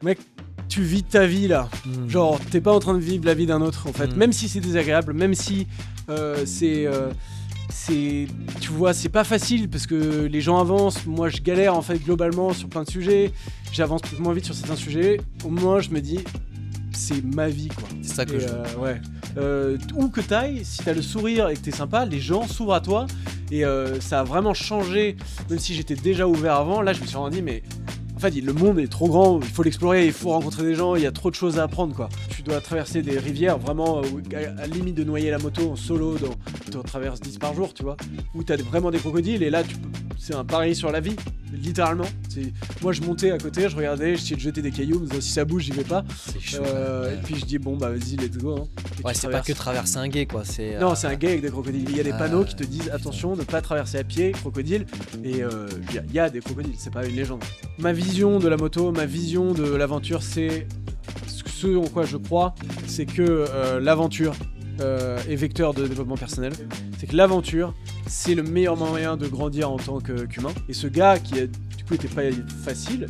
Mec, tu vis ta vie là. Genre, t'es pas en train de vivre la vie d'un autre en fait. Même si c'est désagréable, même si tu vois, c'est pas facile parce que les gens avancent. Moi, je galère en fait globalement sur plein de sujets. J'avance peut-être moins vite sur certains sujets. Au moins, je me dis, c'est ma vie quoi. C'est ça que je veux. Ouais. Où que t'ailles, si t'as le sourire et que t'es sympa, les gens s'ouvrent à toi. Et ça a vraiment changé. Même si j'étais déjà ouvert avant, là, je me suis rendu dit, mais en fait, le monde est trop grand, il faut l'explorer, il faut rencontrer des gens, il y a trop de choses à apprendre quoi. Tu dois traverser des rivières vraiment à la limite de noyer la moto en solo, tu en traverses 10 par jour, tu vois, où t'as vraiment des crocodiles et là c'est un pari sur la vie, littéralement. Moi je montais à côté, je regardais, j'essayais de jeter des cailloux, mais si ça bouge j'y vais pas. C'est chaud. Et puis je dis bon bah vas-y let's go. Hein. Ouais, c'est pas que traverser un gué quoi. Non, c'est un gué avec des crocodiles. Il y a des panneaux qui te disent attention, ne pas traverser à pied, crocodile. Et il y a des crocodiles, c'est pas une légende. Ma vision de la moto, ma vision de l'aventure, c'est ce en quoi je crois, c'est que l'aventure est vecteur de développement personnel. C'est que l'aventure, c'est le meilleur moyen de grandir en tant qu'humain. Et ce gars qui du coup était pas facile,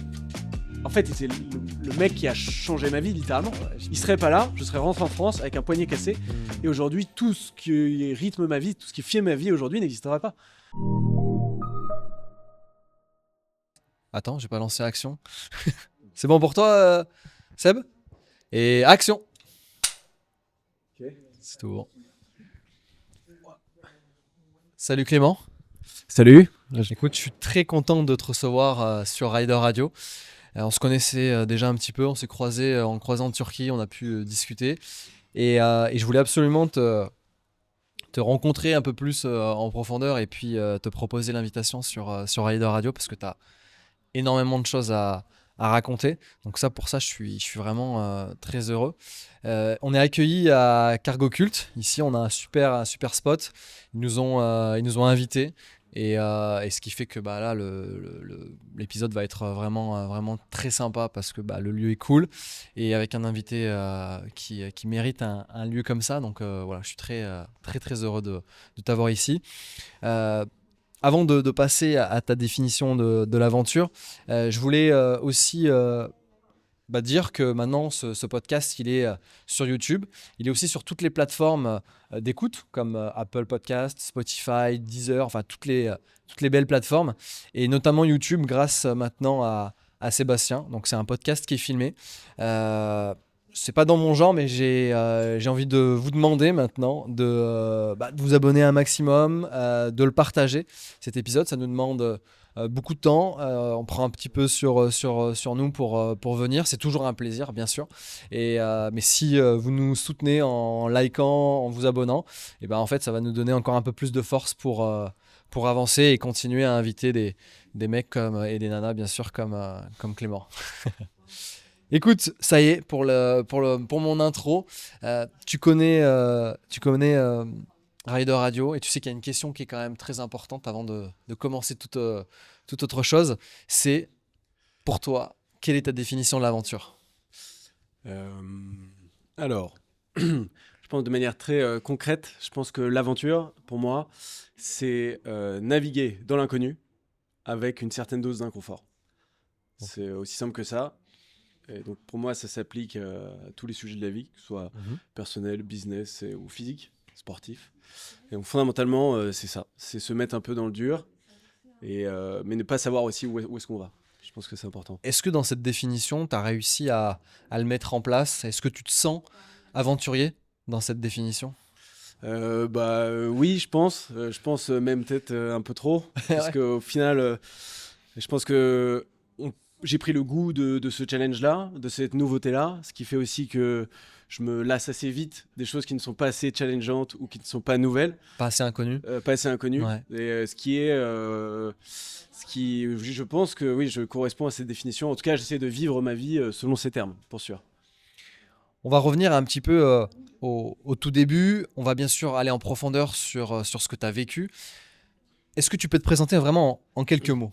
en fait c'est le mec qui a changé ma vie littéralement. Il serait pas là, je serais rentré en France avec un poignet cassé. Et aujourd'hui, tout ce qui rythme ma vie, tout ce qui fait ma vie aujourd'hui n'existerait pas. Attends, j'ai pas lancé action. C'est bon pour toi, Seb? Et action. Ok. C'est tout bon. Salut Clément. Salut. Écoute, je suis très content de te recevoir sur Rider Radio. On se connaissait déjà un petit peu, on s'est croisés en croisant en Turquie, on a pu discuter. Et je voulais absolument te rencontrer un peu plus en profondeur et puis te proposer l'invitation sur Rider Radio parce que tu as énormément de choses à raconter. Donc pour ça, je suis vraiment très heureux. On est accueillis à Cargo Cult. Ici, on a un super spot. Ils nous ont invités. Et ce qui fait que là, l'épisode va être vraiment très sympa parce que le lieu est cool et avec un invité qui mérite un lieu comme ça. Donc voilà, je suis très heureux de t'avoir ici. Avant de passer à ta définition de l'aventure, je voulais aussi dire que maintenant ce podcast il est sur YouTube, il est aussi sur toutes les plateformes d'écoute comme Apple Podcast, Spotify, Deezer, enfin toutes les belles plateformes et notamment YouTube grâce maintenant à Sébastien. Donc c'est un podcast qui est filmé. C'est pas dans mon genre, mais j'ai envie de vous demander maintenant de vous abonner un maximum, de le partager. Cet épisode, ça nous demande beaucoup de temps. On prend un petit peu sur nous pour venir. C'est toujours un plaisir, bien sûr. Mais si vous nous soutenez en likant, en vous abonnant, et en fait, ça va nous donner encore un peu plus de force pour avancer et continuer à inviter des mecs et des nanas, bien sûr, comme Clément. Écoute, ça y est, pour mon intro, tu connais Rider Radio et tu sais qu'il y a une question qui est quand même très importante avant de commencer toute autre chose. C'est, pour toi, quelle est ta définition de l'aventure ? Alors, je pense de manière très concrète, je pense que l'aventure, pour moi, c'est naviguer dans l'inconnu avec une certaine dose d'inconfort. C'est aussi simple que ça. Et donc pour moi, ça s'applique à tous les sujets de la vie, que ce soit personnel, business ou physique, sportif. Et donc fondamentalement, c'est ça. C'est se mettre un peu dans le dur, mais ne pas savoir aussi où est-ce qu'on va. Je pense que c'est important. Est-ce que dans cette définition, tu as réussi à le mettre en place ? Est-ce que tu te sens aventurier dans cette définition ? Oui, je pense. Je pense même peut-être un peu trop. Parce qu'au final, je pense que j'ai pris le goût de ce challenge-là, de cette nouveauté-là, ce qui fait aussi que je me lasse assez vite des choses qui ne sont pas assez challengeantes ou qui ne sont pas nouvelles. Pas assez inconnues. Pas assez inconnues. Ouais. Et je pense que oui, je corresponds à cette définition. En tout cas, j'essaie de vivre ma vie selon ces termes, pour sûr. On va revenir un petit peu au tout début. On va bien sûr aller en profondeur sur ce que tu as vécu. Est-ce que tu peux te présenter vraiment en quelques mots ?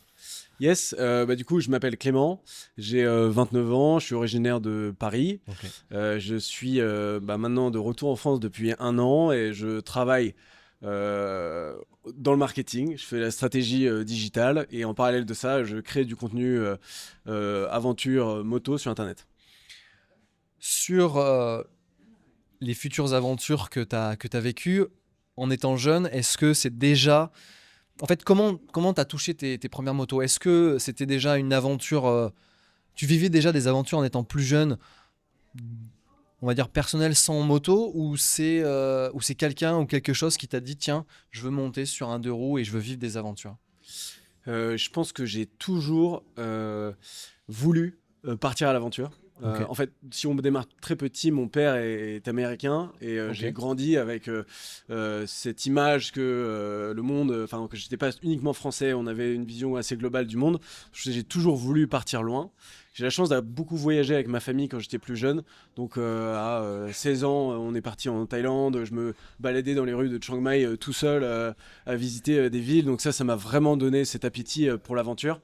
Yes, du coup, je m'appelle Clément, j'ai 29 ans, je suis originaire de Paris. Okay. Je suis maintenant de retour en France depuis 1 an et je travaille dans le marketing, je fais la stratégie digitale et en parallèle de ça, je crée du contenu aventure moto sur Internet. Sur les futures aventures que tu as vécues en étant jeune, est-ce que c'est déjà... En fait, comment tu as touché tes premières motos? Est-ce que c'était déjà une aventure... tu vivais déjà des aventures en étant plus jeune, on va dire personnelles, sans moto, ou c'est quelqu'un ou quelque chose qui t'a dit tiens, je veux monter sur un 2 roues et je veux vivre des aventures? Je pense que j'ai toujours voulu partir à l'aventure. Ok. En fait, si on démarre très petit, mon père est américain et Ok. j'ai grandi avec cette image que le monde, que j'étais pas uniquement français, on avait une vision assez globale du monde. J'ai toujours voulu partir loin. J'ai la chance d'avoir beaucoup voyagé avec ma famille quand j'étais plus jeune. Donc à 16 ans, on est parti en Thaïlande. Je me baladais dans les rues de Chiang Mai tout seul à visiter des villes. Donc ça m'a vraiment donné cet appétit pour l'aventure.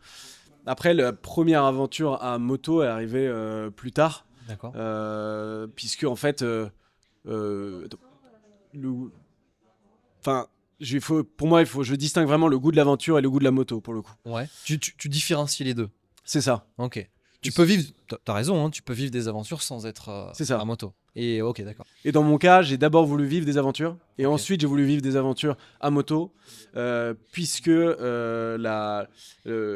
Après, la première aventure à moto est arrivée plus tard. D'accord. Puisque en fait, pour moi, je distingue vraiment le goût de l'aventure et le goût de la moto pour le coup. Ouais. Tu différencies les deux. C'est ça. Ok. Tu peux vivre, t'as raison, hein, tu peux vivre des aventures sans être C'est ça. à moto. Et ok, d'accord. Et dans mon cas, j'ai d'abord voulu vivre des aventures et Ok. ensuite j'ai voulu vivre des aventures à moto puisque je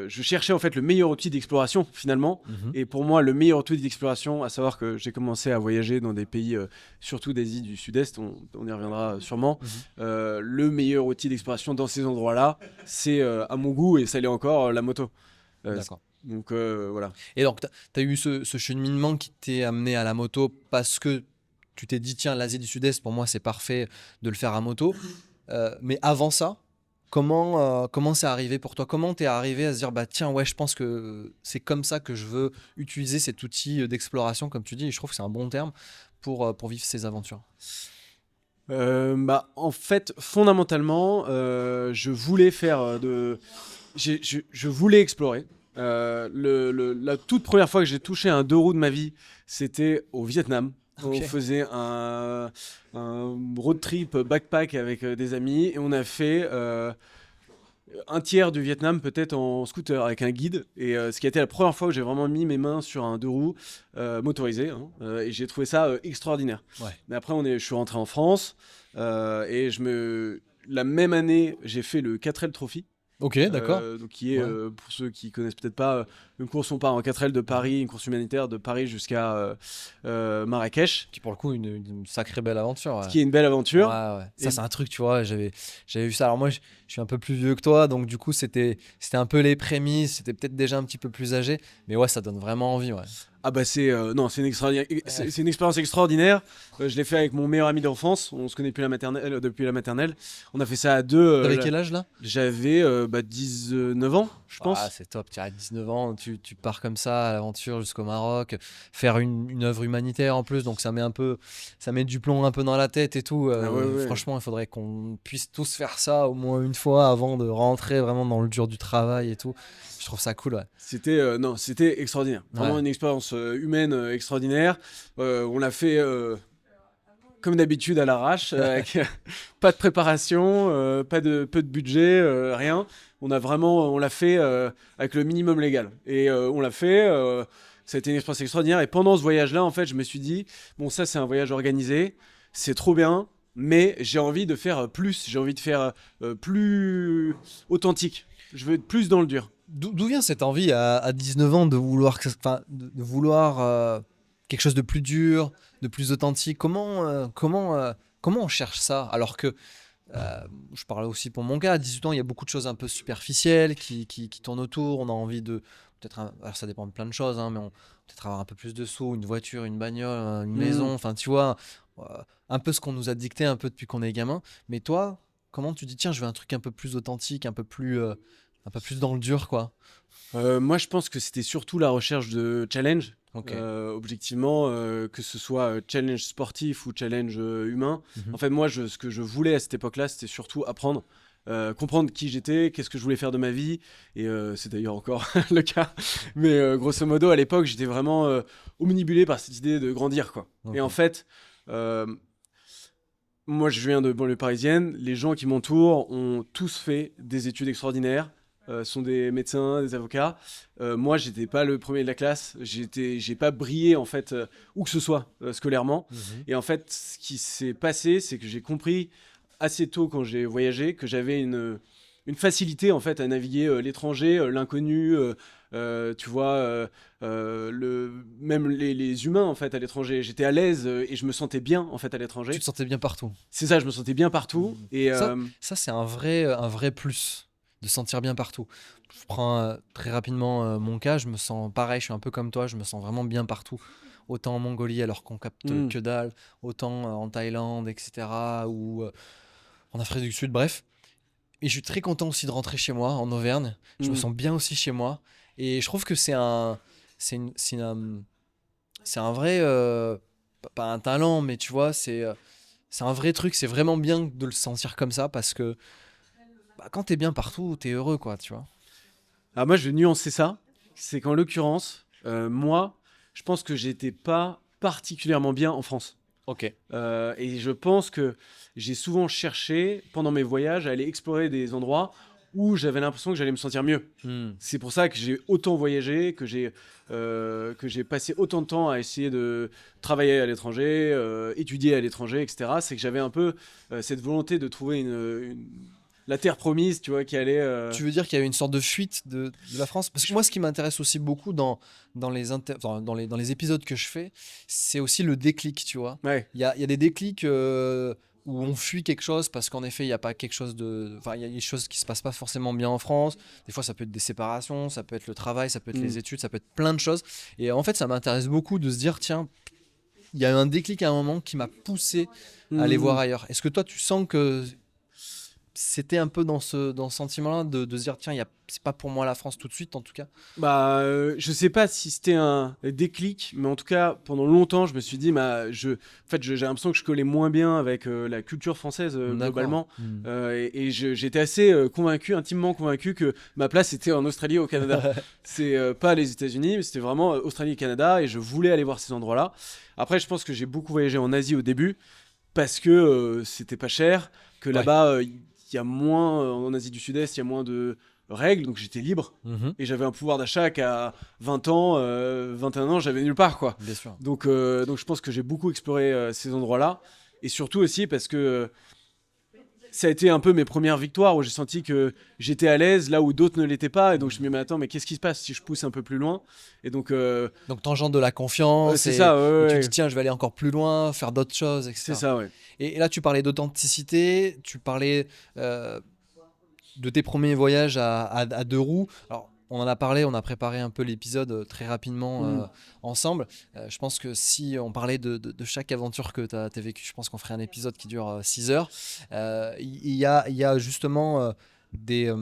cherchais en fait le meilleur outil d'exploration finalement. Mhm. Et pour moi, le meilleur outil d'exploration, à savoir que j'ai commencé à voyager dans des pays, surtout d'Asie du Sud-Est, on y reviendra sûrement. Le meilleur outil d'exploration dans ces endroits-là, c'est à mon goût et ça l'est encore la moto. D'accord. Donc voilà. Et donc, tu as eu ce cheminement qui t'est amené à la moto parce que tu t'es dit, tiens, l'Asie du Sud-Est, pour moi, c'est parfait de le faire à moto. Mais avant ça, comment c'est arrivé pour toi? Comment t'es arrivé à se dire, bah tiens, ouais, je pense que c'est comme ça que je veux utiliser cet outil d'exploration, comme tu dis, et je trouve que c'est un bon terme pour vivre ces aventures. En fait, fondamentalement, je voulais faire je voulais explorer. La toute première fois que j'ai touché un 2 roues de ma vie, c'était au Vietnam. Ok. On faisait un road trip backpack avec des amis et on a fait un tiers du Vietnam peut-être en scooter avec un guide. Et ce qui a été la première fois que j'ai vraiment mis mes mains sur un 2 roues motorisé. Hein, et j'ai trouvé ça extraordinaire. Ouais. Mais après, je suis rentré en France et la même année, j'ai fait le 4L Trophy. Ok, d'accord. Donc qui est, Ouais. pour ceux qui connaissent peut-être pas, une course on part en 4L de Paris, une course humanitaire de Paris jusqu'à Marrakech, Qui, pour le coup, une sacrée belle aventure. Ouais. ce qui est une belle aventure. Ouais, ouais. Ça, Et- c'est un truc, tu vois, j'avais vu ça. Alors moi, je suis un peu plus vieux que toi, donc du coup, c'était un peu les prémices, c'était peut-être déjà un petit peu plus âgé, mais ouais, ça donne vraiment envie, ouais. Ah bah c'est non, c'est c'est une expérience extraordinaire. Je l'ai fait avec mon meilleur ami d'enfance. On se connaît depuis la maternelle. On a fait ça à deux. T'avais quel âge là? J'avais 19 ans, je pense. Ah, c'est top, tu as 19 ans, tu pars comme ça à l'aventure jusqu'au Maroc, faire une œuvre humanitaire en plus, donc ça met du plomb un peu dans la tête et tout. Ah ouais. Franchement, il faudrait qu'on puisse tous faire ça au moins une fois avant de rentrer vraiment dans le dur du travail et tout. Je trouve ça cool, ouais. C'était extraordinaire. Vraiment Ouais. une expérience humaine extraordinaire. On l'a fait comme d'habitude à l'arrache, avec pas de préparation, peu de budget, rien. On l'a fait avec le minimum légal. Et on l'a fait. Ça a été une expérience extraordinaire. Et pendant ce voyage-là, en fait, je me suis dit, bon, ça, c'est un voyage organisé, c'est trop bien, mais j'ai envie de faire plus. J'ai envie de faire plus authentique. Je veux être plus dans le dur. D'où vient cette envie à 19 ans de vouloir, de vouloir quelque chose de plus dur, de plus authentique? Comment on cherche ça? Alors que, je parle aussi pour mon cas, à 18 ans, il y a beaucoup de choses un peu superficielles qui tournent autour. On a envie de, alors ça dépend de plein de choses, hein, mais peut-être avoir un peu plus de sous, une voiture, une bagnole, une maison, enfin tu vois, euh, un peu ce qu'on nous a dicté un peu depuis qu'on est gamin. Mais toi, comment tu dis, tiens, je veux un truc un peu plus authentique, un peu plus dans le dur, quoi. Moi, je pense que c'était surtout la recherche de challenge. Ok. Objectivement, que ce soit challenge sportif ou challenge humain. Mhm. En fait, moi, ce que je voulais à cette époque-là, c'était surtout apprendre. Comprendre qui j'étais, qu'est-ce que je voulais faire de ma vie, et c'est d'ailleurs encore le cas. Mais grosso modo, à l'époque, j'étais vraiment omnibulé par cette idée de grandir, quoi. Ok. Et en fait, euh, Moi, je viens de banlieue parisienne. Les gens qui m'entourent ont tous fait des études extraordinaires, sont des médecins, des avocats. Moi, j'étais pas le premier de la classe. J'ai pas brillé en fait où que ce soit scolairement. Et en fait, ce qui s'est passé, c'est que j'ai compris assez tôt quand j'ai voyagé que j'avais une facilité en fait à naviguer l'étranger, l'inconnu. Tu vois, même les humains en fait à l'étranger. J'étais à l'aise et je me sentais bien en fait à l'étranger. Tu te sentais bien partout. C'est ça, je me sentais bien partout. Et Ça c'est un vrai plus de sentir bien partout. Je prends très rapidement mon cas, je me sens pareil, je suis un peu comme toi, je me sens vraiment bien partout. Autant en Mongolie alors qu'on capte que dalle, autant en Thaïlande, etc. ou en Afrique du Sud, bref. Et je suis très content aussi de rentrer chez moi en Auvergne. Je me sens bien aussi chez moi. Et je trouve que c'est un vrai, pas un talent, mais tu vois, c'est un vrai truc. C'est vraiment bien de le sentir comme ça parce que quand t'es bien partout, t'es heureux, quoi, tu vois. alors moi, je vais nuancer ça. C'est qu'en l'occurrence, moi, je pense que j'étais pas particulièrement bien en France. Ok. Et je pense que j'ai souvent cherché, pendant mes voyages, à aller explorer des endroits où j'avais l'impression que j'allais me sentir mieux. C'est pour ça que j'ai autant voyagé, que j'ai passé autant de temps à essayer de travailler à l'étranger, étudier à l'étranger, etc. C'est que j'avais un peu cette volonté de trouver la terre promise, tu vois, qui allait... Tu veux dire qu'il y avait une sorte de fuite de la France? Parce que moi, ce qui m'intéresse aussi beaucoup dans les épisodes que je fais, c'est aussi le déclic, tu vois. Ouais. Il y a des déclics où on fuit quelque chose parce qu'en effet, il n'y a pas quelque chose de... Enfin, il y a des choses qui ne se passent pas forcément bien en France. Des fois, ça peut être des séparations, ça peut être le travail, ça peut être les études, ça peut être plein de choses. Et en fait, ça m'intéresse beaucoup de se dire, tiens, il y a eu un déclic à un moment qui m'a poussé à aller voir ailleurs. Est-ce que toi, tu sens que c'était un peu dans ce sentiment-là de se dire, tiens, c'est pas pour moi la France tout de suite, en tout cas? Bah, je sais pas si c'était un déclic, mais en tout cas, pendant longtemps, je me suis dit, en fait, j'ai l'impression que je collais moins bien avec la culture française globalement. Et j'étais assez convaincu, intimement convaincu que ma place était en Australie et au Canada. C'est pas les États-Unis, mais c'était vraiment Australie et Canada, et je voulais aller voir ces endroits-là. Après, je pense que j'ai beaucoup voyagé en Asie au début, parce que c'était pas cher, que là-bas, il y a moins, en Asie du Sud-Est, il y a moins de règles, donc j'étais libre et j'avais un pouvoir d'achat qu'à 20 ans, 21 ans, j'avais nulle part, quoi. Bien sûr. Donc je pense que j'ai beaucoup exploré ces endroits-là, et surtout aussi parce que ça a été un peu mes premières victoires où j'ai senti que j'étais à l'aise là où d'autres ne l'étaient pas, et donc je me dis mais attends, mais qu'est-ce qui se passe si je pousse un peu plus loin? Et donc t'engendres de la confiance, c'est ça, et tu ouais. te dis tiens, je vais aller encore plus loin, faire d'autres choses, etc. C'est ça, ouais. Et là, tu parlais d'authenticité, tu parlais de tes premiers voyages à deux roues. Alors, on en a parlé, on a préparé un peu l'épisode très rapidement ensemble. Je pense que si on parlait de chaque aventure que tu as vécue, je pense qu'on ferait un épisode qui dure 6 heures. Il y a justement des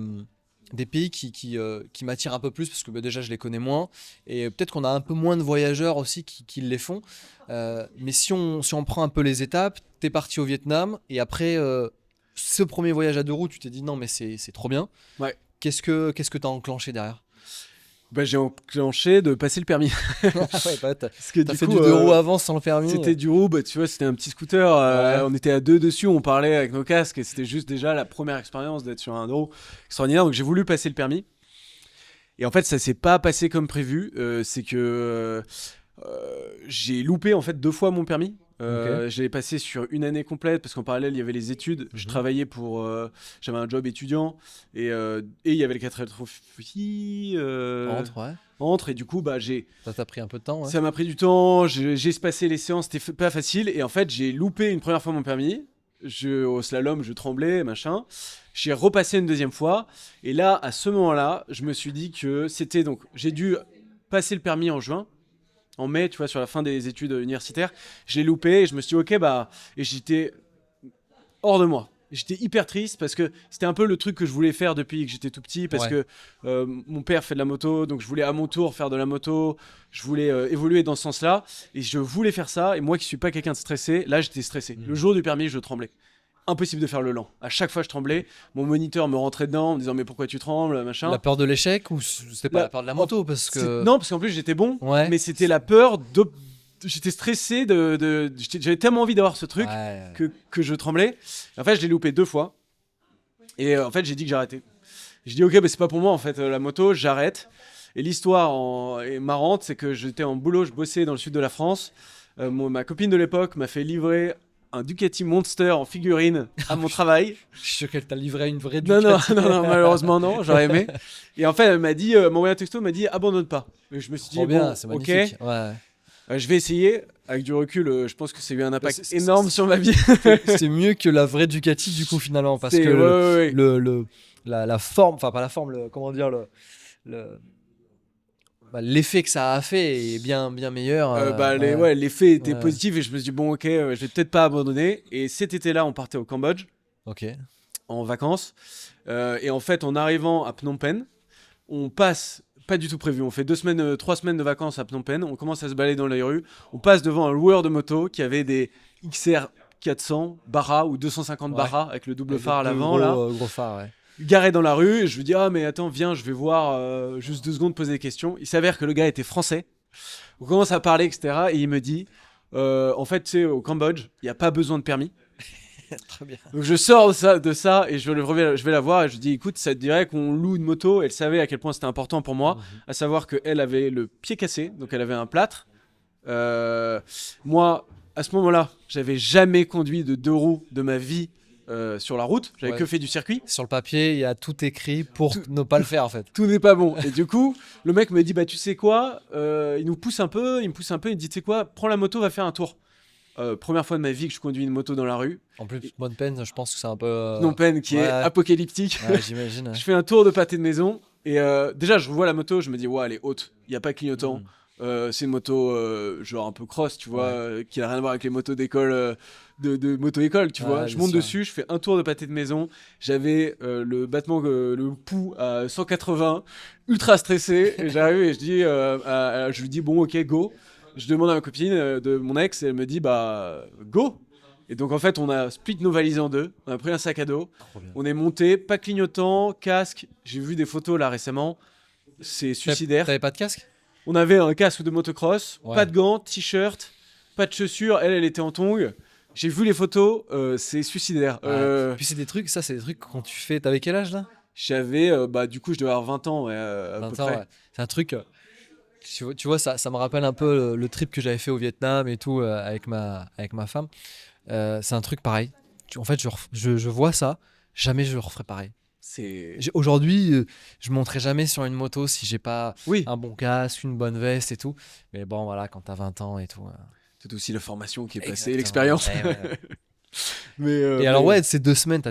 pays qui m'attirent un peu plus parce que déjà je les connais moins, et peut-être qu'on a un peu moins de voyageurs aussi qui les font. Mais si on prend un peu les étapes, t'es parti au Vietnam et après ce premier voyage à deux roues, tu t'es dit non mais c'est trop bien. Ouais. Qu'est-ce que t'as enclenché derrière? Bah, j'ai enclenché de passer le permis. Ouais, t'as Parce que fait du deux roues avant sans le permis. C'était du roue, bah, tu vois, c'était un petit scooter. On était à deux dessus, on parlait avec nos casques, et c'était juste déjà la première expérience d'être sur un deux roues extraordinaire. Donc j'ai voulu passer le permis. Et en fait, ça s'est pas passé comme prévu. C'est que j'ai loupé en fait 2 fois mon permis. Ok. Je l'ai passé sur une année complète parce qu'en parallèle il y avait les études. Je travaillais j'avais un job étudiant, et il y avait les 4 trophies entre, et du coup bah Ça t'a pris un peu de temps, ouais. ça m'a pris du temps. J'ai espacé les séances, c'était pas facile, et en fait j'ai loupé une première fois mon permis. Au slalom je tremblais machin. J'ai repassé une deuxième fois, et là à ce moment-là je me suis dit que c'était donc j'ai dû passer le permis en mai, tu vois, sur la fin des études universitaires. Je l'ai loupé, et je me suis dit, ok, bah... Et j'étais hors de moi. J'étais hyper triste parce que c'était un peu le truc que je voulais faire depuis que j'étais tout petit, parce que mon père fait de la moto, donc je voulais à mon tour faire de la moto, je voulais évoluer dans ce sens-là, et je voulais faire ça, et moi qui suis pas quelqu'un de stressé, là j'étais stressé. Le jour du permis, je tremblais. Impossible de faire le lent. À chaque fois, je tremblais. Mon moniteur me rentrait dedans en me disant mais pourquoi tu trembles, machin. La peur de l'échec, ou c'était pas la peur de la moto parce que... Non, parce qu'en plus j'étais bon, Ouais. mais c'était la peur j'étais stressé j'avais tellement envie d'avoir ce truc que je tremblais. En fait, je l'ai loupé 2 fois. Et en fait, j'ai dit que j'arrêtais. J'ai dit, ok, c'est pas pour moi, en fait, la moto, j'arrête. Et l'histoire est marrante, c'est que j'étais en boulot, je bossais dans le sud de la France. Ma copine de l'époque m'a fait livrer un Ducati Monster en figurine à mon travail. Je suis sûr qu'elle t'a livré une vraie Ducati. Non, malheureusement non, j'aurais aimé. Et en fait, elle m'a envoyé un texto, elle m'a dit abandonne pas. Et je me suis dit bien, bon, c'est ok, magnifique. Ouais. Je vais essayer. Avec du recul, je pense que ça a eu un impact énorme sur ma vie. C'est mieux que la vraie Ducati du coup finalement parce que la forme, enfin pas la forme, comment dire l'effet que ça a fait est bien meilleur. L'effet était positif et je me suis dit bon ok, je vais peut-être pas abandonner. Et cet été-là, on partait au Cambodge, en vacances. Et en fait, en arrivant à Phnom Penh, on passe, pas du tout prévu, on fait 3 semaines de vacances à Phnom Penh. On commence à se balader dans les rues. On passe devant un loueur de moto qui avait des XR 400 Barra ou 250 Barra avec le double phare à l'avant là. Gros phare, ouais. Garé dans la rue, et je lui dis ah mais attends viens, je vais voir juste 2 secondes, poser des questions. Il s'avère que le gars était français. On commence à parler etc. Et il me dit en fait tu sais au Cambodge il n'y a pas besoin de permis. Très bien. Donc je sors de ça et je vais la voir et je lui dis écoute ça te dirait qu'on loue une moto. Elle savait à quel point c'était important pour moi, à savoir qu'elle avait le pied cassé, donc elle avait un plâtre. Moi à ce moment-là j'avais jamais conduit de 2 roues de ma vie. Sur la route, j'avais que fait du circuit. Sur le papier, il y a tout écrit pour ne pas le faire en fait. Tout n'est pas bon. Et du coup, le mec me dit bah tu sais quoi, il me pousse un peu, il me dit tu sais quoi, prends la moto, va faire un tour. Première fois de ma vie que je conduis une moto dans la rue. En plus, Phnom Penh, je pense que c'est un peu. Phnom Penh qui est apocalyptique. Ouais, j'imagine. Je fais un tour de pâté de maison et déjà je vois la moto, je me dis ouais elle est haute, il y a pas clignotant. C'est une moto genre un peu cross, tu vois, qui a rien à voir avec les motos d'école, de moto-école, tu vois. Je monte dessus, je fais un tour de pâté de maison. J'avais le battement, le pouls à 180, ultra stressé. Et j'arrive et je lui dis bon, ok, go. Je demande à ma copine de mon ex et elle me dit bah go. Et donc en fait, on a split nos valises en 2. On a pris un sac à dos. On est monté, pas clignotant, casque. J'ai vu des photos là récemment. C'est suicidaire. T'avais pas de casque ? On avait un casque de motocross, pas de gants, t-shirt, pas de chaussures. Elle était en tongs. J'ai vu les photos, c'est suicidaire. Puis c'est des trucs quand tu fais. T'avais quel âge là ? J'avais, du coup, je devais avoir 20 ans, à 20 peu ans, près. ouais. C'est un truc. Tu vois, ça me rappelle un peu le trip que j'avais fait au Vietnam et tout avec ma femme. C'est un truc pareil. En fait, je vois ça, jamais je le referai pareil. Aujourd'hui, je monterai jamais sur une moto si j'ai pas un bon casque, une bonne veste et tout. Mais bon, voilà, quand t'as 20 ans et tout. C'est aussi la formation qui est passée, l'expérience. Et alors, ces 2 semaines,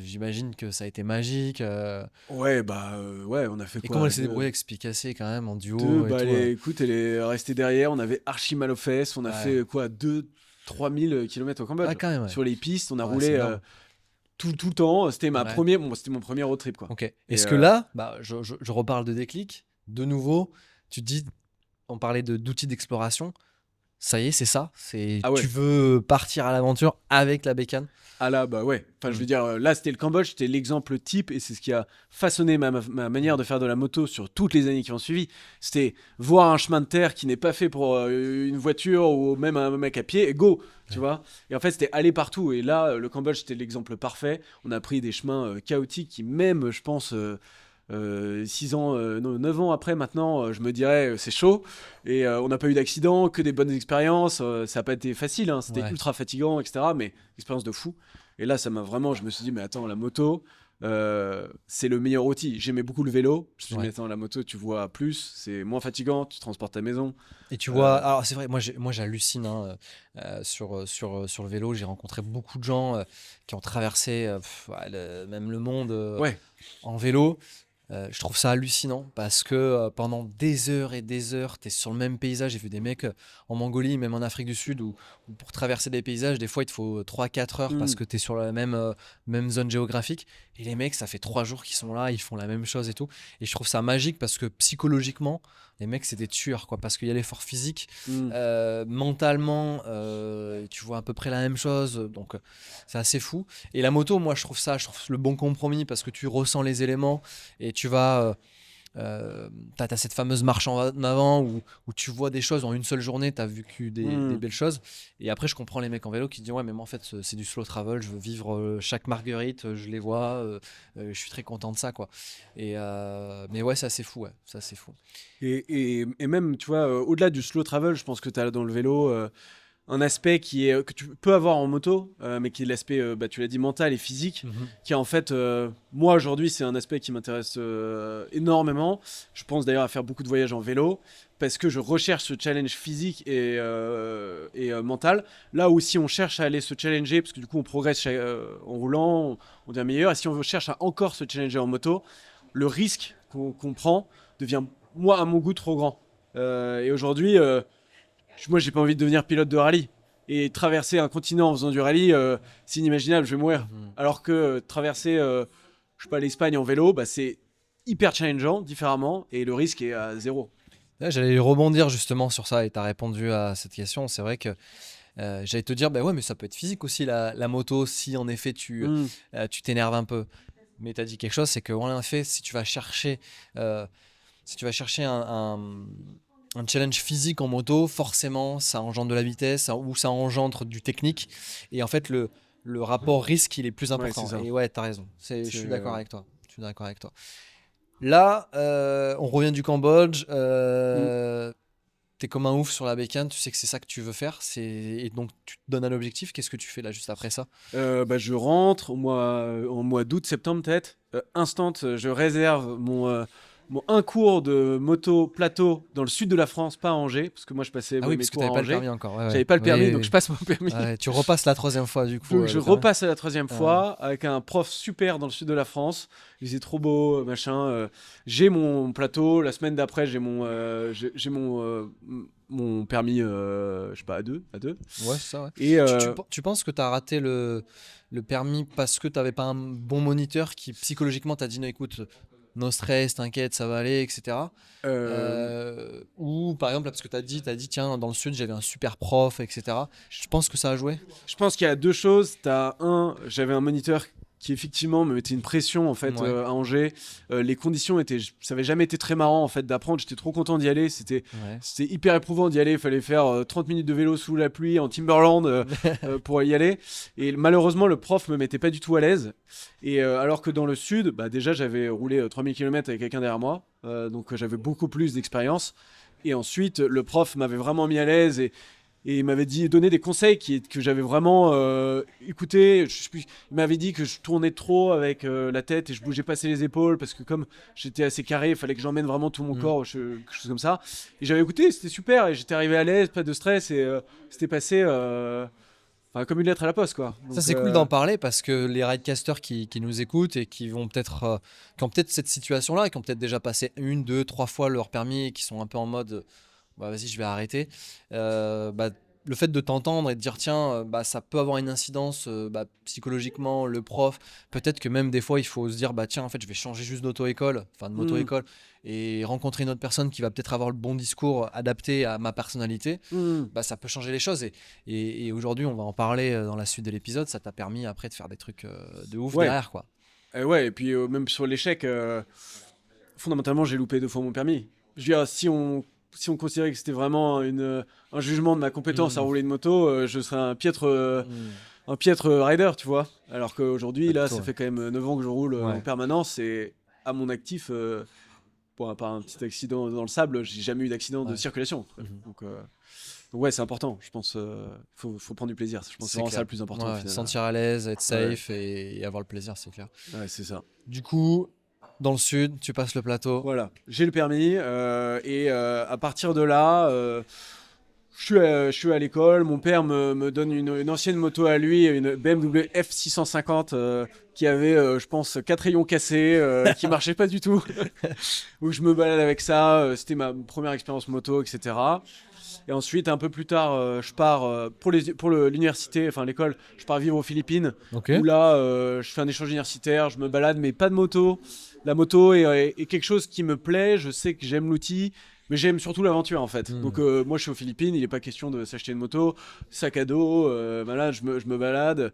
j'imagine que ça a été magique. On a fait quoi. Et comment elle s'est débrouillée avec ce pied cassé quand même en duo Écoute, elle est restée derrière. On avait archi mal aux fesses. On a fait 2-3 000 km au Cambodge. Quand même, sur les pistes, on a roulé. Tout le temps, c'était c'était mon premier road trip quoi. Ok. Est-ce que là, je reparle de déclic, de nouveau, tu te dis, on parlait d'outils d'exploration, ça y est, c'est ça, tu veux partir à l'aventure avec la bécane. Ah là, je veux dire, là c'était le Cambodge, c'était l'exemple type et c'est ce qui a façonné ma manière de faire de la moto sur toutes les années qui ont suivi. C'était voir un chemin de terre qui n'est pas fait pour une voiture ou même un mec à pied et go, tu vois. Et en fait, c'était aller partout. Et là, le Cambodge, c'était l'exemple parfait. On a pris des chemins chaotiques qui même, je pense... 9 ans après maintenant, je me dirais c'est chaud et on n'a pas eu d'accident, que des bonnes expériences, ça n'a pas été facile, hein, c'était ultra fatigant etc, mais expérience de fou. Et là ça m'a vraiment, je me suis dit mais attends, la moto c'est le meilleur outil. J'aimais beaucoup le vélo, je me suis dit mais attends, la moto tu vois plus, c'est moins fatigant, tu transportes ta maison et tu vois. Alors c'est vrai, moi j'hallucine sur le vélo. J'ai rencontré beaucoup de gens qui ont traversé même le monde en vélo. Je trouve ça hallucinant parce que pendant des heures et des heures, tu es sur le même paysage. J'ai vu des mecs en Mongolie, même en Afrique du Sud, où pour traverser des paysages, des fois, il te faut 3-4 heures parce que tu es sur la même zone géographique. Et les mecs, ça fait 3 jours qu'ils sont là, ils font la même chose et tout. Et je trouve ça magique parce que psychologiquement, les mecs, c'est des tueurs, quoi, parce qu'il y a l'effort physique. Mentalement, tu vois à peu près la même chose. Donc, c'est assez fou. Et la moto, moi, je trouve le bon compromis parce que tu ressens les éléments et tu vas t'as cette fameuse marche en avant où tu vois des choses en une seule journée, t'as vécu des belles choses. Et après, je comprends les mecs en vélo qui disent ouais, mais moi en fait, c'est du slow travel, je veux vivre chaque marguerite, je les vois, je suis très content de ça, quoi. Mais ouais, ça c'est fou, ouais, ça c'est fou. Et même, tu vois, au-delà du slow travel, je pense que tu as dans le vélo un aspect que tu peux avoir en moto, mais qui est l'aspect, tu l'as dit, mental et physique, qui est en fait, moi aujourd'hui, c'est un aspect qui m'intéresse énormément. Je pense d'ailleurs à faire beaucoup de voyages en vélo, parce que je recherche ce challenge physique et mental. Là où si on cherche à aller se challenger, parce que du coup on progresse en roulant, on devient meilleur, et si on cherche à encore se challenger en moto, le risque qu'on prend devient, moi, à mon goût, trop grand. Et aujourd'hui... moi, j'ai pas envie de devenir pilote de rallye. Et traverser un continent en faisant du rallye, c'est inimaginable, je vais mourir. Alors que traverser, je sais pas, l'Espagne en vélo, c'est hyper challengeant, différemment, et le risque est à zéro. Ouais, j'allais rebondir justement sur ça et tu as répondu à cette question. C'est vrai que j'allais te dire, bah ouais, mais ça peut être physique aussi la moto si en effet tu t'énerves un peu. Mais tu as dit quelque chose, c'est que en effet, si tu vas chercher un challenge physique en moto, forcément, ça engendre de la vitesse ou ça engendre du technique. Et en fait, le rapport risque, il est plus important. Ouais, et ouais, t'as raison. Je suis d'accord avec toi. Je suis d'accord avec toi. Là, on revient du Cambodge. T'es comme un ouf sur la bécane. Tu sais que c'est ça que tu veux faire. Et donc, tu te donnes un objectif. Qu'est-ce que tu fais là juste après ça? Je rentre en mois d'août, septembre peut-être. Instant, je réserve mon un cours de moto plateau dans le sud de la France, pas à Angers, parce que moi je passais oui, mes parce que cours à t'avais pas le Angers. permis encore. Ouais, J'avais pas le permis, oui, donc oui. je passe mon permis. Ouais, tu repasses la troisième fois du coup. Donc je repasse la troisième fois avec un prof super dans le sud de la France. Il faisait trop beau, machin. J'ai mon plateau. La semaine d'après, j'ai mon permis, je sais pas, à deux. Ouais, c'est ça. Ouais. Et tu penses que tu as raté le permis parce que tu n'avais pas un bon moniteur qui psychologiquement t'a dit non, écoute, no stress, t'inquiète, ça va aller, etc. Ou par exemple, parce que tu as dit, tiens, dans le sud, j'avais un super prof, etc. Je pense que ça a joué. Je pense qu'il y a deux choses. J'avais un moniteur qui effectivement me mettait une pression en fait à Angers. Les conditions ça avait jamais été très marrant en fait d'apprendre. J'étais trop content d'y aller. C'était hyper éprouvant d'y aller. Il fallait faire 30 minutes de vélo sous la pluie en Timberland pour y aller. Et malheureusement, le prof me mettait pas du tout à l'aise. Et alors que dans le sud, déjà j'avais roulé 3000 km avec quelqu'un derrière moi. Donc j'avais beaucoup plus d'expérience. Et ensuite, le prof m'avait vraiment mis à l'aise et il m'avait donné des conseils que j'avais vraiment écouté. Il m'avait dit que je tournais trop avec la tête et je bougeais pas assez les épaules parce que comme j'étais assez carré, il fallait que j'emmène vraiment tout mon corps, quelque chose comme ça. Et j'avais écouté, c'était super et j'étais arrivé à l'aise, pas de stress et c'était passé comme une lettre à la poste, quoi. Donc, ça c'est cool d'en parler parce que les ridecasters qui nous écoutent et qui ont peut-être cette situation-là et qui ont peut-être déjà passé 1, 2, 3 fois leur permis et qui sont un peu en mode vas-y, je vais arrêter. Le fait de t'entendre et de dire tiens, ça peut avoir une incidence psychologiquement, le prof, peut-être que même des fois il faut se dire tiens, en fait je vais changer juste d'auto-école, de moto-école et rencontrer une autre personne qui va peut-être avoir le bon discours adapté à ma personnalité. Ça peut changer les choses et aujourd'hui on va en parler dans la suite de l'épisode. Ça t'a permis après de faire des trucs de ouf derrière, quoi. Et puis même sur l'échec, fondamentalement j'ai loupé 2 fois mon permis. Je veux dire, si on considérait que c'était vraiment un jugement de ma compétence à rouler une moto, je serais un piètre rider, tu vois. Alors qu'aujourd'hui, là, ça fait quand même 9 ans que je roule en permanence et à mon actif, à part un petit accident dans le sable, j'ai jamais eu d'accident de circulation. Donc ouais, c'est important. Je pense faut prendre du plaisir. Je pense que c'est vraiment ça le plus important. Se sentir à l'aise, être safe et avoir le plaisir, c'est clair. Ouais, c'est ça. Du coup, dans le sud, tu passes le plateau. Voilà, j'ai le permis et à partir de là, je suis à l'école. Mon père me donne une ancienne moto à lui, une BMW F650 qui avait, je pense, 4 rayons cassés, qui marchait pas du tout. Où je me balade avec ça. C'était ma première expérience moto, etc. Et ensuite, un peu plus tard, je pars pour l'université, enfin l'école, je pars vivre aux Philippines. Okay. Où là, je fais un échange universitaire, je me balade, mais pas de moto. La moto est quelque chose qui me plaît, je sais que j'aime l'outil, Mais j'aime surtout l'aventure en fait. Donc moi je suis aux Philippines, il n'est pas question de s'acheter une moto, sac à dos, voilà, je me balade.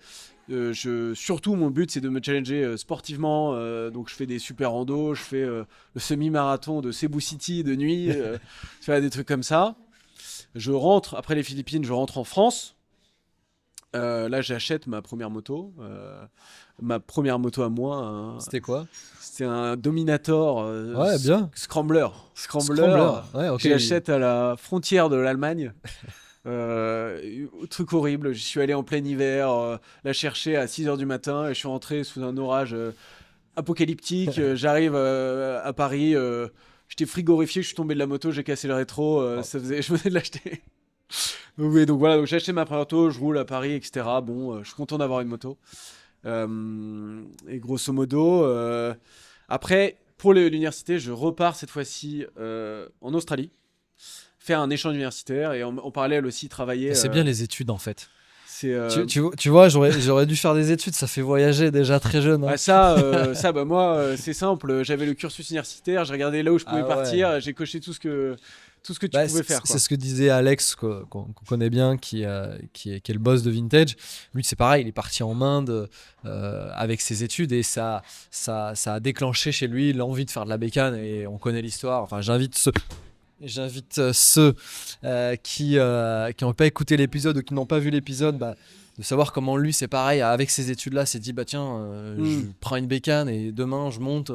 Surtout mon but c'est de me challenger sportivement, donc je fais des super randos, je fais le semi-marathon de Cebu City de nuit, tu vois, des trucs comme ça. Je rentre, après les Philippines, je rentre en France. Là j'achète ma première moto à moi. C'était quoi? C'était un Dominator Ouais, bien. Scrambler. Ouais, ok. Je l'achète à la frontière de l'Allemagne. Truc horrible. J'y suis allé en plein hiver, la chercher à 6h du matin et je suis rentré sous un orage apocalyptique. J'arrive à Paris. J'étais frigorifié, je suis tombé de la moto, j'ai cassé le rétro. Je venais de l'acheter. Donc, oui, donc voilà, donc j'ai acheté ma première moto, je roule à Paris, etc. Bon, je suis content d'avoir une moto. Et grosso modo, après, pour l'université, je repars cette fois-ci en Australie, faire un échange universitaire et en parallèle aussi travailler. C'est bien les études en fait. C'est, tu vois, j'aurais dû faire des études, ça fait voyager déjà très jeune. Hein. Bah moi, c'est simple, j'avais le cursus universitaire, j'ai regardé là où je pouvais partir, j'ai coché tout ce que tu pouvais faire. C'est ce que disait Alex, qu'on connaît bien, qui est le boss de Vintage. Lui, c'est pareil, il est parti en Inde avec ses études et ça a déclenché chez lui l'envie de faire de la bécane et on connaît l'histoire. Enfin, j'invite ceux qui n'ont pas écouté l'épisode ou qui n'ont pas vu l'épisode, de savoir comment lui, c'est pareil, avec ses études-là, s'est dit, je prends une bécane et demain, je monte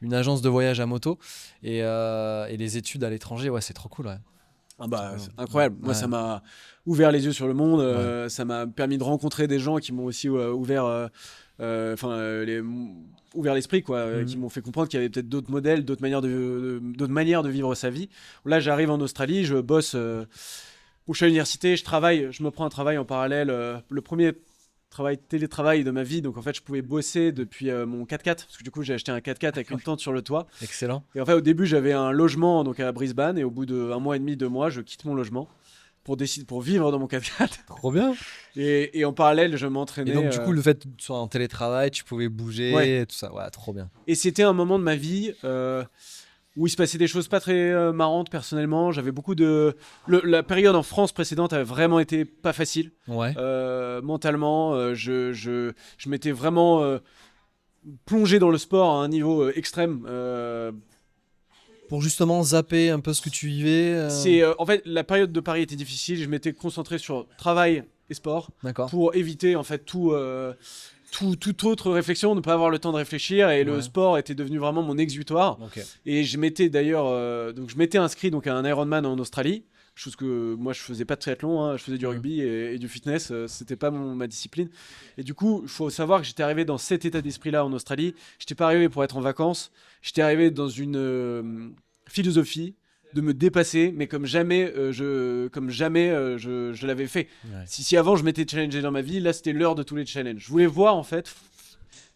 une agence de voyage à moto. Et les études à l'étranger, ouais, c'est trop cool. Ouais. C'est incroyable. Moi, ça m'a ouvert les yeux sur le monde. Ça m'a permis de rencontrer des gens qui m'ont aussi ouvert l'esprit, quoi, qui m'ont fait comprendre qu'il y avait peut-être d'autres modèles, d'autres manières de vivre sa vie. Là, j'arrive en Australie, je bosse... je suis à l'université, je me prends un travail en parallèle, le premier télétravail de ma vie, donc en fait je pouvais bosser depuis mon 4x4, parce que du coup j'ai acheté un 4x4 avec une tente sur le toit. Excellent. Et en fait au début j'avais un logement donc à Brisbane, et au bout d'1 mois et demi, 2 mois, je quitte mon logement pour vivre dans mon 4x4. Trop bien. Et en parallèle je m'entraînais. Et donc du coup le fait que tu sois en télétravail, tu pouvais bouger, et tout ça, ouais, trop bien. Et c'était un moment de ma vie... où il se passait des choses pas très marrantes personnellement. J'avais beaucoup de... la période en France précédente avait vraiment été pas facile. Ouais. Mentalement, je m'étais vraiment plongé dans le sport à un niveau extrême. Pour justement zapper un peu ce que tu vivais. En fait, la période de Paris était difficile. Je m'étais concentré sur travail et sport. D'accord. Pour éviter en fait toute autre réflexion, ne pas avoir le temps de réfléchir, et le sport était devenu vraiment mon exutoire. Okay. Et je m'étais d'ailleurs je m'étais inscrit donc à un Ironman en Australie, chose que moi je faisais pas de triathlon, hein, je faisais du rugby et du fitness, c'était pas ma discipline. Et du coup, il faut savoir que j'étais arrivé dans cet état d'esprit là en Australie. J'étais pas arrivé pour être en vacances, j'étais arrivé dans une philosophie de me dépasser, mais comme jamais je l'avais fait. Ouais. Si avant je m'étais challengé dans ma vie, là c'était l'heure de tous les challenges. Je voulais voir en fait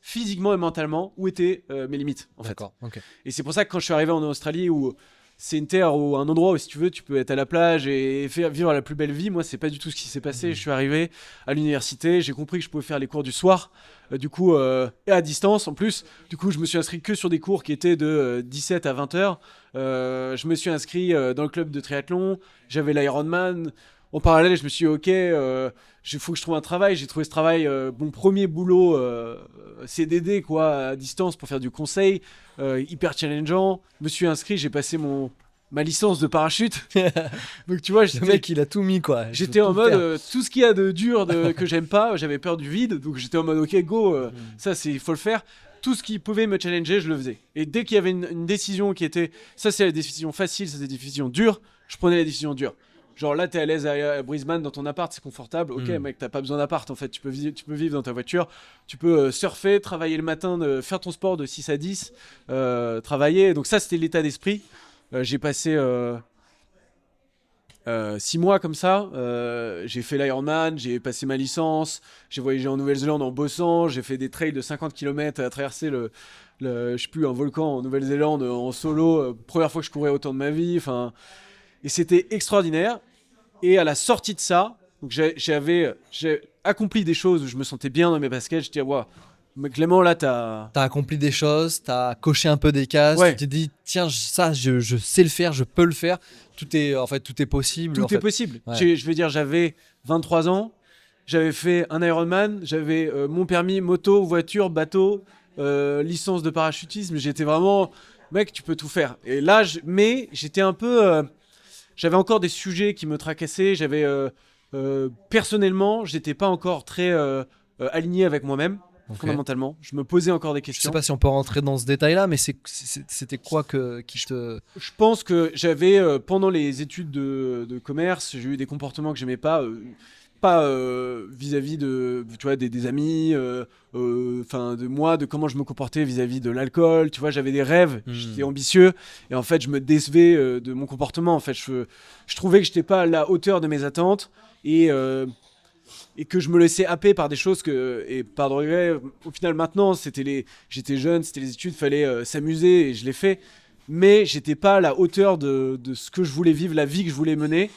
physiquement et mentalement où étaient mes limites. D'accord. Okay. Et c'est pour ça que quand je suis arrivé en Australie, où c'est une terre ou un endroit où si tu veux tu peux être à la plage et vivre la plus belle vie, moi c'est pas du tout ce qui s'est passé. Je suis arrivé à l'université, j'ai compris que je pouvais faire les cours du soir, et à distance en plus. Du coup je me suis inscrit que sur des cours qui étaient de 17 à 20 heures. Je me suis inscrit dans le club de triathlon, j'avais l'Ironman. En parallèle, je me suis dit, ok, il faut que je trouve un travail. J'ai trouvé ce travail, mon premier boulot CDD, quoi, à distance pour faire du conseil, hyper challengeant. Je me suis inscrit, j'ai passé ma licence de parachute. Donc tu vois, le mec, il a tout mis, quoi. J'étais en mode, tout ce qu'il y a de dur, que j'aime pas, j'avais peur du vide. Donc j'étais en mode, ok, go, ça, il faut le faire. Tout ce qui pouvait me challenger, je le faisais. Et dès qu'il y avait une décision qui était, ça c'est la décision facile, ça c'est la décision dure, je prenais la décision dure. Genre là, t'es à l'aise à Brisbane dans ton appart, c'est confortable. Ok, mec, t'as pas besoin d'appart en fait. Tu peux vivre dans ta voiture. Tu peux surfer, travailler le matin, faire ton sport de 6 à 10, travailler. Donc ça, c'était l'état d'esprit. J'ai passé 6 mois comme ça. J'ai fait l'Ironman, j'ai passé ma licence. J'ai voyagé en Nouvelle-Zélande en bossant. J'ai fait des trails de 50 km à traverser un volcan en Nouvelle-Zélande en solo. Première fois que je courais autant de ma vie. Enfin. Et c'était extraordinaire. Et à la sortie de ça, donc j'ai accompli des choses où je me sentais bien dans mes baskets. Je disais, wow, Mais Clément, là, t'as... T'as accompli des choses, t'as coché un peu des cases, Ouais. tu t'es dit tiens ça je sais le faire, je peux le faire. Tout est possible. Tout en est fait. possible. Ouais. Je veux dire, j'avais 23 ans, j'avais fait un Ironman, j'avais mon permis moto, voiture, bateau, licence de parachutisme. J'étais vraiment, mec, tu peux tout faire. Et là, mais j'étais un peu, j'avais encore des sujets qui me tracassaient. Personnellement, j'étais pas encore très aligné avec moi-même. Ok. Fondamentalement, je me posais encore des Je sais questions. pas si on peut rentrer dans ce détail-là, mais c'était quoi qui te... Je pense que j'avais, pendant les études de commerce, j'ai eu des comportements que j'aimais pas vis-à-vis de, tu vois, des amis, enfin de moi, de comment je me comportais vis-à-vis de l'alcool. Tu vois, j'avais des rêves, j'étais ambitieux, et en fait, je me décevais de mon comportement. En fait, je trouvais que j'étais pas à la hauteur de mes attentes, et que je me laissais happer par des choses et par de regret, au final maintenant, j'étais jeune, c'était les études, fallait s'amuser, et je l'ai fait, mais j'étais pas à la hauteur de ce que je voulais vivre, la vie que je voulais mener,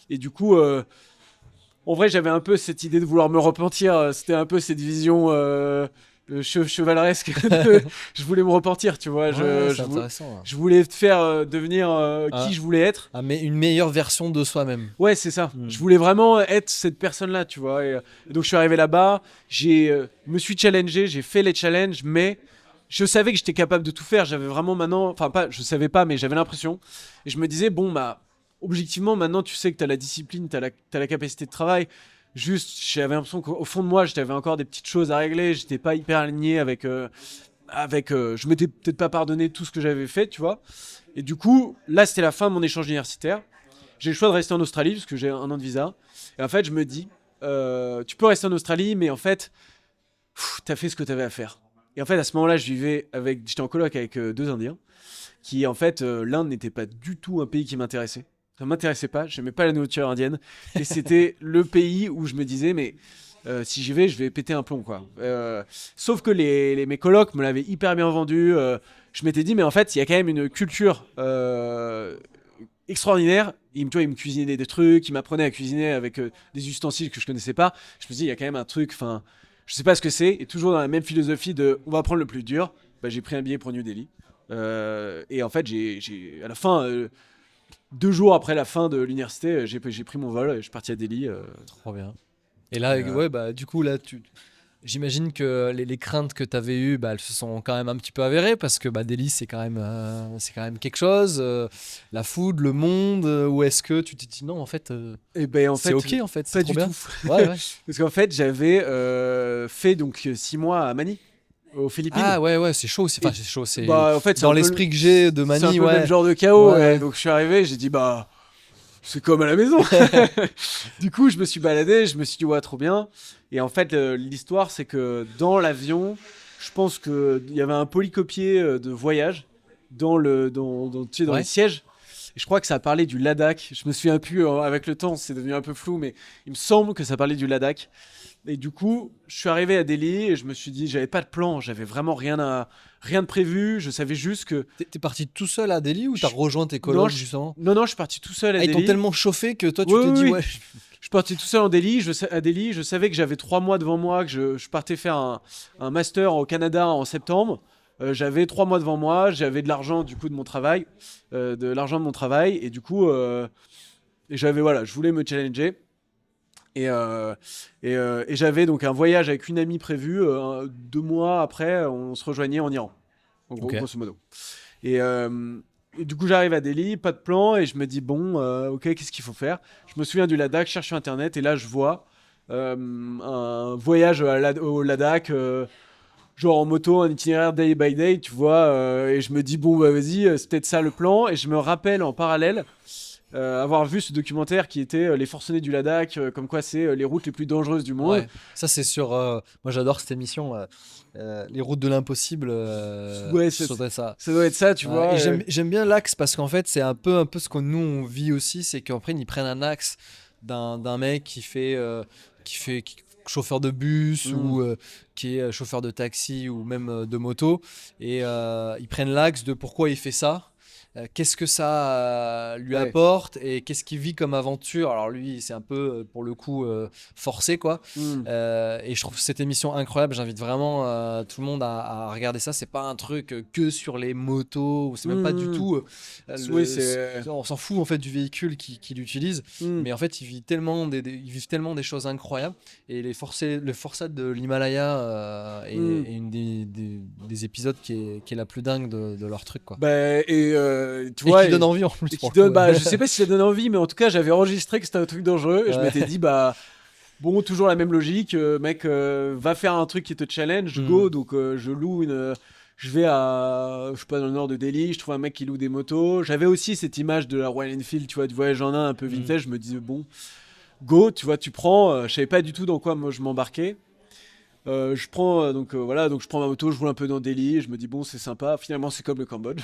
et du coup, en vrai, j'avais un peu cette idée de vouloir me repentir, c'était un peu cette vision chevaleresque, je voulais me repentir, tu vois, Ouais, c'est intéressant. Hein. je voulais faire devenir Ah. qui je voulais être. Ah, mais une meilleure version de soi-même. Ouais, c'est ça. Mm. Je voulais vraiment être cette personne-là, tu vois. Et donc, je suis arrivé là-bas, me suis challengé, j'ai fait les challenges, mais je savais que j'étais capable de tout faire. J'avais vraiment maintenant, enfin, pas, je savais pas, mais j'avais l'impression. Et je me disais, bon, bah, objectivement, maintenant, tu sais que tu as la discipline, tu as la capacité de travail. Juste, j'avais l'impression qu'au fond de moi, j'avais encore des petites choses à régler. J'étais pas hyper aligné je m'étais peut-être pas pardonné tout ce que j'avais fait, tu vois. Et du coup, là, c'était la fin de mon échange universitaire. J'ai le choix de rester en Australie parce que j'ai 1 an de visa. Et en fait, je me dis, tu peux rester en Australie, mais en fait, t'as fait ce que t'avais à faire. Et en fait, à ce moment-là, j'étais en coloc avec 2 Indiens, qui en fait, l'Inde n'était pas du tout un pays qui m'intéressait. Ça m'intéressait pas, j'aimais pas la nourriture indienne. Et c'était le pays où je me disais, mais si j'y vais, je vais péter un plomb, quoi. Sauf que mes colocs me l'avaient hyper bien vendu. Je m'étais dit, mais en fait, il y a quand même une culture extraordinaire. Tu vois, il me cuisinait des trucs, il m'apprenait à cuisiner avec des ustensiles que je connaissais pas. Je me dis, il y a quand même un truc, enfin, je sais pas ce que c'est. Et toujours dans la même philosophie de, on va prendre le plus dur. Bah, j'ai pris un billet pour New Delhi. Et en fait, à la fin, 2 jours après la fin de l'université, j'ai pris mon vol et je suis parti à Delhi. Trop bien. Et là, ouais, bah, du coup, là, j'imagine que les craintes que tu avais eues, bah, elles se sont quand même un petit peu avérées parce que bah, Delhi, c'est quand même quelque chose. La food, le monde, ou est-ce que tu t'es dit non, en fait, Et ben, c'est ok, en fait, c'est pas trop du bien. tout. Ouais, ouais. Parce qu'en fait, j'avais fait donc 6 mois à Manille, aux Philippines. Ah ouais, ouais, c'est chaud. C'est chaud. C'est Bah, en fait, c'est dans un peu l'esprit que j'ai de c'est un Manille, peu le ouais. même genre de chaos. Ouais, Ouais. ouais. Donc je suis arrivé, j'ai dit bah c'est comme à la maison. Du coup, je me suis baladé, je me suis dit ouais, trop bien. Et en fait, l'histoire, c'est que dans l'avion, je pense qu'il y avait un polycopier de voyage tu sais, dans Ouais. les sièges. Et je crois que ça parlait du Ladakh. Je me souviens plus, avec le temps, c'est devenu un peu flou, mais il me semble que ça parlait du Ladakh. Et du coup, je suis arrivé à Delhi et je me suis dit, j'avais pas de plan, j'avais vraiment rien de prévu. Je savais juste que T'es parti tout seul à Delhi ou t'as rejoint tes non, colocs justement? non, je suis parti tout seul à Ah, ils t'ont Delhi. tellement chauffé que toi, tu Oui, t'es oui, dit oui. ouais. Je suis parti tout seul à Delhi. Je savais que j'avais 3 mois devant moi, que je partais faire un master au Canada en septembre. J'avais 3 mois devant moi, j'avais de l'argent du coup de mon travail, et du coup, voilà, je voulais me challenger. Et j'avais donc un voyage avec une amie prévu 2 mois après, on se rejoignait en Iran, en gros, Ok. grosso modo. Et du coup, j'arrive à Delhi, pas de plan, et je me dis, bon, ok, qu'est-ce qu'il faut faire? Je me souviens du Ladakh, je cherche sur Internet, et là, je vois un voyage au Ladakh, genre en moto, un itinéraire day by day, tu vois, et je me dis, bon, bah vas-y, c'est peut-être ça le plan, et je me rappelle en parallèle avoir vu ce documentaire qui était Les Forcenés du Ladakh, comme quoi c'est les routes les plus dangereuses du monde. Ouais. Ça, c'est sur. Moi, j'adore cette émission, Les routes de l'impossible. Ouais, ça doit être ça. Ça doit être ça, tu Ouais, vois. et j'aime bien l'axe parce qu'en fait, c'est un peu ce que nous on vit aussi, c'est qu'après ils prennent un axe d'un mec qui chauffeur de bus ou qui est chauffeur de taxi ou même de moto et ils prennent l'axe de pourquoi il fait ça. qu'est-ce que ça lui Ouais. apporte et qu'est-ce qu'il vit comme aventure. Alors lui, c'est un peu, pour le coup, forcé, quoi. Mm. Et je trouve cette émission incroyable. J'invite vraiment tout le monde à regarder ça. C'est pas un truc que sur les motos, ou c'est même pas du Mm. tout. Oui, c'est. On s'en fout en fait du véhicule qu'il utilise, Mm. mais en fait, ils vivent tellement des choses incroyables. Et le forçat de l'Himalaya est une des épisodes qui est la plus dingue de leur truc, quoi. Bah, et tu Et vois. qui donne envie en plus. Et qui pour le donne, coup. bah, je sais pas si ça donne envie, mais en tout cas, j'avais enregistré que c'était un truc dangereux. Et je Ouais. m'étais dit, bah, bon, toujours la même logique. Mec, va faire un truc qui te challenge, Mm. go. Donc, je loue une. Je vais à. Je sais pas, dans le nord de Delhi. Je trouve un mec qui loue des motos. J'avais aussi cette image de la Royal Enfield, tu vois, du voyage en Inde un peu vintage. Je me disais, bon, go, tu vois, tu prends. Je savais pas du tout dans quoi moi je m'embarquais. Je prends voilà, donc je prends ma moto, je roule un peu dans Delhi, et je me dis bon c'est sympa, finalement c'est comme le Cambodge,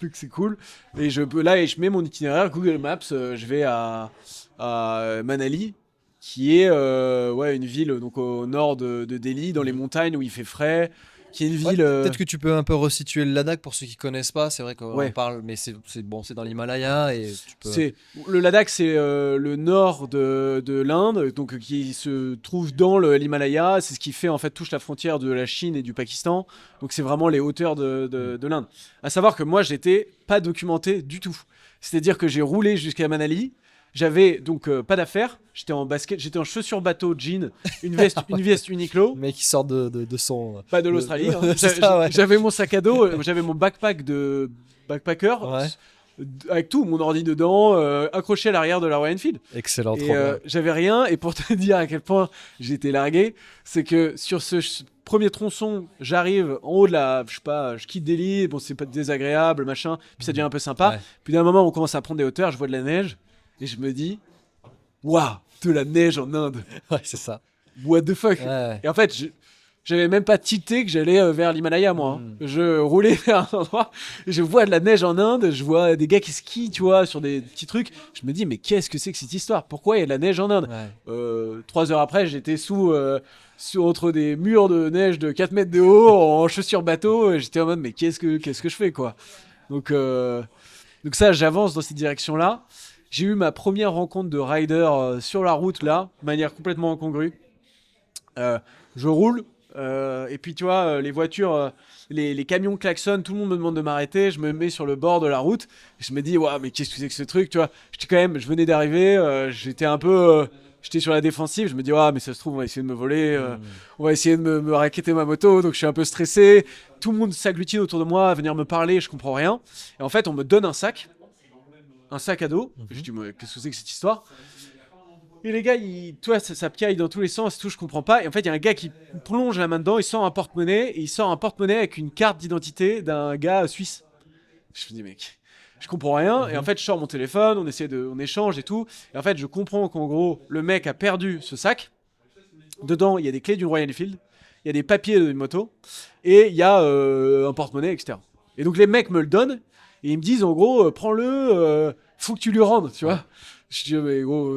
donc c'est cool. Et je mets mon itinéraire Google Maps, je vais à Manali, qui est ouais une ville donc au nord de Delhi, dans les montagnes où il fait frais, qui est une Ouais, ville. peut-être que tu peux un peu resituer le Ladakh pour ceux qui connaissent pas. C'est vrai qu'on Ouais. parle, mais bon, c'est dans l'Himalaya et tu peux. Le Ladakh, c'est le nord de l'Inde, donc qui se trouve dans l'Himalaya. C'est ce qui fait en fait touche la frontière de la Chine et du Pakistan. Donc c'est vraiment les hauteurs de l'Inde. À savoir que moi, j'étais pas documenté du tout. C'est-à-dire que j'ai roulé jusqu'à Manali. J'avais donc pas d'affaires. J'étais en basket, j'étais en chaussures bateau, jean, une veste Uniqlo. Le mec qui sort de son. Pas de l'Australie. Hein. C'est ça, ouais. J'avais mon sac à dos, j'avais mon backpack de backpacker. Ouais. Avec tout, mon ordi dedans, accroché à l'arrière de la Royal Enfield. Excellent, trop Et bien. j'avais rien, et pour te dire à quel point j'étais largué, c'est que sur ce premier tronçon, j'arrive en haut de la, je sais pas, je quitte Delhi, bon c'est pas désagréable, machin, puis ça devient un peu sympa. Ouais. Puis d'un moment, on commence à prendre des hauteurs, je vois de la neige, et je me dis, waouh, de la neige en Inde, Ouais, c'est ça. what the fuck. Ouais. Et en fait, j'avais même pas tilté que j'allais vers l'Himalaya, moi. Hein. Je roulais vers un endroit, et je vois de la neige en Inde, je vois des gars qui skient, tu vois, sur des petits trucs. Je me dis, mais qu'est-ce que c'est que cette histoire? Pourquoi il y a de la neige en Inde? Ouais. 3 heures après, j'étais entre des murs de neige de 4 mètres de haut, en chaussures bateau, et j'étais en mode, mais qu'est-ce que je fais, quoi? Donc ça, j'avance dans cette direction-là. J'ai eu ma première rencontre de rider sur la route, là, de manière complètement incongrue. Je roule, et puis tu vois, les voitures, les camions klaxonnent, tout le monde me demande de m'arrêter, je me mets sur le bord de la route, et je me dis, ouais, mais qu'est-ce que c'est que ce truc, tu vois? Je venais d'arriver, j'étais un peu... j'étais sur la défensive, je me dis, ouais, mais ça se trouve, on va essayer de me voler, on va essayer de me raqueter ma moto, donc je suis un peu stressé. Tout le monde s'agglutine autour de moi à venir me parler, je comprends rien. Et en fait, on me donne un sac à dos. Je dis, mais qu'est-ce que c'est que cette histoire? Et les gars, toi, ça piaille dans tous les sens, tout, je comprends pas. Et en fait, il y a un gars qui plonge la main dedans, il sort un porte-monnaie, et il sort un porte-monnaie avec une carte d'identité d'un gars suisse. Je me dis, mec, je comprends rien. Et en fait, je sors mon téléphone, on échange et tout. Et en fait, je comprends qu'en gros, le mec a perdu ce sac. Dedans, il y a des clés d'une Royal Enfield, il y a des papiers d'une moto, et il y a un porte-monnaie, etc. Et donc, les mecs me le donnent, et ils me disent, en gros, prends-le, faut que tu lui rendes, tu vois. Je dis, mais gros,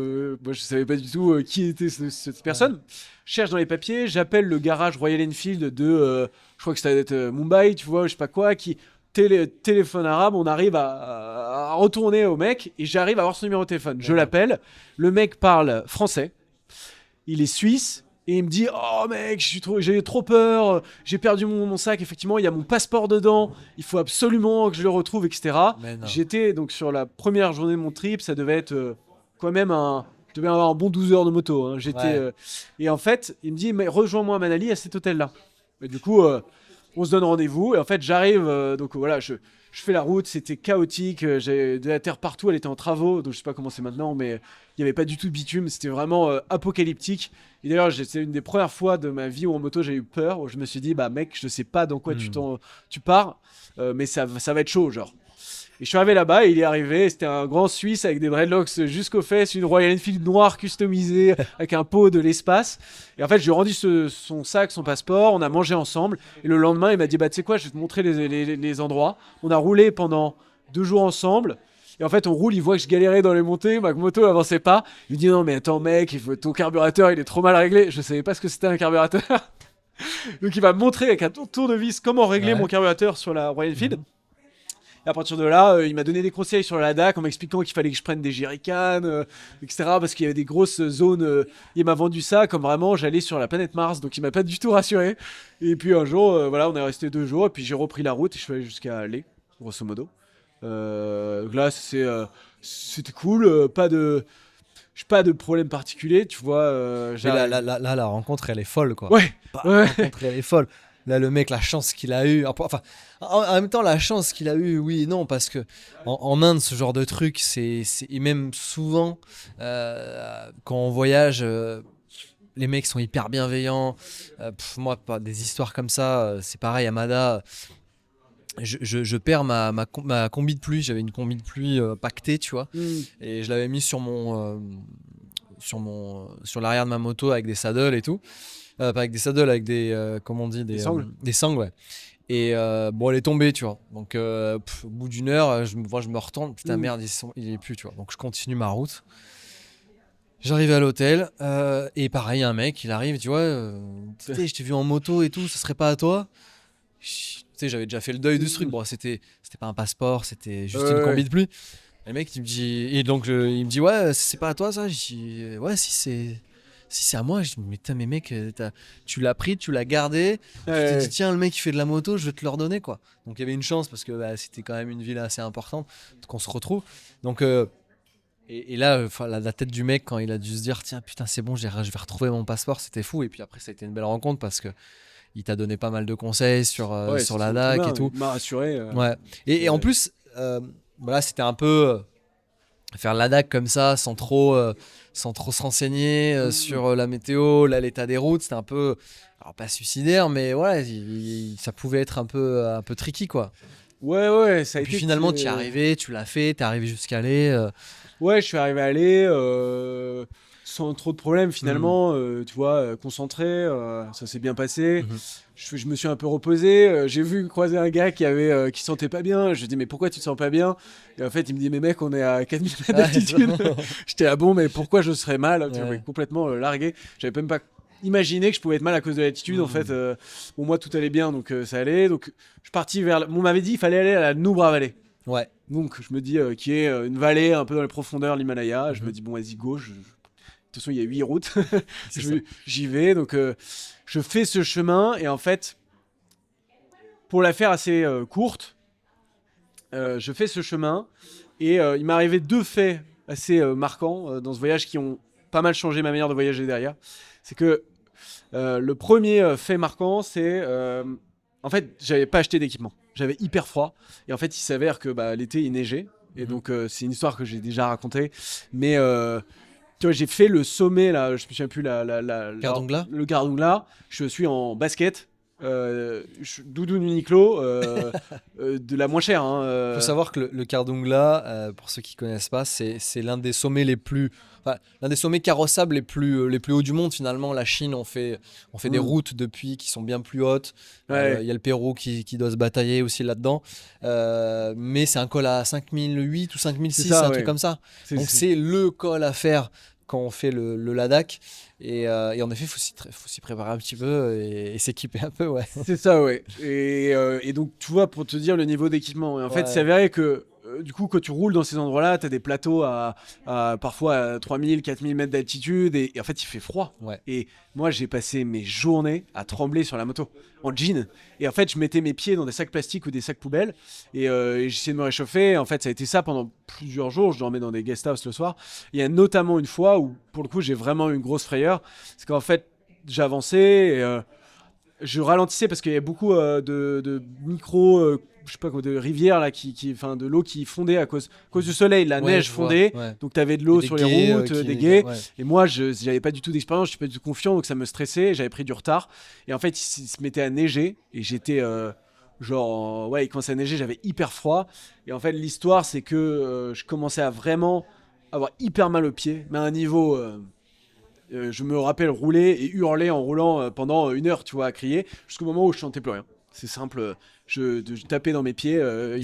moi je savais pas du tout qui était cette personne. Je cherche dans les papiers, j'appelle le garage Royal Enfield de, je crois que c'était Mumbai, tu vois, je sais pas quoi, qui téléphone arabe, on arrive à retourner au mec, et j'arrive à avoir son numéro de téléphone. Je l'appelle, le mec parle français, il est suisse, et il me dit, oh mec, j'ai trop peur, j'ai perdu mon sac, effectivement, il y a mon passeport dedans, il faut absolument que je le retrouve, etc. J'étais donc sur la première journée de mon trip, ça devait être quand même je devais avoir un bon 12 heures de moto. Hein. Et en fait, il me dit, mais rejoins-moi à Manali, à cet hôtel-là. Et du coup, on se donne rendez-vous, et en fait, j'arrive, donc voilà, je fais la route, c'était chaotique, j'ai de la terre partout, elle était en travaux, donc je sais pas comment c'est maintenant, mais il n'y avait pas du tout de bitume, c'était vraiment apocalyptique. Et d'ailleurs, c'est une des premières fois de ma vie où en moto j'ai eu peur, où je me suis dit, bah mec, je sais pas dans quoi tu pars, mais ça va être chaud, genre. Et je suis arrivé là-bas, et il est arrivé, c'était un grand Suisse avec des dreadlocks jusqu'aux fesses, une Royal Enfield noire customisée avec un pot de l'espace. Et en fait, je lui ai rendu son sac, son passeport, on a mangé ensemble. Et le lendemain, il m'a dit, bah tu sais quoi, je vais te montrer les endroits. On a roulé pendant 2 jours ensemble. Et en fait, on roule, il voit que je galérais dans les montées, ma moto avançait pas. Il me dit, non mais attends mec, ton carburateur il est trop mal réglé. Je savais pas ce que c'était un carburateur. Donc il va me montrer avec un tournevis comment régler mon carburateur sur la Royal Enfield. Et à partir de là, il m'a donné des conseils sur la Ladac en m'expliquant qu'il fallait que je prenne des jerrycans, etc. Parce qu'il y avait des grosses zones. Il m'a vendu ça comme vraiment j'allais sur la planète Mars, donc il m'a pas du tout rassuré. Et puis un jour, voilà, on est resté 2 jours, et puis j'ai repris la route et je suis allé jusqu'à Alais, grosso modo. Là, c'était cool, pas de problème particulier, tu vois. Mais là, la rencontre, elle est folle, quoi. Ouais, La rencontre, elle est folle. Là, le mec, la chance qu'il a eu. Enfin, en même temps, la chance qu'il a eu, oui et non, parce que en Inde, ce genre de truc, et même souvent, quand on voyage, les mecs sont hyper bienveillants. Moi, pas des histoires comme ça, c'est pareil à Mada. Je perds ma combi de pluie. J'avais une combi de pluie pactée, tu vois, et je l'avais mis sur l'arrière de ma moto avec des saddles et tout. Pas avec des saddles, avec des comment on dit, Des sangles. des sangles, ouais. Et bon, elle est tombée, tu vois. Donc au bout d'une heure, je me retourne, putain merde, il est plus, tu vois. Donc je continue ma route. J'arrive à l'hôtel et pareil, un mec, il arrive, tu vois, tu sais, je t'ai vu en moto et tout, ça serait pas à toi? Tu sais, j'avais déjà fait le deuil de ce truc. Bon, c'était pas un passeport, c'était juste une combi de pluie. Et le mec, il me dit, et donc il me dit, ouais, c'est pas à toi ça? Je dis, ouais, si c'est à moi. Je dis, mais putain, mais mec, tu l'as pris, tu l'as gardé. Tu t'es dit, tiens, le mec qui fait de la moto, je vais te le redonner, quoi. Donc il y avait une chance parce que c'était quand même une ville assez importante qu'on se retrouve. Donc et là, la tête du mec quand il a dû se dire, tiens, putain, c'est bon, je vais retrouver mon passeport, c'était fou. Et puis après, ça a été une belle rencontre parce que il t'a donné pas mal de conseils sur la DAC et tout. Il m'a rassuré. Ouais. Et en plus, voilà, c'était un peu faire la DAC comme ça, sans trop se renseigner sur la météo, l'état des routes. C'était un peu, alors pas suicidaire, mais voilà, ça pouvait être un peu tricky, quoi. Ouais, ça a et été. Puis finalement, tu y es arrivé, tu l'as fait, t'es arrivé jusqu'à Alais. Ouais, je suis arrivé à Alais sans trop de problèmes finalement, tu vois, concentré, ça s'est bien passé. Je me suis un peu reposé, j'ai vu croiser un gars qui sentait pas bien. Je lui ai dit mais pourquoi tu te sens pas bien? Et en fait il me dit mais mec, on est à 4000 mètres d'altitude. J'étais ah bon, mais pourquoi je serais mal? Tu vois, complètement largué. J'avais même pas imaginé que je pouvais être mal à cause de l'altitude. En fait, bon, moi tout allait bien, donc ça allait. Donc je suis parti vers, on m'avait dit il fallait aller à la Nubra Valley. Ouais. Donc je me dis qui est une vallée un peu dans les profondeurs de l'Himalaya. Je me dis bon, vas-y, go. De toute façon il y a 8 routes. J'y vais. Donc je fais ce chemin et en fait, pour la faire assez courte, je fais ce chemin et il m'est arrivé 2 faits assez marquants dans ce voyage qui ont pas mal changé ma manière de voyager derrière. C'est que le premier fait marquant, c'est en fait, j'avais pas acheté d'équipement. J'avais hyper froid. Et en fait, il s'avère que l'été, il neigeait. Et donc, c'est une histoire que j'ai déjà racontée. Mais tu vois, j'ai fait le sommet, là, je me souviens plus, Kardungla. le Kardungla. Je suis en basket. Doudoune Uniqlo de la moins chère. Faut savoir que le Kardungla, pour ceux qui connaissent pas, c'est l'un des sommets l'un des sommets carrossables les plus hauts du monde. Finalement, la Chine, on fait des routes depuis qui sont bien plus hautes. Il y a le Pérou qui doit se batailler aussi là-dedans. Mais c'est un col à 5008 ou 5006, un truc comme ça. Donc c'est le col à faire quand on fait le Ladakh. Et en effet, il faut s'y préparer un petit peu et s'équiper un peu, ouais. C'est ça, ouais. Et donc, tu vois, pour te dire le niveau d'équipement. Et en fait, c'est avéré que, du coup, quand tu roules dans ces endroits-là, tu as des plateaux à parfois à 3000, 4000 mètres d'altitude. Et en fait, il fait froid. Ouais. Et moi, j'ai passé mes journées à trembler sur la moto, en jean. Et en fait, je mettais mes pieds dans des sacs plastiques ou des sacs poubelles. Et j'essayais de me réchauffer. Et en fait, ça a été ça pendant plusieurs jours. Je dormais dans des guest house le soir. Il y a notamment une fois où, pour le coup, j'ai vraiment eu une grosse frayeur. C'est qu'en fait, j'avançais et je ralentissais parce qu'il y avait beaucoup de micro, je sais pas quoi, de rivières là, enfin de l'eau qui fondait à cause du soleil, la neige fondait, donc tu avais de l'eau sur les routes, des gués. Et moi, j'avais pas du tout d'expérience, je suis pas du tout confiant, donc ça me stressait, j'avais pris du retard. Et en fait, il se mettait à neiger et j'étais genre, il commençait à neiger, j'avais hyper froid. Et en fait, l'histoire, c'est que je commençais à vraiment avoir hyper mal aux pieds, mais à un niveau. Je me rappelle rouler et hurler en roulant pendant 1 heure, tu vois, à crier, jusqu'au moment où je sentais plus rien. C'est simple, je tapais dans mes pieds,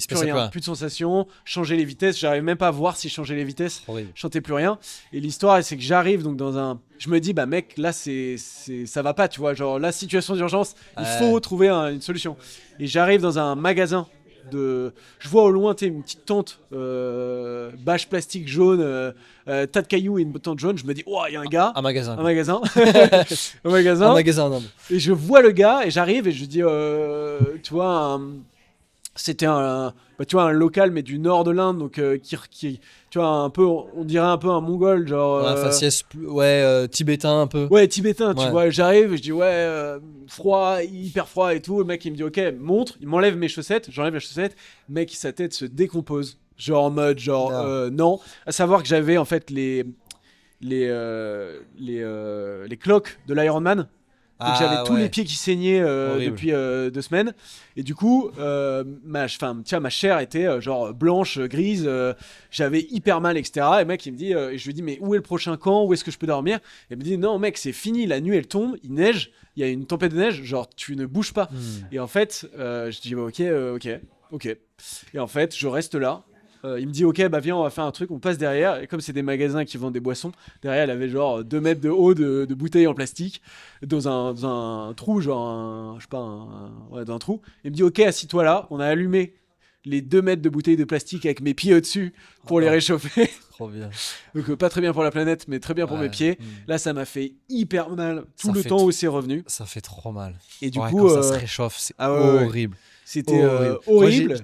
plus rien, plus de sensation, changer les vitesses, j'arrivais même pas à voir si je changeais les vitesses, je sentais plus rien. Et l'histoire, c'est que j'arrive donc je me dis, bah mec, là ça va pas, tu vois, genre la situation d'urgence, il faut trouver une solution. Et j'arrive dans un magasin Je vois au loin une petite tente, bâche plastique jaune, tas de cailloux et une tente jaune. Je me dis, oh, il y a un gars. Un magasin. Un magasin. Un magasin. Un magasin, non. Et je vois le gars et j'arrive et je dis, tu vois, c'était tu vois, un local mais du nord de l'Inde, donc qui tu vois, un peu, on dirait un peu un mongol, genre. Un faciès, tibétain un peu. Ouais, tibétain, tu Ouais. vois. J'arrive, je dis ouais, froid, hyper froid et tout. Le mec il me dit ok, montre, il m'enlève mes chaussettes, j'enlève les chaussettes. Le mec, sa tête se décompose, genre en mode genre Non. non. À savoir que j'avais en fait les cloques de l'Iron Man. Donc j'avais tous les pieds qui saignaient depuis 2 semaines. Et du coup, ma chair était genre blanche, grise. J'avais hyper mal, etc. Et le mec, il me dit, et je lui dis, mais où est le prochain camp? Où est-ce que je peux dormir? Et il me dit, non, mec, c'est fini. La nuit, elle tombe, il neige, il y a une tempête de neige. Genre, tu ne bouges pas. Et en fait, je dis, bah, ok. Et en fait, je reste là. Il me dit ok, bah viens, on va faire un truc, on passe derrière. Et comme c'est des magasins qui vendent des boissons, derrière il avait genre 2 mètres de haut de bouteilles en plastique dans un trou, genre je sais pas, dans un trou. Il me dit ok, assis-toi là. On a allumé les 2 mètres de bouteilles de plastique avec mes pieds au-dessus pour les réchauffer. Trop bien. Donc pas très bien pour la planète, mais très bien pour mes pieds. Là, ça m'a fait hyper mal tout le temps où c'est revenu. Ça fait trop mal. Et du coup, quand ça se réchauffe, c'est horrible. C'était horrible.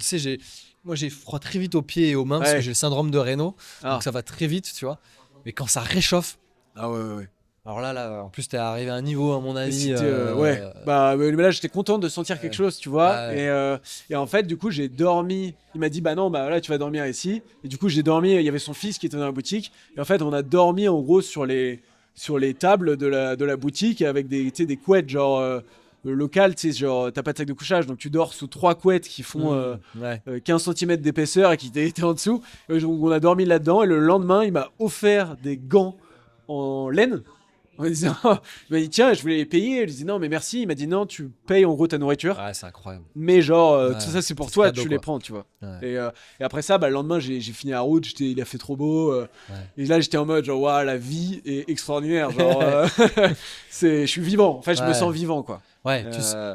Moi, j'ai froid très vite aux pieds et aux mains parce que j'ai le syndrome de Raynaud. Donc ça va très vite, tu vois. Mais quand ça réchauffe. Ah ouais. Alors là, en plus, t'es arrivé à un niveau, à mon avis. Mais là, j'étais content de sentir quelque chose, tu vois. Et en fait, du coup, j'ai dormi. Il m'a dit, bah non, bah là, tu vas dormir ici. Et du coup, j'ai dormi. Il y avait son fils qui était dans la boutique. Et en fait, on a dormi en gros sur les tables de la boutique avec des couettes, genre. Local, tu sais, genre, t'as pas de sac de couchage, donc tu dors sous 3 couettes qui font 15 cm d'épaisseur et qui étaient en dessous. Donc, on a dormi là-dedans, et le lendemain, il m'a offert des gants en laine. En me disant, il m'a dit, tiens, je voulais les payer. Je lui ai dit, non, mais merci. Il m'a dit, non, tu payes en gros ta nourriture. Ouais, c'est incroyable. Mais genre, tout ça, c'est pour toi, cadeau, tu les prends, tu vois. Ouais. Et après ça, le lendemain, j'ai fini la route, il a fait trop beau. Et là, j'étais en mode, genre, waouh, la vie est extraordinaire. Genre, je suis vivant. En fait, je me sens vivant, quoi. Ouais,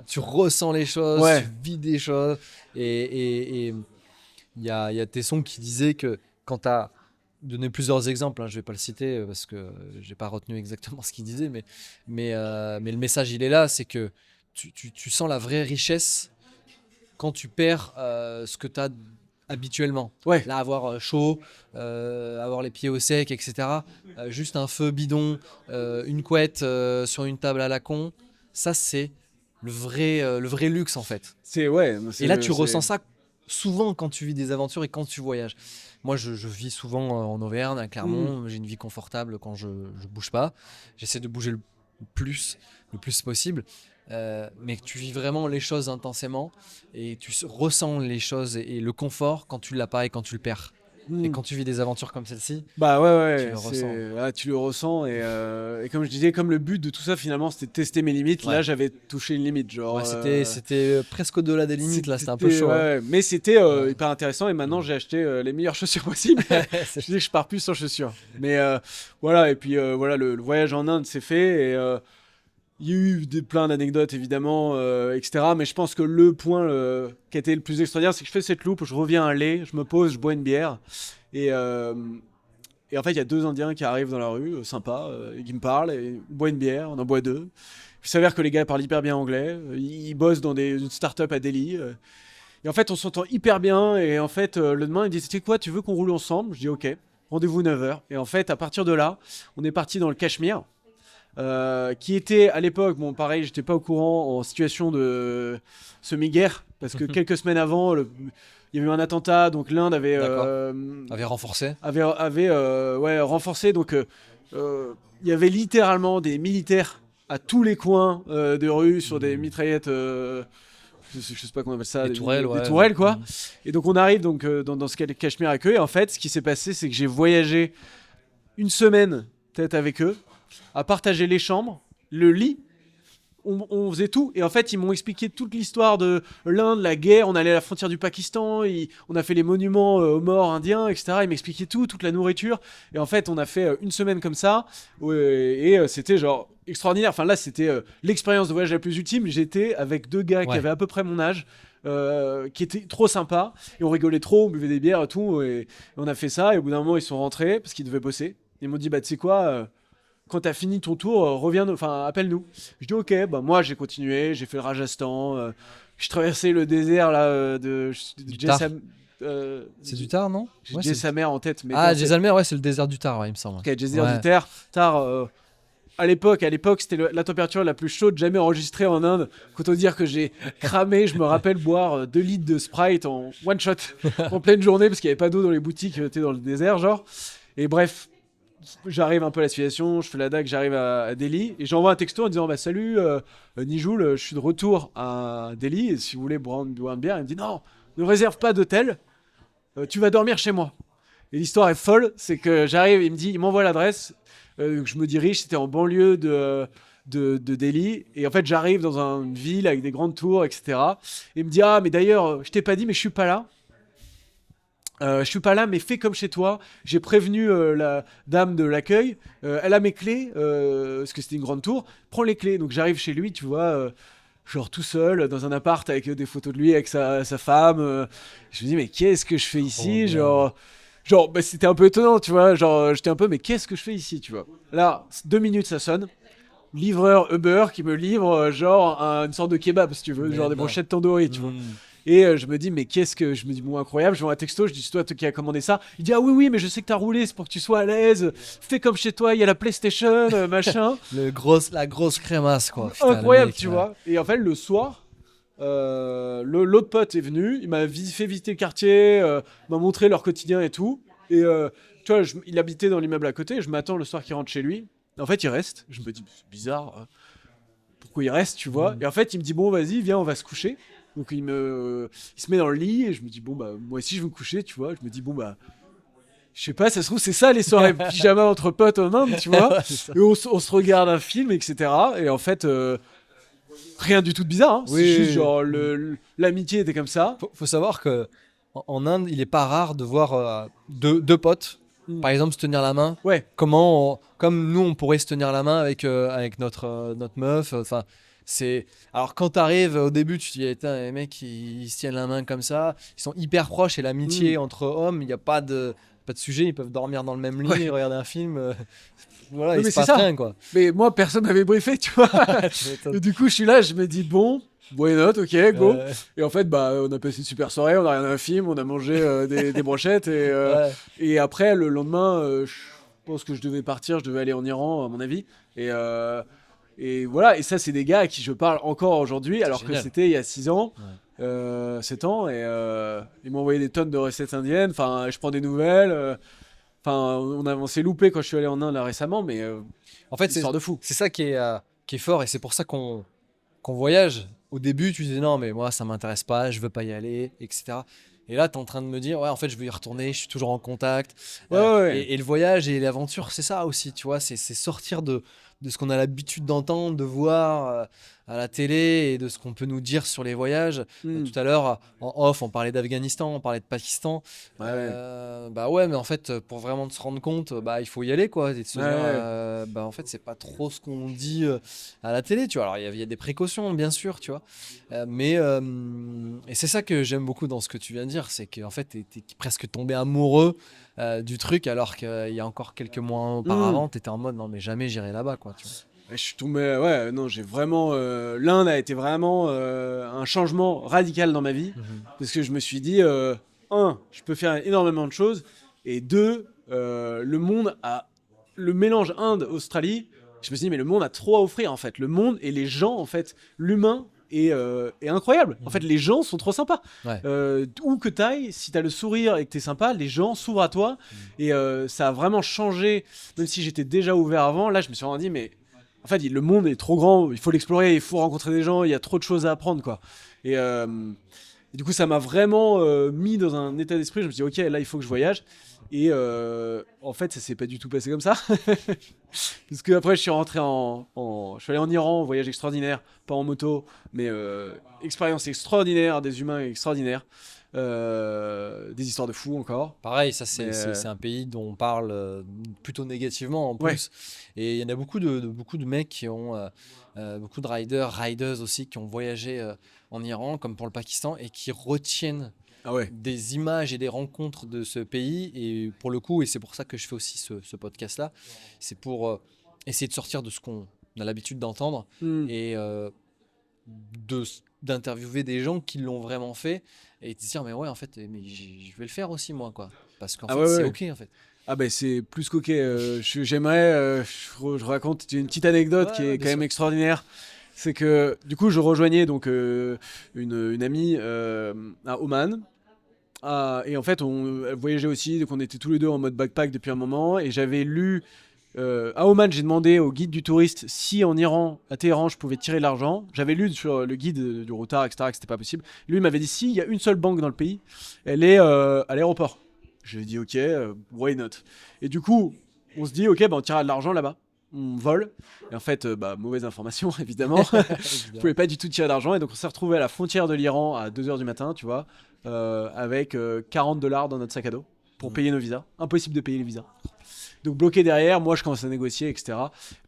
tu ressens les choses, tu vis des choses. Et il y a Tesson qui disait que quand tu as donné plusieurs exemples, je ne vais pas le citer parce que je n'ai pas retenu exactement ce qu'il disait, mais le message, il est là, c'est que tu sens la vraie richesse quand tu perds ce que tu as habituellement. Là, avoir chaud, avoir les pieds au sec, etc. Juste un feu bidon, une couette sur une table à la con, ça, c'est le vrai luxe en fait. Et là, tu ressens ça souvent quand tu vis des aventures et quand tu voyages. Moi, je vis souvent en Auvergne, à Clermont. J'ai une vie confortable quand je bouge pas. J'essaie de bouger le plus possible. Mais tu vis vraiment les choses intensément et tu ressens les choses et le confort quand tu l'as pas et quand tu le perds. Et quand tu vis des aventures comme celle-ci, tu le ressens. Tu le ressens et comme je disais, comme le but de tout ça finalement c'était de tester mes limites, là j'avais touché une limite. Genre, c'était presque au-delà des limites, là c'était un peu chaud. Mais c'était hyper intéressant et maintenant j'ai acheté les meilleures chaussures possibles. Je dis que je pars plus sans chaussures. Mais voilà, et puis le voyage en Inde c'est fait et il y a eu plein d'anecdotes évidemment, etc. Mais je pense que le point qui a été le plus extraordinaire, c'est que je fais cette loupe, je reviens à Leh, je me pose, je bois une bière. Et en fait, il y a 2 Indiens qui arrivent dans la rue, sympas, et qui me parlent. Et on boit une bière, on en boit 2. Il s'avère que les gars parlent hyper bien anglais. Ils bossent dans une start-up à Delhi. Et en fait, on s'entend hyper bien. Et en fait, le lendemain, ils disent, tu sais quoi, tu veux qu'on roule ensemble? Je dis ok, rendez-vous 9h. Et en fait, à partir de là, on est parti dans le Cachemire. Qui était à l'époque, bon pareil, j'étais pas au courant, en situation de semi-guerre, parce que quelques semaines avant, il y avait eu un attentat, donc l'Inde avait renforcé. Renforcé, donc il y avait littéralement des militaires à tous les coins de rue sur des mitraillettes. Je sais pas comment on appelle ça, des tourelles quoi. Et donc on arrive donc dans ce Cachemire avec eux, et en fait ce qui s'est passé, c'est que j'ai voyagé une semaine peut-être avec eux, à partager les chambres, le lit, on faisait tout. Et en fait, ils m'ont expliqué toute l'histoire de l'Inde, la guerre. On allait à la frontière du Pakistan, on a fait les monuments aux morts indiens, etc. Ils m'expliquaient tout, toute la nourriture. Et en fait, on a fait une semaine comme ça. Et c'était genre extraordinaire. Enfin là, c'était l'expérience de voyage la plus ultime. J'étais avec 2 gars qui avaient à peu près mon âge. qui était trop sympa. Et on rigolait trop, on buvait des bières et tout. Et on a fait ça. Et au bout d'un moment, ils sont rentrés parce qu'ils devaient bosser. Ils m'ont dit, bah, tu sais quoi, quand t'as fini ton tour, appelle-nous. Je dis, ok, bah, moi, j'ai continué, j'ai fait le Rajasthan. Je traversais le désert là, de Du Tar. C'est du Tar, non? J'ai Ouais, Jaisalmer en tête. Mais Ah, Jaisalmer, ouais, c'est le désert du Tar, ouais, il me semble. Ok, désert Ouais. du Tar. À l'époque, c'était la température la plus chaude jamais enregistrée en Inde. Autant dire que j'ai cramé. Je me rappelle boire 2 litres de Sprite en one shot en pleine journée parce qu'il n'y avait pas d'eau dans les boutiques. T'es dans le désert, genre. Et bref, j'arrive un peu à la situation. Je fais la dague, j'arrive à Delhi et j'envoie un texto en disant bah salut Nijoul, je suis de retour à Delhi et si vous voulez boire une bière. Il me dit non, ne réserve pas d'hôtel. Tu vas dormir chez moi. Et l'histoire est folle, c'est que j'arrive, il m'envoie l'adresse, je me dirige, c'était en banlieue de Delhi, et en fait j'arrive dans une ville avec des grandes tours, etc. Et il me dit ah mais d'ailleurs je t'ai pas dit mais je suis pas là. Je suis pas là, mais fais comme chez toi. J'ai prévenu la dame de l'accueil. Elle a mes clés, parce que c'était une grande tour. Prends les clés. Donc j'arrive chez lui, tu vois, genre tout seul, dans un appart avec des photos de lui, avec sa femme. Je me dis, mais qu'est-ce que je fais ici? Bah, c'était un peu étonnant, tu vois. Genre, j'étais un peu, mais qu'est-ce que je fais ici, tu vois? Là, 2 minutes, ça sonne. Livreur Uber qui me livre, une sorte de kebab, si tu veux, genre des brochettes tandoori, tu vois. Et je me dis, mais je me dis, bon, incroyable, je vois un texto, je dis, c'est toi qui as commandé ça. Il dit, ah oui, mais je sais que t'as roulé, c'est pour que tu sois à l'aise. Fais comme chez toi, il y a la PlayStation, machin. La grosse crémasse, quoi. Putain, Incroyable, mec, tu vois. Et en fait, le soir, l'autre pote est venu, il m'a fait visiter le quartier, m'a montré leur quotidien et tout. Et tu vois, il habitait dans l'immeuble à côté, je m'attends le soir qu'il rentre chez lui. En fait, il reste. Je me dis, c'est bizarre. Pourquoi il reste, tu vois? Et en fait, il me dit, bon, vas-y, viens, on va se coucher. Donc il se met dans le lit et je me dis bon bah moi aussi je veux me coucher, tu vois. Je me dis bon bah je sais pas, ça se trouve c'est ça les soirées pyjama entre potes en Inde, tu vois. Et on se regarde un film, etc. Et en fait rien du tout de bizarre, hein. Oui, C'est juste oui, genre l'amitié était comme ça. Faut savoir que en Inde, il est pas rare de voir deux potes, par exemple, se tenir la main. Ouais. Comme nous, on pourrait se tenir la main avec notre meuf. Enfin, alors quand t'arrives au début, tu te dis, putain, les mecs, ils se tiennent la main comme ça. Ils sont hyper proches et l'amitié entre hommes, il n'y a pas de sujet. Ils peuvent dormir dans le même lit, regarder un film. Voilà, Non, il mais se passe c'est ça. rien, quoi. Mais moi personne m'avait briefé, tu vois. Et du coup je suis là, je me dis bon. Why not, ok, go. Et en fait, bah, on a passé une super soirée, on a regardé un film, on a mangé des brochettes. Et après, le lendemain, je pense que je devais partir, je devais aller en Iran, à mon avis. Et voilà, et ça, c'est des gars à qui je parle encore aujourd'hui, alors génial. que c'était il y a 6 ans, 7 ans. Et ils m'ont envoyé des tonnes de recettes indiennes. Enfin, je prends des nouvelles. Enfin, on s'est loupé quand je suis allé en Inde là récemment, mais en fait, c'est de fou. C'est ça qui est fort et c'est pour ça qu'on voyage. Au début, tu disais non, mais moi, ça m'intéresse pas, je veux pas y aller, etc. Et là, tu es en train de me dire, ouais, en fait, je veux y retourner, je suis toujours en contact. Ouais. Et le voyage et l'aventure, c'est ça aussi, tu vois, c'est sortir de ce qu'on a l'habitude d'entendre, de voir à la télé et de ce qu'on peut nous dire sur les voyages. Tout à l'heure, en off, on parlait d'Afghanistan, on parlait de Pakistan. Bah ouais, mais en fait, pour vraiment se rendre compte, bah, il faut y aller, quoi. Et de se dire, bah, en fait, c'est pas trop ce qu'on dit à la télé, tu vois. Alors, il y a des précautions, bien sûr, tu vois. Et c'est ça que j'aime beaucoup dans ce que tu viens de dire, c'est qu'en fait, t'es presque tombé amoureux du truc, alors qu'il y a encore quelques mois auparavant, t'étais en mode non, mais jamais j'irai là-bas, quoi, tu vois. Je suis tombé, non, j'ai vraiment. L'Inde a été vraiment un changement radical dans ma vie. Parce que je me suis dit, je peux faire énormément de choses. Et 2, le monde a. Le mélange Inde-Australie, je me suis dit, mais le monde a trop à offrir en fait. Le monde et les gens, en fait, l'humain est incroyable. En fait, les gens sont trop sympas. Où que t'ailles, si t'as le sourire et que t'es sympa, les gens s'ouvrent à toi. Et ça a vraiment changé. Même si j'étais déjà ouvert avant, là, je me suis vraiment dit, mais. En fait, le monde est trop grand, il faut l'explorer, il faut rencontrer des gens, il y a trop de choses à apprendre, quoi. Et du coup, ça m'a vraiment mis dans un état d'esprit. Je me suis dit, ok, là, il faut que je voyage. Et en fait, ça s'est pas du tout passé comme ça. Parce que après, je suis rentré je suis allé en Iran, voyage extraordinaire, pas en moto, mais expérience extraordinaire, des humains extraordinaires. des histoires de fous encore. Pareil, ça c'est Mais, c'est un pays dont on parle plutôt négativement en Ouais. plus. Et il y en a beaucoup de mecs qui ont, beaucoup de riders aussi, qui ont voyagé en Iran, comme pour le Pakistan, et qui retiennent Ah ouais. des images et des rencontres de ce pays. Et pour le coup, et c'est pour ça que je fais aussi ce podcast-là, c'est pour essayer de sortir de ce qu'on a l'habitude d'entendre et d'interviewer des gens qui l'ont vraiment fait et de se dire mais ouais en fait mais je vais le faire aussi moi quoi, parce qu'en Ah fait ouais, c'est ouais. ok en fait. Ah ben c'est plus qu'ok. J'aimerais, je raconte une petite anecdote Ouais, qui ouais, est bien quand même sûr. extraordinaire. C'est que du coup je rejoignais donc une amie à Oman. Et en fait elle voyageait aussi, donc on était tous les deux en mode backpack depuis un moment. Et j'avais lu à Oman, j'ai demandé au guide du touriste si en Iran, à Téhéran, je pouvais tirer de l'argent. J'avais lu sur le guide du routard, etc., que c'était pas possible. Lui il m'avait dit si, il y a une seule banque dans le pays, elle est à l'aéroport. Je lui ai dit ok, why not. Et du coup, on se dit ok, bah, on tirera de l'argent là-bas. On vole. Et en fait, mauvaise information, évidemment. Vous Évidemment. pouvez pas du tout tirer d'argent. Et donc, on s'est retrouvé à la frontière de l'Iran à 2h du matin, tu vois, avec $40 dans notre sac à dos pour payer nos visas. Impossible de payer les visas. Donc, bloqué derrière, moi, je commence à négocier, etc.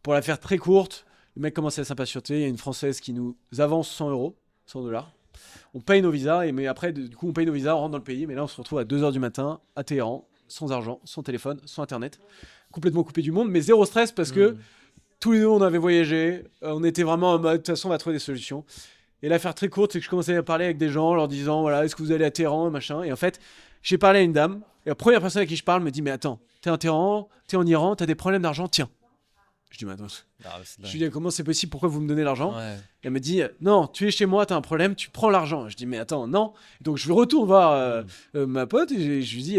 Pour la faire très courte, le mec commençait à s'impatienter. Il y a une Française qui nous avance 100 euros, $100. On paye nos visas, mais après, du coup, on paye nos visas, on rentre dans le pays. Mais là, on se retrouve à 2h du matin, à Téhéran, sans argent, sans téléphone, sans internet, complètement coupé du monde, mais zéro stress parce que tous les deux, on avait voyagé, on était vraiment en mode, de toute façon, on va trouver des solutions. Et l'affaire très courte, c'est que je commençais à parler avec des gens, leur disant, voilà, est-ce que vous allez à Téhéran, machin. Et en fait, j'ai parlé à une dame, et la première personne à qui je parle me dit, mais attends, t'es en Téhéran, t'es en Iran, t'as des problèmes d'argent, tiens. Je dis, mais attends, Ah, c'est je lui dis, comment c'est possible, pourquoi vous me donnez l'argent? ouais. Et elle me dit, non, tu es chez moi, t'as un problème, tu prends l'argent. Je dis, mais attends, non. Donc je retourne voir ma pote et je lui dis,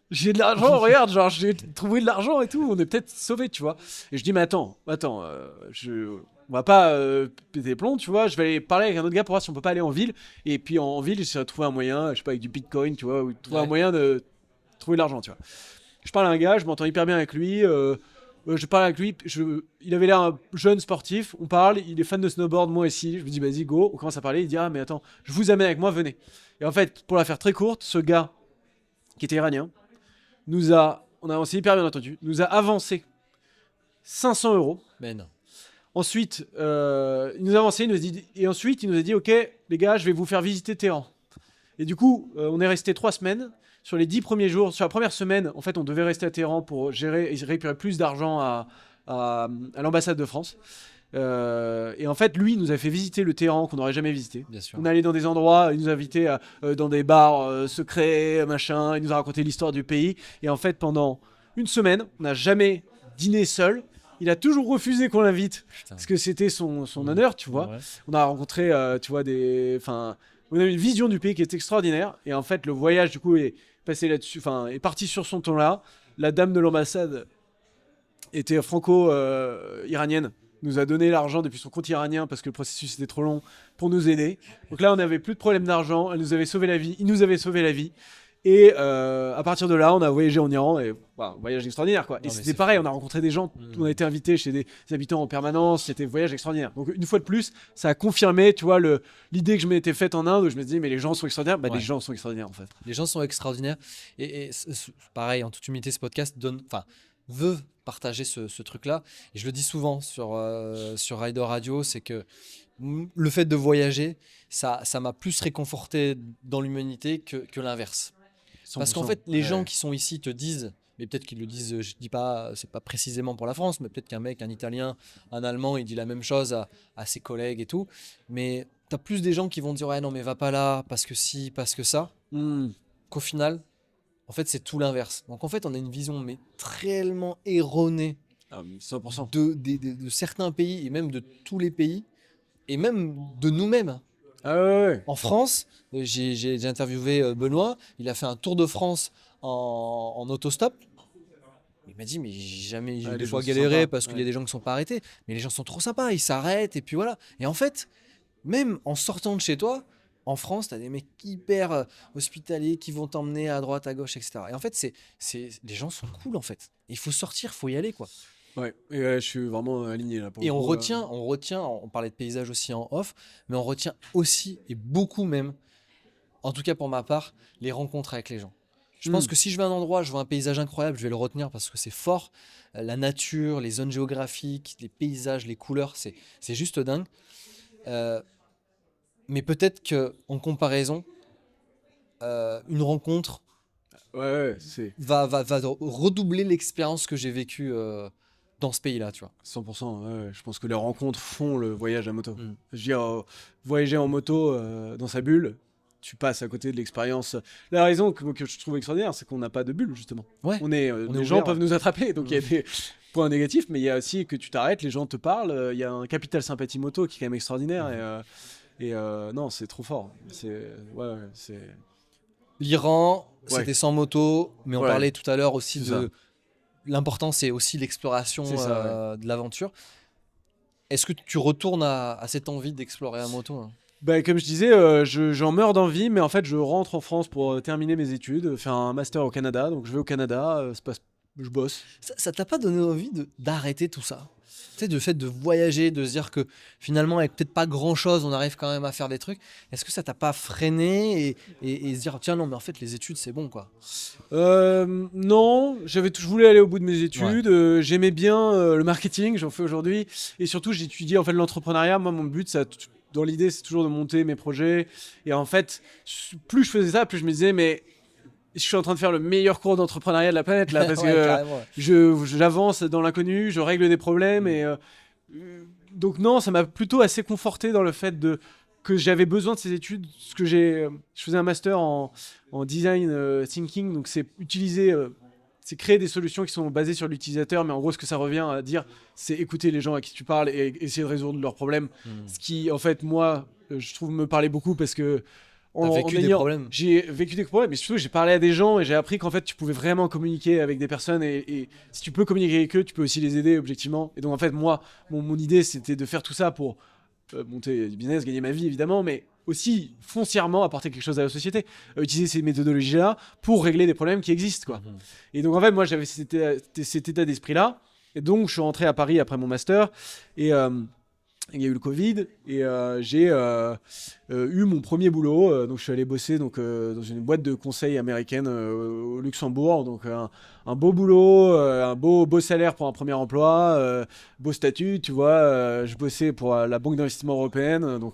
j'ai de l'argent, regarde, genre j'ai trouvé de l'argent et tout, on est peut-être sauvés, tu vois. Et je dis, mais attends, on va pas péter les plombs, tu vois. Je vais aller parler avec un autre gars pour voir si on peut pas aller en ville. Et puis en ville, j'essaie de trouver un moyen, je sais pas, avec du bitcoin, tu vois, ou trouver un Ouais. moyen de trouver de l'argent, tu vois. Je parle à un gars, je m'entends hyper bien avec lui. Je parle avec lui, il avait l'air un jeune sportif, on parle, il est fan de snowboard, moi aussi, je me dis vas-y go, on commence à parler, il dit ah mais attends, je vous amène avec moi, venez. Et en fait, pour la faire très courte, ce gars, qui était iranien, on s'est hyper bien entendu, nous a avancé 500 euros. Mais non. Ensuite, il nous a avancé, et ensuite il nous a dit ok les gars, je vais vous faire visiter Téhéran. Et du coup, on est resté 3 semaines. Sur les 10 premiers jours, sur la première semaine, en fait, on devait rester à Téhéran pour gérer et récupérer plus d'argent à l'ambassade de France. Et en fait, lui, il nous a fait visiter le Téhéran qu'on n'aurait jamais visité. Bien sûr. On allait dans des endroits, il nous a invités dans des bars secrets, machin. Il nous a raconté l'histoire du pays. Et en fait, pendant une semaine, on n'a jamais dîné seul. Il a toujours refusé qu'on l'invite Putain. parce que c'était son honneur, tu vois. Ouais. On a rencontré, tu vois, on a une vision du pays qui est extraordinaire. Et en fait, le voyage, du coup, est passé là-dessus, enfin, est parti sur son ton-là. La dame de l'ambassade était franco-iranienne, nous a donné l'argent depuis son compte iranien parce que le processus était trop long pour nous aider. Donc là, on n'avait plus de problème d'argent. Elle nous avait sauvé la vie. Il nous avait sauvé la vie. Et à partir de là, on a voyagé en Iran et un voyage extraordinaire quoi. Non, Et mais c'était c'est pareil, fou. on a rencontré des gens, on a été invité chez des habitants en permanence, c'était un voyage extraordinaire. Donc une fois de plus, ça a confirmé, tu vois, l'idée que je m'étais faite en Inde où je me disais mais les gens sont extraordinaires, Ouais. les gens sont extraordinaires en fait. Les gens sont extraordinaires. Et pareil, en toute humilité, ce podcast veut partager ce truc-là. Et je le dis souvent sur Rider Radio, c'est que le fait de voyager, ça m'a plus réconforté dans l'humanité que l'inverse. Parce qu'en 100%. fait, les gens Ouais. qui sont ici te disent, mais peut-être qu'ils le disent, je dis pas, c'est pas précisément pour la France, mais peut-être qu'un mec, un Italien, un Allemand, il dit la même chose à ses collègues et tout. Mais t'as plus des gens qui vont dire, ouais, non, mais va pas là, parce que si, parce que ça, qu'au final, en fait, c'est tout l'inverse. Donc en fait, on a une vision, mais tellement erronée 100%. de certains pays, et même de tous les pays, et même de nous-mêmes. Ah ouais. En France, j'ai interviewé Benoît, il a fait un tour de France en autostop. Il m'a dit, mais j'ai Ouais, des les fois gens sont galéré sympas, parce qu'il y a ouais. des gens qui sont pas arrêtés, mais les gens sont trop sympas, ils s'arrêtent et puis voilà. Et en fait, même en sortant de chez toi, en France, tu as des mecs hyper hospitaliers qui vont t'emmener à droite, à gauche, etc. Et en fait, les gens sont cool en fait. Il faut sortir, faut y aller quoi. Ouais, et je suis vraiment aligné là pour Et le on coup, retient, on parlait de paysage aussi en off, mais on retient aussi, et beaucoup même, en tout cas pour ma part, les rencontres avec les gens. Je pense que si je vais à un endroit, je vois un paysage incroyable, je vais le retenir parce que c'est fort. La nature, les zones géographiques, les paysages, les couleurs, c'est juste dingue. Euh, mais peut-être qu'en comparaison, une rencontre Ouais, c'est va redoubler l'expérience que j'ai vécue dans ce pays-là, tu vois. 100%. Ouais, je pense que les rencontres font le voyage à moto. Mm. Je veux dire, voyager en moto dans sa bulle, tu passes à côté de l'expérience. La raison que je trouve extraordinaire, c'est qu'on n'a pas de bulle, justement. Ouais, On est, on est les gens ouvert. peuvent nous attraper, donc il y a des points négatifs, mais il y a aussi que tu t'arrêtes, les gens te parlent. Il y a un capital sympathie moto qui est quand même extraordinaire. Non, c'est trop fort. C'est. L'Iran, Ouais. c'était sans moto, mais on Ouais. parlait tout à l'heure aussi C'est ça. de l'important, c'est aussi l'exploration C'est ça, de l'aventure. Est-ce que tu retournes à cette envie d'explorer à moto, hein? Bah, comme je disais, j'en meurs d'envie, mais en fait, je rentre en France pour terminer mes études, faire un master au Canada. Donc, je vais au Canada, je bosse. Ça t'a pas donné envie d'arrêter tout ça? Tu sais, le fait de voyager, de se dire que finalement, avec peut-être pas grand-chose, on arrive quand même à faire des trucs. Est-ce que ça t'a pas freiné et se dire, tiens, non, mais en fait, les études, c'est bon, quoi. Non, je voulais aller au bout de mes études. J'aimais bien le marketing, j'en fais aujourd'hui, et surtout j'étudie en fait l'entrepreneuriat. Moi, mon but, dans l'idée, c'est toujours de monter mes projets. Et en fait, plus je faisais ça, plus je me disais, mais je suis en train de faire le meilleur cours d'entrepreneuriat de la planète là, parce Ouais, que carrément, ouais. j'avance dans l'inconnu, je règle des problèmes donc non, ça m'a plutôt assez conforté dans le fait que j'avais besoin de ces études. Je faisais un master en design thinking, donc c'est c'est créer des solutions qui sont basées sur l'utilisateur, mais en gros ce que ça revient à dire, c'est écouter les gens à qui tu parles et essayer de résoudre leurs problèmes. Ce qui en fait moi, je trouve me parlait beaucoup parce que T'as vécu des problèmes. j'ai vécu des problèmes, mais surtout j'ai parlé à des gens et j'ai appris qu'en fait tu pouvais vraiment communiquer avec des personnes et si tu peux communiquer avec eux, tu peux aussi les aider objectivement. Et donc en fait moi, mon idée c'était de faire tout ça pour monter du business, gagner ma vie évidemment, mais aussi foncièrement apporter quelque chose à la société, utiliser ces méthodologies-là pour régler des problèmes qui existent, quoi. Et donc en fait moi j'avais cet état d'esprit-là, et donc je suis rentré à Paris après mon master et il y a eu le Covid et j'ai eu mon premier boulot. Donc je suis allé bosser dans une boîte de conseil américaine au Luxembourg. Donc un beau boulot, un beau salaire pour un premier emploi, beau statut, tu vois. Je bossais pour la Banque d'investissement européenne, donc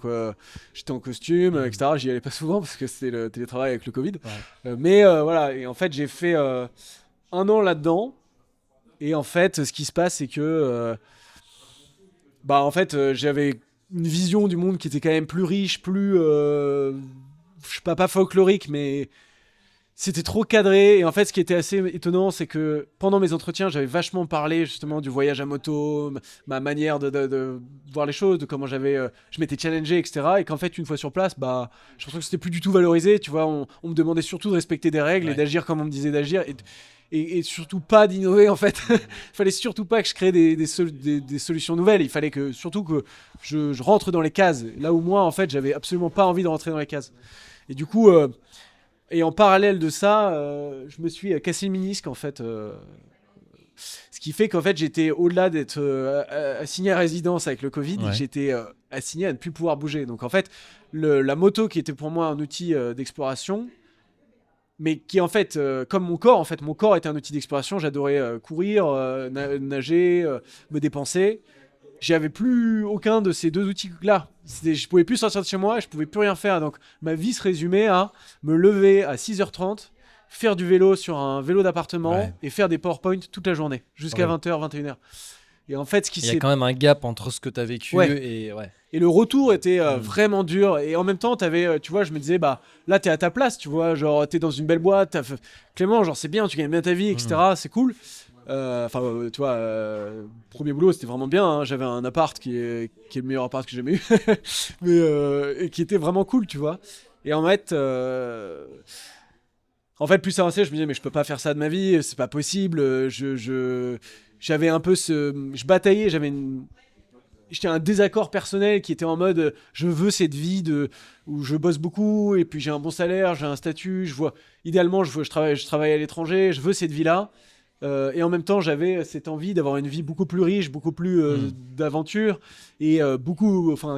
j'étais en costume, etc. J'y allais pas souvent parce que c'était le télétravail avec le Covid. Mais voilà, et en fait j'ai fait 1 an là-dedans. Et en fait, ce qui se passe, c'est que en fait, j'avais une vision du monde qui était quand même plus riche, plus, je sais pas folklorique, mais c'était trop cadré. Et en fait, ce qui était assez étonnant, c'est que pendant mes entretiens, j'avais vachement parlé justement du voyage à moto, ma manière de voir les choses, de comment je m'étais challengé, etc. Et qu'en fait, une fois sur place, j'ai l'impression que c'était plus du tout valorisé. Tu vois, on me demandait surtout de respecter des règles et d'agir comme on me disait d'agir. Et surtout pas d'innover en fait. Il fallait surtout pas que je crée des solutions nouvelles. Il fallait surtout que je rentre dans les cases. Là où moi en fait j'avais absolument pas envie de rentrer dans les cases. Et du coup, et en parallèle de ça, je me suis cassé le ménisque en fait. Ce qui fait qu'en fait j'étais au-delà d'être assigné à résidence avec le Covid, j'étais assigné à ne plus pouvoir bouger. Donc en fait la moto qui était pour moi un outil d'exploration, mais qui en fait, comme mon corps était un outil d'exploration. J'adorais courir, nager, me dépenser. J'avais plus aucun de ces deux outils-là. Je pouvais plus sortir de chez moi, je pouvais plus rien faire. Donc ma vie se résumait à me lever à 6h30, faire du vélo sur un vélo d'appartement et faire des PowerPoint toute la journée, jusqu'à 20h, 21h. Et en fait, il y a quand même un gap entre ce que tu as vécu et le retour était vraiment dur. Et en même temps, tu vois, je me disais, là, t'es à ta place, tu vois, genre, t'es dans une belle boîte, Clément, genre, c'est bien, tu gagnes bien ta vie, etc. C'est cool. Tu vois, premier boulot, c'était vraiment bien. Hein. J'avais un appart qui est le meilleur appart que j'ai jamais eu, et qui était vraiment cool, tu vois. Et en fait, plus ça avançait, je me disais, mais je peux pas faire ça de ma vie, c'est pas possible. J'avais un peu je bataillais, j'étais un désaccord personnel qui était en mode je veux cette vie où je bosse beaucoup et puis j'ai un bon salaire, j'ai un statut, idéalement je travaille à l'étranger, je veux cette vie là, Et en même temps, j'avais cette envie d'avoir une vie beaucoup plus riche, beaucoup plus d'aventure et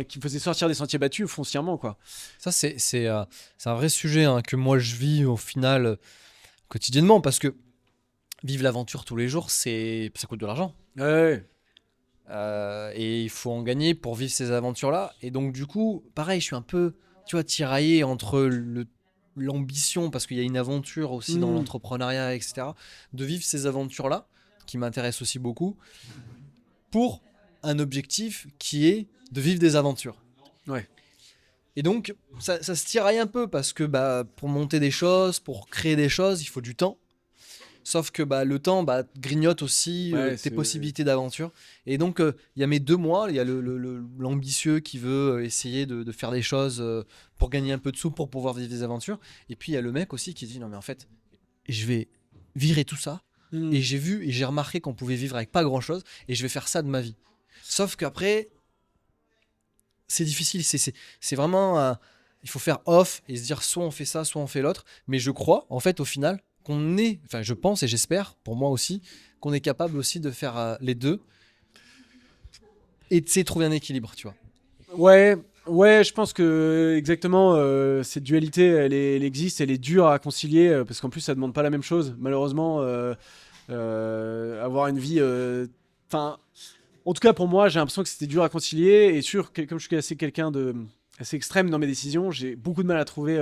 qui me faisait sortir des sentiers battus foncièrement, quoi. Ça, c'est un vrai sujet hein, que moi je vis au final quotidiennement parce que vivre l'aventure tous les jours, ça coûte de l'argent. Ouais. Et il faut en gagner pour vivre ces aventures-là. Et donc, du coup, pareil, je suis un peu, tu vois, tiraillé entre l'ambition, parce qu'il y a une aventure aussi dans l'entrepreneuriat, etc., de vivre ces aventures-là, qui m'intéressent aussi beaucoup, pour un objectif qui est de vivre des aventures. Ouais. Et donc, ça se tiraille un peu, parce que pour monter des choses, pour créer des choses, il faut du temps. Sauf que le temps grignote aussi tes possibilités d'aventure. Et donc, il y a mes 2 mois, il y a l'ambitieux qui veut essayer de faire des choses pour gagner un peu de sous, pour pouvoir vivre des aventures. Et puis, il y a le mec aussi qui dit, non mais en fait, je vais virer tout ça. Et j'ai vu et j'ai remarqué qu'on pouvait vivre avec pas grand-chose. Et je vais faire ça de ma vie. Sauf qu'après, c'est difficile. C'est vraiment... il faut faire off et se dire, soit on fait ça, soit on fait l'autre. Mais je crois, en fait, au final... je pense et j'espère, pour moi aussi, qu'on est capable aussi de faire les deux et de trouver un équilibre, tu vois. Ouais, je pense que exactement cette dualité, elle existe, elle est dure à concilier parce qu'en plus ça demande pas la même chose. Malheureusement, avoir une vie, en tout cas pour moi, j'ai l'impression que c'était dur à concilier et comme je suis assez quelqu'un de assez extrême dans mes décisions, j'ai beaucoup de mal à trouver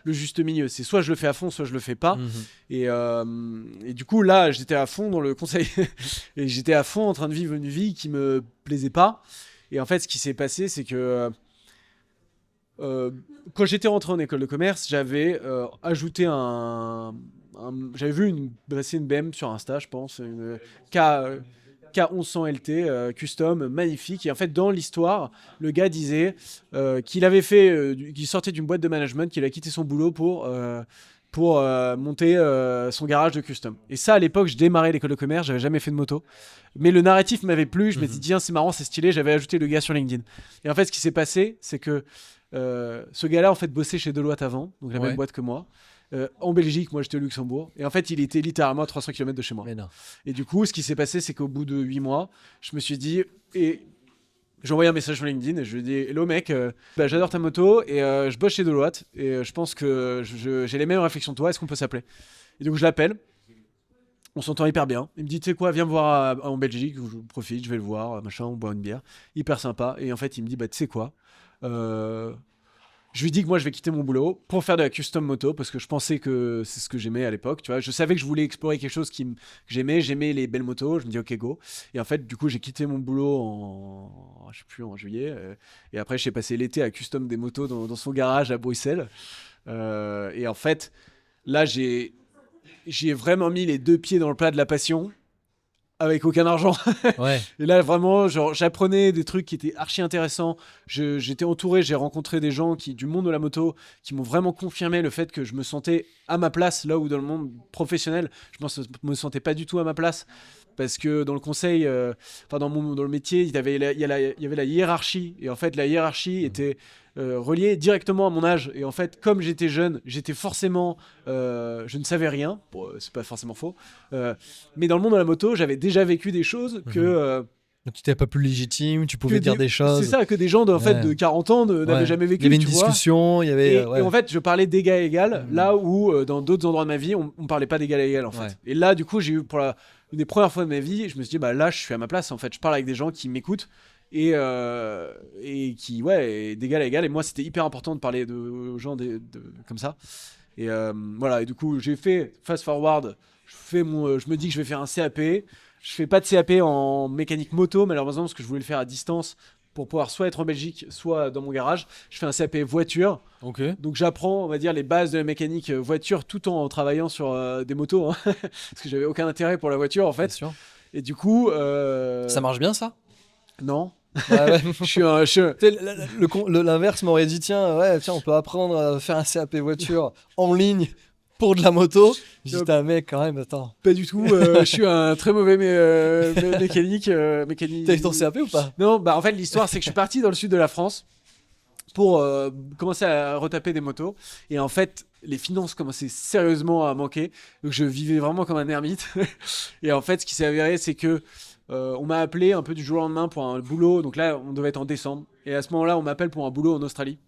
le juste milieu. C'est soit je le fais à fond, soit je le fais pas. Et du coup, là, j'étais à fond dans le conseil. Et j'étais à fond en train de vivre une vie qui me plaisait pas. Et en fait, ce qui s'est passé, c'est que quand j'étais rentré en école de commerce, j'avais ajouté j'avais vu passer une BM sur Insta, je pense, une K1100 LT custom, magnifique. Et en fait, dans l'histoire, le gars disait qu'il avait qu'il sortait d'une boîte de management, qu'il a quitté son boulot pour monter son garage de custom. Et ça, à l'époque, je démarrais l'école de commerce, j'avais jamais fait de moto. Mais le narratif m'avait plu, je m'étais dit, tiens, c'est marrant, c'est stylé, j'avais ajouté le gars sur LinkedIn. Et en fait, ce qui s'est passé, c'est que ce gars-là, en fait, bossait chez Deloitte avant, donc la même boîte que moi. En Belgique, moi j'étais au Luxembourg, et en fait il était littéralement à 300 km de chez moi. Mais non. Et du coup, ce qui s'est passé, c'est qu'au bout de 8 mois, je me suis dit, et j'ai envoyé un message sur LinkedIn et je lui ai dit, hello mec, j'adore ta moto et je bosse chez Deloitte et je pense que j'ai les mêmes réflexions que toi, est-ce qu'on peut s'appeler? Et donc je l'appelle, on s'entend hyper bien, il me dit, tu sais quoi, viens me voir en Belgique, je profite, je vais le voir, machin, on boit une bière, hyper sympa, et en fait il me dit, tu sais quoi, je lui dis que moi je vais quitter mon boulot pour faire de la custom moto parce que je pensais que c'est ce que j'aimais à l'époque, tu vois. Je savais que je voulais explorer quelque chose que j'aimais les belles motos. Je me dis ok go. Et en fait du coup j'ai quitté mon boulot en juillet et après j'ai passé l'été à custom des motos dans son garage à Bruxelles. Et en fait là j'ai vraiment mis les 2 pieds dans le plat de la passion. Avec aucun argent. Ouais. Et là, vraiment, genre, j'apprenais des trucs qui étaient archi intéressants. J'étais entouré, j'ai rencontré des gens du monde de la moto qui m'ont vraiment confirmé le fait que je me sentais à ma place, là où dans le monde professionnel, je me sentais pas du tout à ma place. Parce que dans le conseil, dans le métier, il y avait la hiérarchie. Et en fait, la hiérarchie était reliée directement à mon âge. Et en fait, comme j'étais jeune, j'étais forcément... je ne savais rien. Bon, c'est pas forcément faux. Mais dans le monde de la moto, j'avais déjà vécu des choses que... Donc tu n'étais pas plus légitime, tu pouvais dire des choses. C'est ça, que des gens de 40 ans n'avaient jamais vécu. Il y avait une discussion, il y avait... Et en fait, je parlais d'égal à égal, là où dans d'autres endroits de ma vie, on ne parlait pas d'égal à égal, en fait. Et là, du coup, j'ai eu une des premières fois de ma vie, je me suis dit, là, je suis à ma place, en fait. Je parle avec des gens qui m'écoutent et qui, d'égal à égal. Et moi, c'était hyper important de parler aux gens comme ça. Et voilà, et du coup, j'ai fait fast forward. Je me dis que je vais faire un CAP. Je fais pas de CAP en mécanique moto, malheureusement, parce que je voulais le faire à distance pour pouvoir soit être en Belgique, soit dans mon garage. Je fais un CAP voiture. Okay. Donc j'apprends, on va dire, les bases de la mécanique voiture tout en travaillant sur des motos. Hein, parce que j'avais aucun intérêt pour la voiture, en fait. Bien sûr. Et du coup... Ça marche bien, ça? Non. Ouais. L'inverse m'aurait dit, tiens, on peut apprendre à faire un CAP voiture en ligne pour de la moto. J'ai dit, un mec, quand même, attends. Pas du tout, je suis un très mauvais mécanique. T'as eu ton CAP ou pas? Non, en fait, l'histoire, c'est que je suis parti dans le sud de la France pour commencer à retaper des motos. Et en fait, les finances commençaient sérieusement à manquer. Donc je vivais vraiment comme un ermite. Et en fait, ce qui s'est avéré, c'est que on m'a appelé un peu du jour au lendemain pour un boulot. Donc là, on devait être en décembre. Et à ce moment-là, on m'appelle pour un boulot en Australie,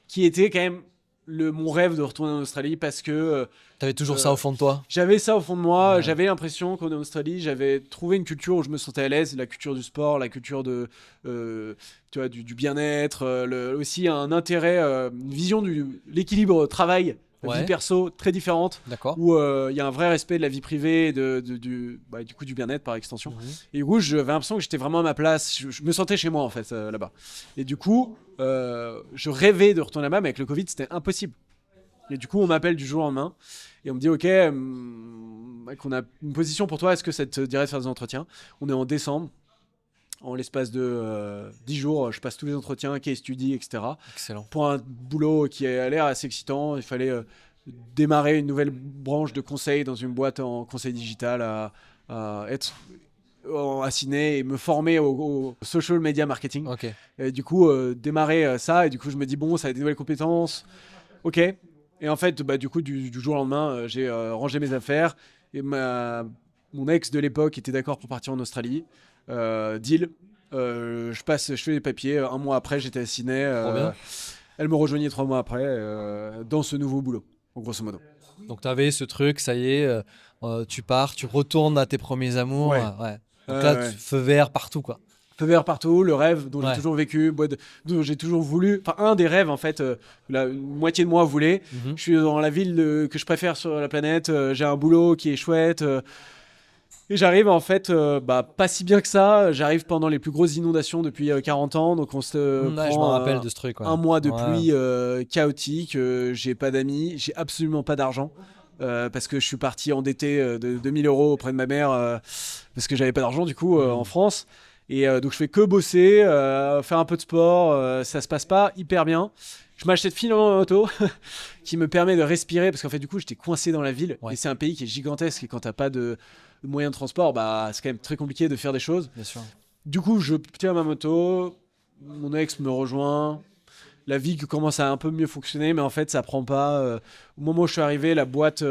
qui était quand même mon rêve de retourner en Australie parce que T'avais toujours ça au fond de toi. j'avais ça au fond de moi. Ouais. J'avais l'impression qu'en Australie, j'avais trouvé une culture où je me sentais à l'aise, la culture du sport, la culture tu vois, du bien-être, aussi un intérêt, une vision de l'équilibre travail. Ouais. Vie perso très différente, D'accord. où il y a un vrai respect de la vie privée et du coup du bien-être par extension. Et du coup, j'avais l'impression que j'étais vraiment à ma place. Je me sentais chez moi en fait là-bas. Et du coup, je rêvais de retourner là-bas, mais avec le Covid, c'était impossible. Et du coup, on m'appelle du jour au lendemain et on me dit ok, mec, on a une position pour toi. Est-ce que ça te dirait de faire des entretiens? On est en décembre. En l'espace de 10 jours, je passe tous les entretiens, case study, etc. Excellent. Pour un boulot qui a l'air assez excitant, il fallait démarrer une nouvelle branche de conseil dans une boîte en conseil digital, à être à Sydney et me former au social media marketing. Ok. Et du coup, démarrer ça, et du coup, je me dis, bon, ça a des nouvelles compétences. Ok. Et en fait, du coup, du jour au lendemain, j'ai rangé mes affaires et mon ex de l'époque était d'accord pour partir en Australie. Deal. Je fais les papiers. Un mois après, j'étais à Sydney. Trop bien. Elle me rejoignait 3 mois après dans ce nouveau boulot, en grosso modo. Donc t'avais ce truc, ça y est, tu pars, tu retournes à tes premiers amours. Ouais. Ouais. Donc là, Ouais. feu vert partout, quoi. Feu vert partout, le rêve dont Ouais. j'ai toujours vécu, dont j'ai toujours voulu. Enfin, un des rêves, en fait, une moitié de moi voulait. Mhm. Je suis dans la ville que je préfère sur la planète. J'ai un boulot qui est chouette. Et j'arrive en fait, pas si bien que ça. J'arrive pendant les plus grosses inondations depuis 40 ans. Donc on se Ouais, je me prend rappelle de ce truc. Ouais. un mois de Ouais. pluie chaotique. J'ai pas d'amis, j'ai absolument pas d'argent. Parce que je suis parti endetté de 2000 euros auprès de ma mère parce que j'avais pas d'argent du coup en France. Et donc je fais que bosser, faire un peu de sport. Ça se passe pas hyper bien. Je m'achète finalement une auto qui me permet de respirer parce qu'en fait du coup j'étais coincé dans la ville. Ouais. Et c'est un pays qui est gigantesque et quand t'as pas de moyens de transport, c'est quand même très compliqué de faire des choses. Bien sûr. Du coup, je tiens ma moto, mon ex me rejoint, la vie qui commence à un peu mieux fonctionner, mais en fait, ça prend pas. Au moment où je suis arrivé, la boîte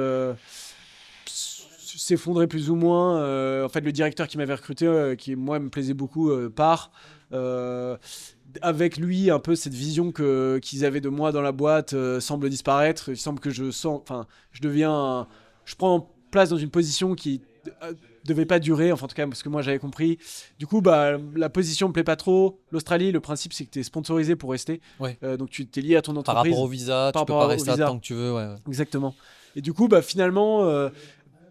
s'effondrait plus ou moins. En fait, le directeur qui m'avait recruté, qui moi me plaisait beaucoup, part. Avec lui, un peu cette vision qu'ils avaient de moi dans la boîte semble disparaître. Il semble que je prends place dans une position qui devait pas durer, enfin en tout cas parce que moi j'avais compris. Du coup, la position me plaît pas trop. L'Australie, le principe c'est que tu es sponsorisé pour rester. Ouais. Donc tu t'es lié à ton Par entreprise. rapport au visa, Par tu peux rapport pas au rester visa. tant que tu veux. Ouais. Exactement. Et du coup, finalement,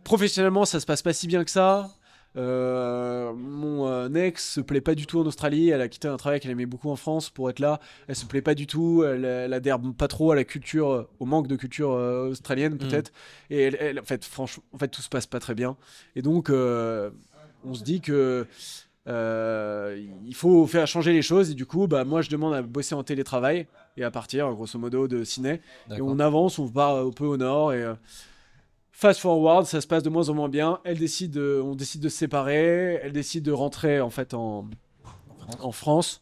professionnellement, ça se passe pas si bien que ça. Mon ex se plaît pas du tout en Australie. Elle a quitté un travail qu'elle aimait beaucoup en France pour être là. Elle se plaît pas du tout. Elle adhère pas trop à la culture, au manque de culture australienne peut-être. Et en fait, franchement, tout se passe pas très bien. Et donc, on se dit que il faut faire changer les choses. Et du coup, moi, je demande à bosser en télétravail et à partir, grosso modo, de Sydney. Et D'accord. on avance, on part un peu au nord et fast forward, ça se passe de moins en moins bien. On décide de se séparer. Elle décide de rentrer en fait en France.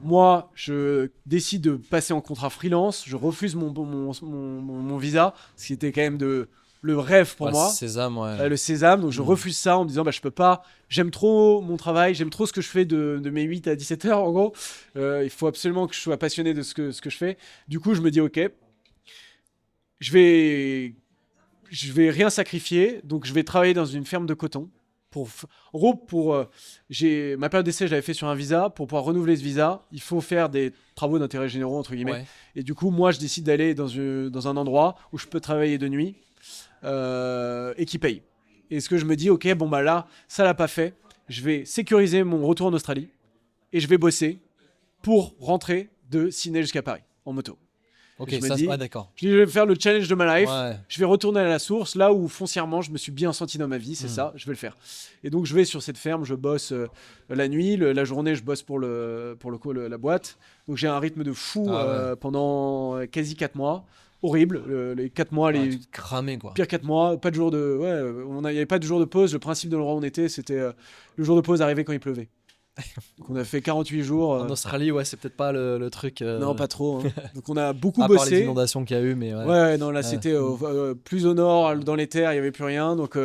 Moi, je décide de passer en contrat freelance. Je refuse mon visa, ce qui était quand même le rêve pour Ouais, moi. Sésame, ouais. Le sésame. Donc je refuse ça en me disant je peux pas. J'aime trop mon travail, j'aime trop ce que je fais de mes 8 à 17 heures en gros. Il faut absolument que je sois passionné de ce que je fais. Du coup, je me dis ok, je vais rien sacrifier, donc je vais travailler dans une ferme de coton. En gros, ma période d'essai, je l'avais fait sur un visa. Pour pouvoir renouveler ce visa, il faut faire des travaux d'intérêt généraux, entre guillemets. Ouais. Et du coup, moi, je décide d'aller dans un endroit où je peux travailler de nuit et qui paye. Et ce que je me dis, ok, là, ça l'a pas fait. Je vais sécuriser mon retour en Australie et je vais bosser pour rentrer de Sydney jusqu'à Paris en moto. Ok, je me ça, dis- ouais, d'accord. Je vais faire le challenge de ma life. Ouais. Je vais retourner à la source, là où foncièrement je me suis bien senti dans ma vie, c'est ça, je vais le faire. Et donc je vais sur cette ferme, je bosse la nuit, la journée je bosse pour la boîte. Donc j'ai un rythme de fou pendant quasi 4 mois. Horrible, les 4 mois, Ouais, les tout cramé, quoi. pires 4 mois, pas de jour de... Ouais, il n'y avait pas de jour de pause, le principe de l'endroit où on était, c'était le jour de pause arrivait quand il pleuvait. Donc on a fait 48 jours. En Australie, ouais, c'est peut-être pas le truc. Non, pas trop. Hein. Donc on a beaucoup à part les bossé. inondations qu'il y a eu, mais ouais. Ouais, non, là c'était plus au nord, dans les terres, il n'y avait plus rien. Donc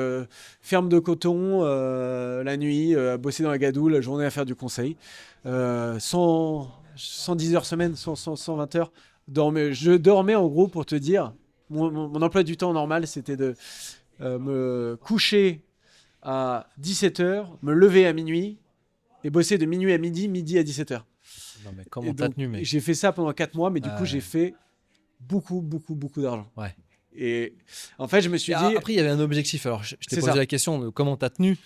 ferme de coton, la nuit, à bosser dans la gadoue, la journée à faire du conseil. 110 heures semaine, 120 heures. Je dormais en gros pour te dire, mon emploi du temps normal c'était de me coucher à 17 heures, me lever à minuit et bosser de minuit à midi à 17 heures. Non, mais comment t'as tenu, mec? J'ai fait ça pendant 4 mois, mais du coup j'ai fait beaucoup d'argent. Ouais. Et en fait, je me suis dit. Après, il y avait un objectif. Alors, je t'ai posé la question de comment t'as tenu.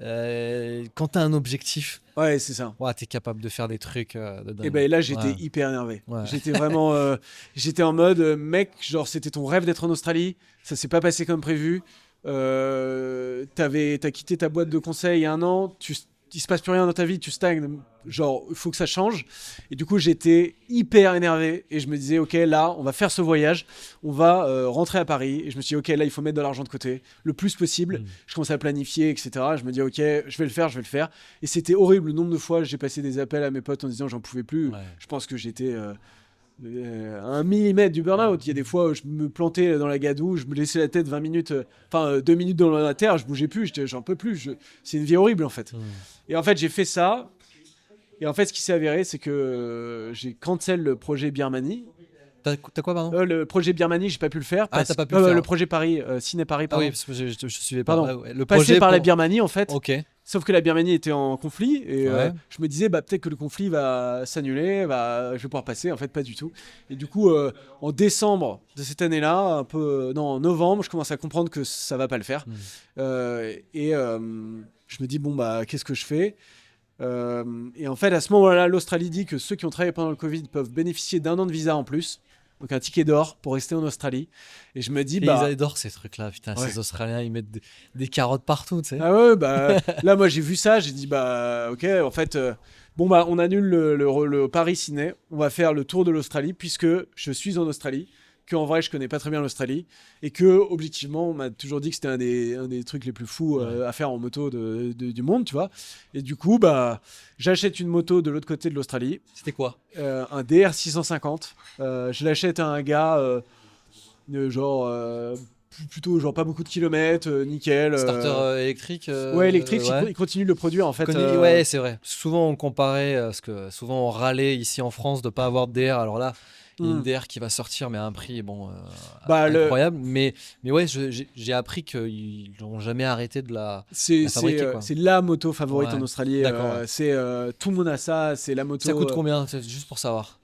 Quand t'as un objectif, ouais, c'est ça. Ouais, t'es capable de faire des trucs de dingue. Et ben là, j'étais hyper énervé. Ouais. J'étais vraiment. J'étais en mode, mec, genre, c'était ton rêve d'être en Australie. Ça s'est pas passé comme prévu. T'as quitté ta boîte de conseil il y a 1 an. Il se passe plus rien dans ta vie, tu stagnes. Genre, il faut que ça change. Et du coup, j'étais hyper énervé. Et je me disais, ok, là, on va faire ce voyage. On va rentrer à Paris. Et je me suis dit, ok, là, il faut mettre de l'argent de côté le plus possible. Je commençais à planifier, etc. Je me dis, ok, je vais le faire. Et c'était horrible le nombre de fois j'ai passé des appels à mes potes en disant, j'en pouvais plus. Ouais. Je pense que j'étais à 1 millimètre du burn-out. Il y a des fois où je me plantais dans la gadoue, je me laissais la tête 20 minutes, 2 minutes dans la terre, je bougeais plus, j'en peux plus. C'est une vie horrible en fait. Et en fait, j'ai fait ça. Et en fait, ce qui s'est avéré, c'est que j'ai cancel le projet Birmanie. T'as quoi, pardon? Le projet Birmanie, j'ai pas pu le faire. T'as pas pu le faire. Le projet Paris, Ciné Paris, pardon. Ah oui, parce que je suivais pas. Pardon. Le Passer projet par la Birmanie, en fait. Ok. Sauf que la Birmanie était en conflit. Et je me disais, peut-être que le conflit va s'annuler, je vais pouvoir passer. En fait, pas du tout. Et du coup, en décembre de cette année-là, en novembre, je commence à comprendre que ça va pas le faire. Je me dis, qu'est-ce que je fais? Et en fait, à ce moment-là, l'Australie dit que ceux qui ont travaillé pendant le Covid peuvent bénéficier d'1 an de visa en plus. Donc un ticket d'or pour rester en Australie. Et je me dis, ils adorent ces trucs-là, putain, ces Australiens, ils mettent des carottes partout, tu sais. Ah ouais, là, moi, j'ai vu ça, j'ai dit, ok, en fait, on annule le Paris-Sydney, on va faire le tour de l'Australie, puisque je suis en Australie, qu'en vrai, je connais pas très bien l'Australie, et que, objectivement, on m'a toujours dit que c'était un des trucs les plus fous à faire en moto du monde, tu vois. Et du coup, j'achète une moto de l'autre côté de l'Australie. C'était quoi? Un DR650. Je l'achète à un gars, plutôt genre pas beaucoup de kilomètres, nickel. Starter électrique. Ouais, électrique. Il continue de le produire en fait. Ouais, c'est vrai. Souvent on comparait, parce que souvent on râlait ici en France de pas avoir de DR. Alors là, il y a une DR qui va sortir, mais à un prix incroyable. Mais ouais, j'ai appris qu'ils n'ont jamais arrêté de la fabriquer. C'est la moto favorite en Australie. Ouais. Tout le monde a ça. C'est la moto. Ça coûte combien, juste pour savoir?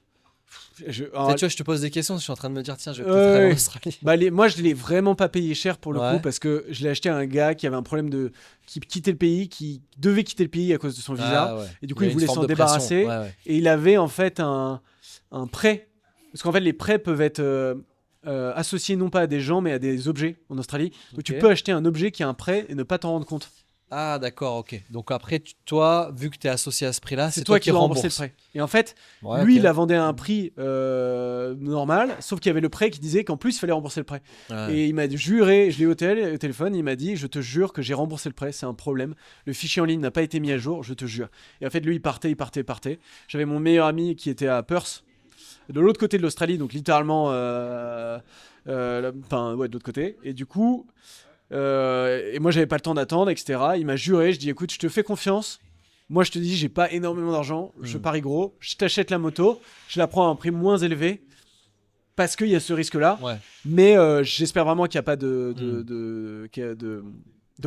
Tu vois, je te pose des questions, je suis en train de me dire, tiens, je vais peut-être aller en Australie. Moi, je ne l'ai vraiment pas payé cher pour le coup, parce que je l'ai acheté à un gars qui avait un problème qui quittait le pays, qui devait quitter le pays à cause de son visa. Et du coup, il voulait s'en débarrasser. Et il avait en fait un prêt. Parce qu'en fait, les prêts peuvent être associés non pas à des gens, mais à des objets en Australie. Donc, tu peux acheter un objet qui a un prêt et ne pas t'en rendre compte. Ah d'accord, ok. Donc après, toi, vu que tu es associé à ce prix-là, c'est toi qui rembourses le prêt. Et en fait, lui, il la vendait à un prix normal, sauf qu'il y avait le prêt qui disait qu'en plus, il fallait rembourser le prêt. Et il m'a juré, je l'ai eu au téléphone, il m'a dit, je te jure que j'ai remboursé le prêt, c'est un problème. Le fichier en ligne n'a pas été mis à jour, je te jure. Et en fait, lui, il partait. J'avais mon meilleur ami qui était à Perth, de l'autre côté de l'Australie, donc littéralement, de l'autre côté. Et du coup... et moi j'avais pas le temps d'attendre, etc. Il m'a juré, je dis écoute, je te fais confiance, moi je te dis j'ai pas énormément d'argent, je parie gros, je t'achète la moto, je la prends à un prix moins élevé parce qu'il y a ce risque là, mais j'espère vraiment qu'il n'y a pas de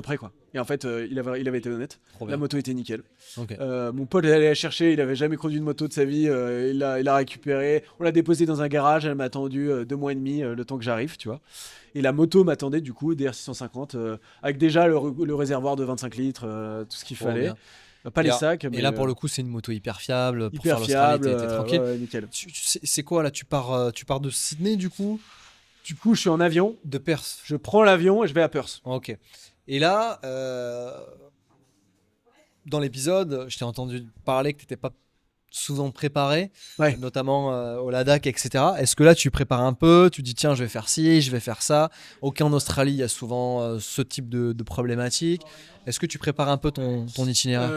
prêt quoi. Et en fait il avait été honnête, la moto était nickel. Mon pote allait la chercher, il avait jamais conduit une moto de sa vie, il l'a récupérée, on l'a déposée dans un garage, elle m'a attendu 2 mois et demi le temps que j'arrive, tu vois. Et la moto m'attendait du coup, DR650, avec déjà le réservoir de 25 litres, tout ce qu'il fallait. Pas les sacs. Et là, pour le coup, c'est une moto hyper fiable. Hyper pour faire fiable, l'Australie, t'es tranquille. Ouais, nickel. C'est quoi là, tu pars de Sydney du coup? Du coup, je suis en avion. De Perth. Je prends l'avion et je vais à Perth. Ok. Et là, dans l'épisode, je t'ai entendu parler que t'étais pas souvent préparé, notamment au Ladakh, etc. Est-ce que là tu prépares un peu, tu dis tiens je vais faire ci, je vais faire ça? Ok, en Australie il y a souvent ce type de problématique. Est-ce que tu prépares un peu ton itinéraire?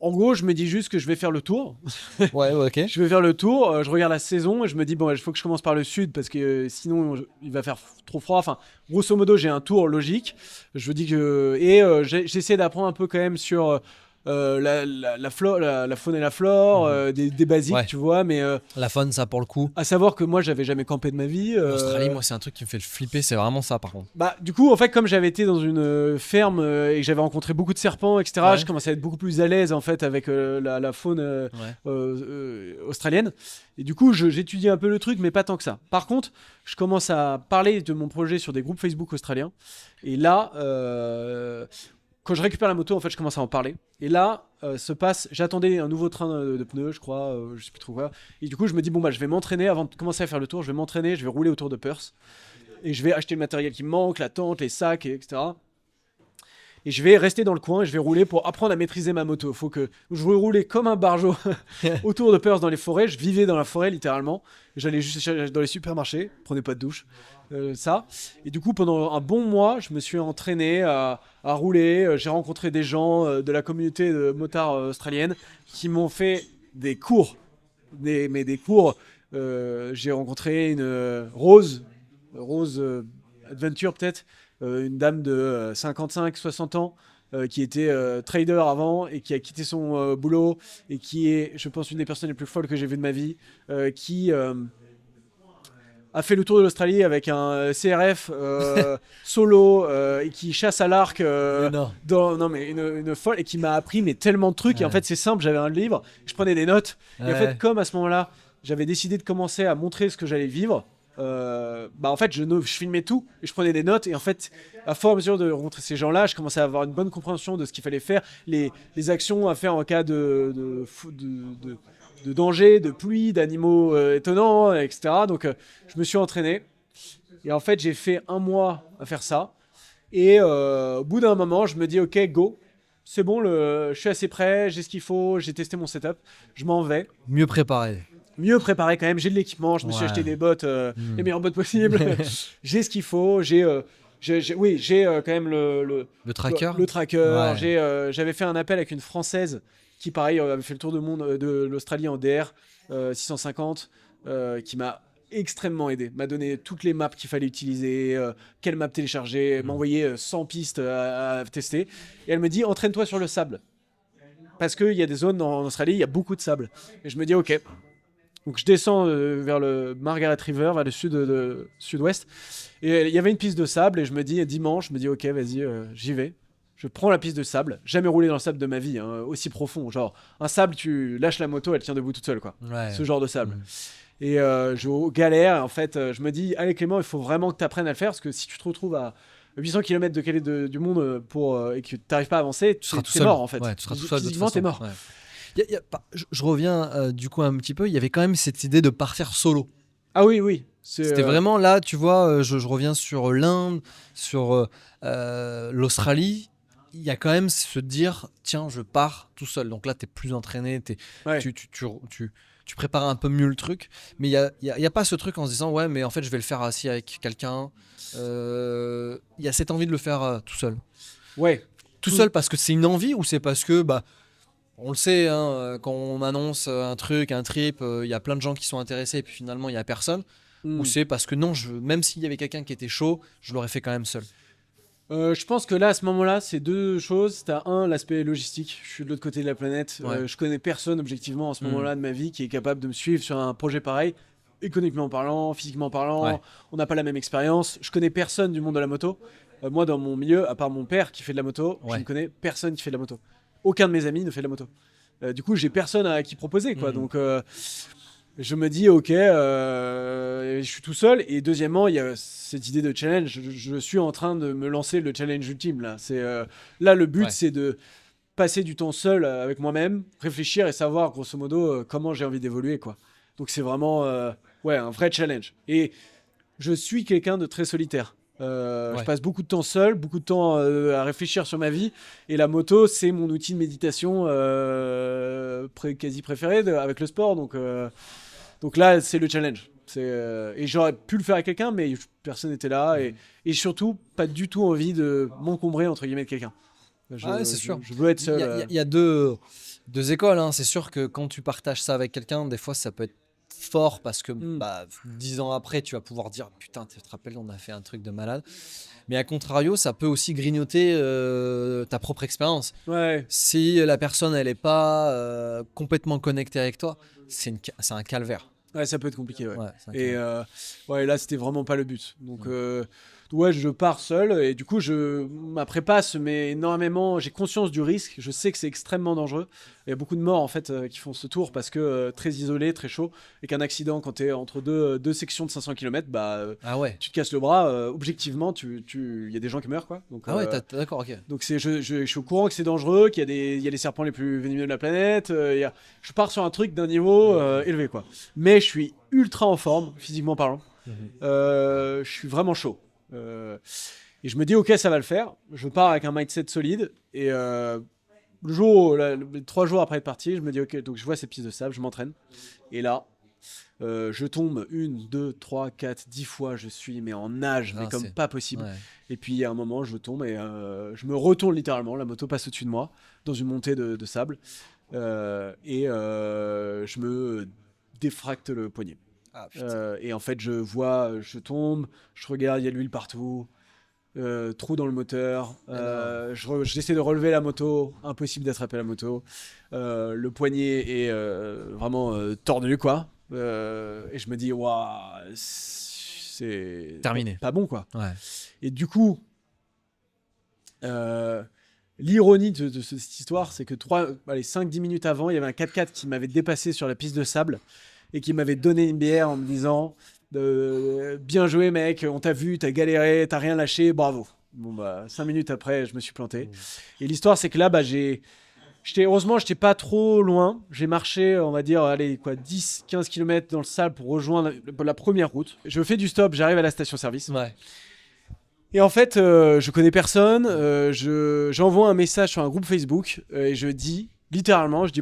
En gros, je me dis juste que je vais faire le tour. Ouais, ok. Je vais faire le tour, je regarde la saison et je me dis, bon, il faut que je commence par le sud parce que sinon il va faire trop froid. Enfin, grosso modo, j'ai un tour logique. Je dis que. Et j'essaie d'apprendre un peu quand même sur la faune et la flore, des basiques, Ouais. tu vois. Mais La faune, ça pour le coup. à savoir que moi, j'avais jamais campé de ma vie. L'Australie, moi, c'est un truc qui me fait flipper, c'est vraiment ça par contre. Bah, du coup, en fait, comme j'avais été dans une ferme et que j'avais rencontré beaucoup de serpents, etc., Ouais. je commençais à être beaucoup plus à l'aise en fait avec la faune Ouais. australienne. Et du coup, j'étudie un peu le truc, mais pas tant que ça. Par contre, je commence à parler de mon projet sur des groupes Facebook australiens. Et là, quand je récupère la moto, en fait, je commence à en parler. Et là, j'attendais un nouveau train de pneus, je crois, je sais plus trop quoi. Et du coup, je me dis, bon, bah, je vais m'entraîner avant de commencer à faire le tour. Je vais m'entraîner, je vais rouler autour de Perth. Et je vais acheter le matériel qui me manque, la tente, les sacs, etc. Et je vais rester dans le coin et je vais rouler pour apprendre à maîtriser ma moto. Faut que je vais rouler comme un barjot autour de Perth dans les forêts. Je vivais dans la forêt littéralement. J'allais juste dans les supermarchés, prenais pas de douche, ça. Et du coup, pendant un bon mois, je me suis entraîné à rouler. J'ai rencontré des gens de la communauté de motards australienne qui m'ont fait des cours, des cours. J'ai rencontré une Rose Adventure peut-être, une dame de 55-60 ans qui était trader avant et qui a quitté son boulot et qui est, je pense, une des personnes les plus folles que j'ai vues de ma vie, qui a fait le tour de l'Australie avec un CRF solo et qui chasse à l'arc Non. non mais une folle et qui m'a appris mais tellement de trucs. Ouais. Et en fait c'est simple, j'avais un livre, je prenais des notes et en Ouais. fait comme à ce moment-là j'avais décidé de commencer à montrer ce que j'allais vivre, bah en fait je filmais tout et je prenais des notes et en fait à fur et à mesure de rencontrer ces gens-là je commençais à avoir une bonne compréhension de ce qu'il fallait faire, les actions à faire en cas de danger, de pluie, d'animaux étonnants, etc. Donc je me suis entraîné et en fait j'ai fait un mois à faire ça et au bout d'un moment je me dis ok go, c'est bon, je suis assez prêt, j'ai ce qu'il faut, j'ai testé mon setup, je m'en vais. Mieux préparé. Mieux préparé quand même, j'ai de l'équipement, je me suis Ouais. acheté des bottes, les meilleures bottes possibles, j'ai ce qu'il faut, j'ai quand même Le tracker. le tracker, Ouais. j'avais fait un appel avec une Française qui pareil avait fait le tour du monde de l'Australie en DR 650, qui m'a extrêmement aidé, m'a donné toutes les maps qu'il fallait utiliser, quelle map télécharger, m'a envoyé 100 pistes à tester, et elle me dit entraîne-toi sur le sable, parce qu'il y a des zones en Australie, il y a beaucoup de sable, et je me dis ok. Donc je descends vers le Margaret River, vers le sud-ouest. Et il y avait une piste de sable et je me dis dimanche, je me dis ok vas-y, j'y vais. Je prends la piste de sable. Jamais roulé dans le sable de ma vie, hein, aussi profond. Genre un sable, tu lâches la moto, elle tient debout toute seule quoi. Ouais. Ce genre de sable. Et je galère. En fait, je me dis allez Clément, il faut vraiment que tu apprennes à le faire parce que si tu te retrouves à 800 km du monde et que tu n'arrives pas à avancer, Tu seras t'es tout seul. mort en fait. Ouais, tu seras tout seul de toute Physiquement, t'es façon. mort. Ouais. Je reviens du coup un petit peu. Il y avait quand même cette idée de partir solo. Ah oui, oui. C'était vraiment là, tu vois, je reviens sur l'Inde, sur l'Australie. Il y a quand même se dire, tiens, je pars tout seul. Donc là, tu es plus entraîné, Ouais. tu prépares un peu mieux le truc. Mais il y a pas ce truc en se disant, ouais, mais en fait, je vais le faire assis avec quelqu'un. Il y a cette envie de le faire tout seul. Ouais. Tout seul parce que c'est une envie ou c'est parce que, bah, on le sait, hein, quand on annonce un truc, un trip, il y a plein de gens qui sont intéressés et puis finalement, il n'y a personne. Ou c'est parce que non, même s'il y avait quelqu'un qui était chaud, je l'aurais fait quand même seul. Je pense que là, à ce moment-là, c'est deux choses. T'as l'aspect logistique. Je suis de l'autre côté de la planète. Ouais. Je connais personne, objectivement, en ce moment-là de ma vie, qui est capable de me suivre sur un projet pareil. Économiquement parlant, physiquement parlant, Ouais. on n'a pas la même expérience. Je connais personne du monde de la moto. Moi, dans mon milieu, à part mon père qui fait de la moto, je Ouais. ne connais personne qui fait de la moto. Aucun de mes amis ne fait de la moto. Du coup, j'ai personne à qui proposer, quoi. Donc, je me dis, ok, je suis tout seul. Et deuxièmement, il y a cette idée de challenge. Je suis en train de me lancer le challenge ultime, là. Là, le but, Ouais. c'est de passer du temps seul avec moi-même, réfléchir et savoir, grosso modo, comment j'ai envie d'évoluer, quoi. Donc, c'est vraiment un vrai challenge. Et je suis quelqu'un de très solitaire. Je passe beaucoup de temps seul, beaucoup de temps à réfléchir sur ma vie. Et la moto, c'est mon outil de méditation quasi préféré avec le sport. Donc là, c'est le challenge. Et j'aurais pu le faire avec quelqu'un, mais personne n'était là. Et surtout, pas du tout envie de m'encombrer, entre guillemets, de quelqu'un. C'est sûr. Je veux être seul. Il y a deux écoles. Hein. C'est sûr que quand tu partages ça avec quelqu'un, des fois, ça peut être fort parce que 10 ans après, tu vas pouvoir dire putain, tu te rappelles, on a fait un truc de malade. Mais à contrario, ça peut aussi grignoter ta propre expérience. Ouais. Si la personne, elle n'est pas complètement connectée avec toi, c'est un calvaire. Ouais, ça peut être compliqué. Ouais. Et là, c'était vraiment pas le but. Donc, ouais, je pars seul et du coup, ma prépa se met énormément. J'ai conscience du risque. Je sais que c'est extrêmement dangereux. Il y a beaucoup de morts en fait qui font ce tour parce que très isolé, très chaud, et qu'un accident quand t'es entre deux sections de 500 km, tu te casses le bras. Objectivement, il y a des gens qui meurent quoi. Donc, d'accord, ok. Donc je suis au courant que c'est dangereux, qu'il y a les serpents les plus venimeux de la planète. Je pars sur un truc d'un niveau élevé quoi. Mais je suis ultra en forme, physiquement parlant. Je suis vraiment chaud. Et je me dis ok, ça va le faire. Je pars avec un mindset solide et le 3 jours après être parti, je me dis ok, donc je vois ces pistes de sable, je m'entraîne et là je tombe 1, 2, 3, 4, 10 fois, je suis mais en nage, mais comme pas possible. Ouais. Et puis il y a un moment, je tombe et je me retourne littéralement, la moto passe au-dessus de moi dans une montée de sable et je me défracte le poignet. Et en fait, je tombe, je regarde, il y a de l'huile partout, trou dans le moteur, j'essaie de relever la moto, impossible d'attraper la moto, le poignet est vraiment tordu quoi. Et je me dis, waouh, c'est terminé. Pas bon quoi. Ouais. Et du coup, l'ironie de cette histoire, c'est que 5-10 minutes avant, il y avait un 4x4 qui m'avait dépassé sur la piste de sable et qui m'avait donné une bière en me disant bien joué mec, on t'a vu, t'as galéré, t'as rien lâché, bravo. Bon 5 minutes après, je me suis planté. Et l'histoire, c'est que là, heureusement, j'étais pas trop loin. J'ai marché, on va dire, 10-15 km dans le sable pour rejoindre la première route. Je fais du stop, j'arrive à la station-service. Ouais. Et en fait, je connais personne. J'envoie un message sur un groupe Facebook et je dis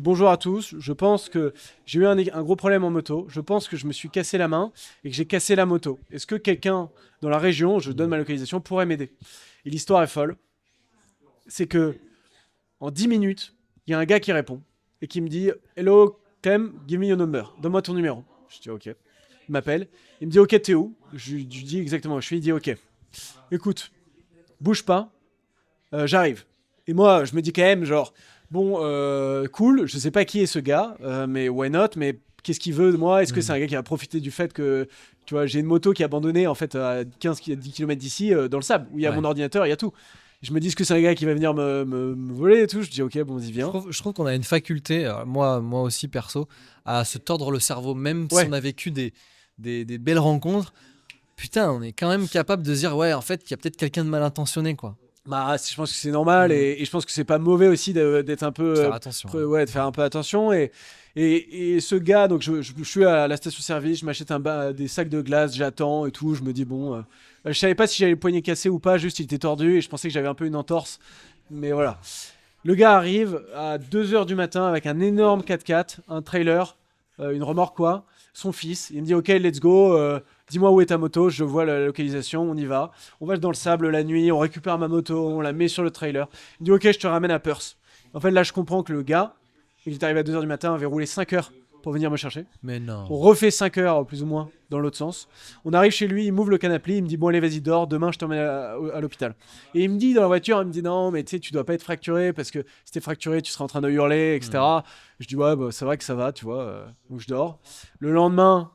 bonjour à tous. Je pense que j'ai eu un gros problème en moto. Je pense que je me suis cassé la main et que j'ai cassé la moto. Est-ce que quelqu'un dans la région, je donne ma localisation, pourrait m'aider? Et l'histoire est folle. C'est que en 10 minutes, il y a un gars qui répond et qui me dit hello Clem, give me your number. Donne-moi ton numéro. Je dis ok. Il m'appelle. Il me dit ok, t'es où? Je lui dis exactement où je suis. Il dit ok. Écoute, bouge pas, j'arrive. Et moi, je me dis quand même, genre, cool, je sais pas qui est ce gars, mais why not, mais qu'est-ce qu'il veut de moi? Est-ce que c'est un gars qui a profité du fait que, tu vois, j'ai une moto qui est abandonnée, en fait, à 10 km d'ici, dans le sable, où il y a mon ordinateur, il y a tout. Je me dis que c'est un gars qui va venir me voler et tout. Je dis ok, bon, vas-y, viens. Je trouve qu'on a une faculté, moi aussi perso, à se tordre le cerveau, même si on a vécu des belles rencontres. Putain, on est quand même capable de se dire ouais, en fait, il y a peut-être quelqu'un de mal intentionné quoi. Je pense que c'est normal et je pense que c'est pas mauvais aussi d'être un peu faire attention. De faire un peu attention et ce gars, donc je suis à la station-service, je m'achète des sacs de glace, j'attends et tout, je me dis bon, je savais pas si j'avais le poignet cassé ou pas, juste il était tordu et je pensais que j'avais un peu une entorse, mais voilà. Le gars arrive à 2h du matin avec un énorme 4x4, un trailer, une remorque quoi, son fils, il me dit ok, let's go. Dis-moi où est ta moto, je vois la localisation, on y va. On va dans le sable la nuit, on récupère ma moto, on la met sur le trailer. Il dit ok, je te ramène à Perth. En fait, là, je comprends que le gars, il est arrivé à 2h du matin, avait roulé 5 heures pour venir me chercher. Mais non. On refait 5 heures, plus ou moins, dans l'autre sens. On arrive chez lui, il m'ouvre le canapé, il me dit bon, allez, vas-y, dors, demain, je t'emmène à l'hôpital. Et il me dit dans la voiture, il me dit non, mais tu sais, tu dois pas être fracturé parce que si t'es fracturé, tu seras en train de hurler, etc. Je dis ouais, c'est vrai que ça va, tu vois. Donc je dors. Le lendemain,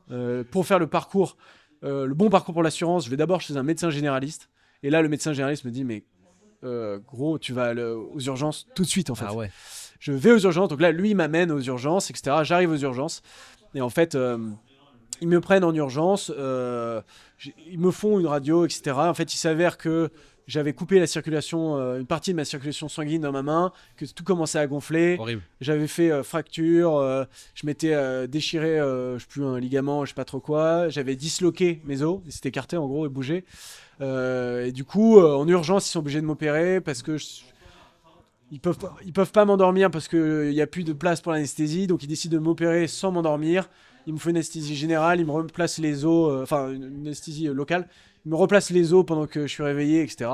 pour faire le parcours, le bon parcours pour l'assurance, je vais d'abord chez un médecin généraliste. Et là, le médecin généraliste me dit mais gros, tu vas aux urgences tout de suite en fait. Ah ouais. Je vais aux urgences, donc là, lui, il m'amène aux urgences, etc. J'arrive aux urgences, et en fait, ils me prennent en urgence, ils me font une radio, etc. En fait, il s'avère que j'avais coupé la circulation, une partie de ma circulation sanguine dans ma main, que tout commençait à gonfler. Horrible. J'avais fait fracture, je m'étais déchiré, je sais plus, un ligament, je sais pas trop quoi. J'avais disloqué mes os, ils s'étaient écartés en gros et bougé. Et du coup, en urgence, ils sont obligés de m'opérer parce que ils peuvent pas m'endormir parce qu'il n'y a plus de place pour l'anesthésie, donc ils décident de m'opérer sans m'endormir. Il me faut une anesthésie générale, ils me replacent les os, une anesthésie locale. Ils me replacent les os pendant que je suis réveillé, etc.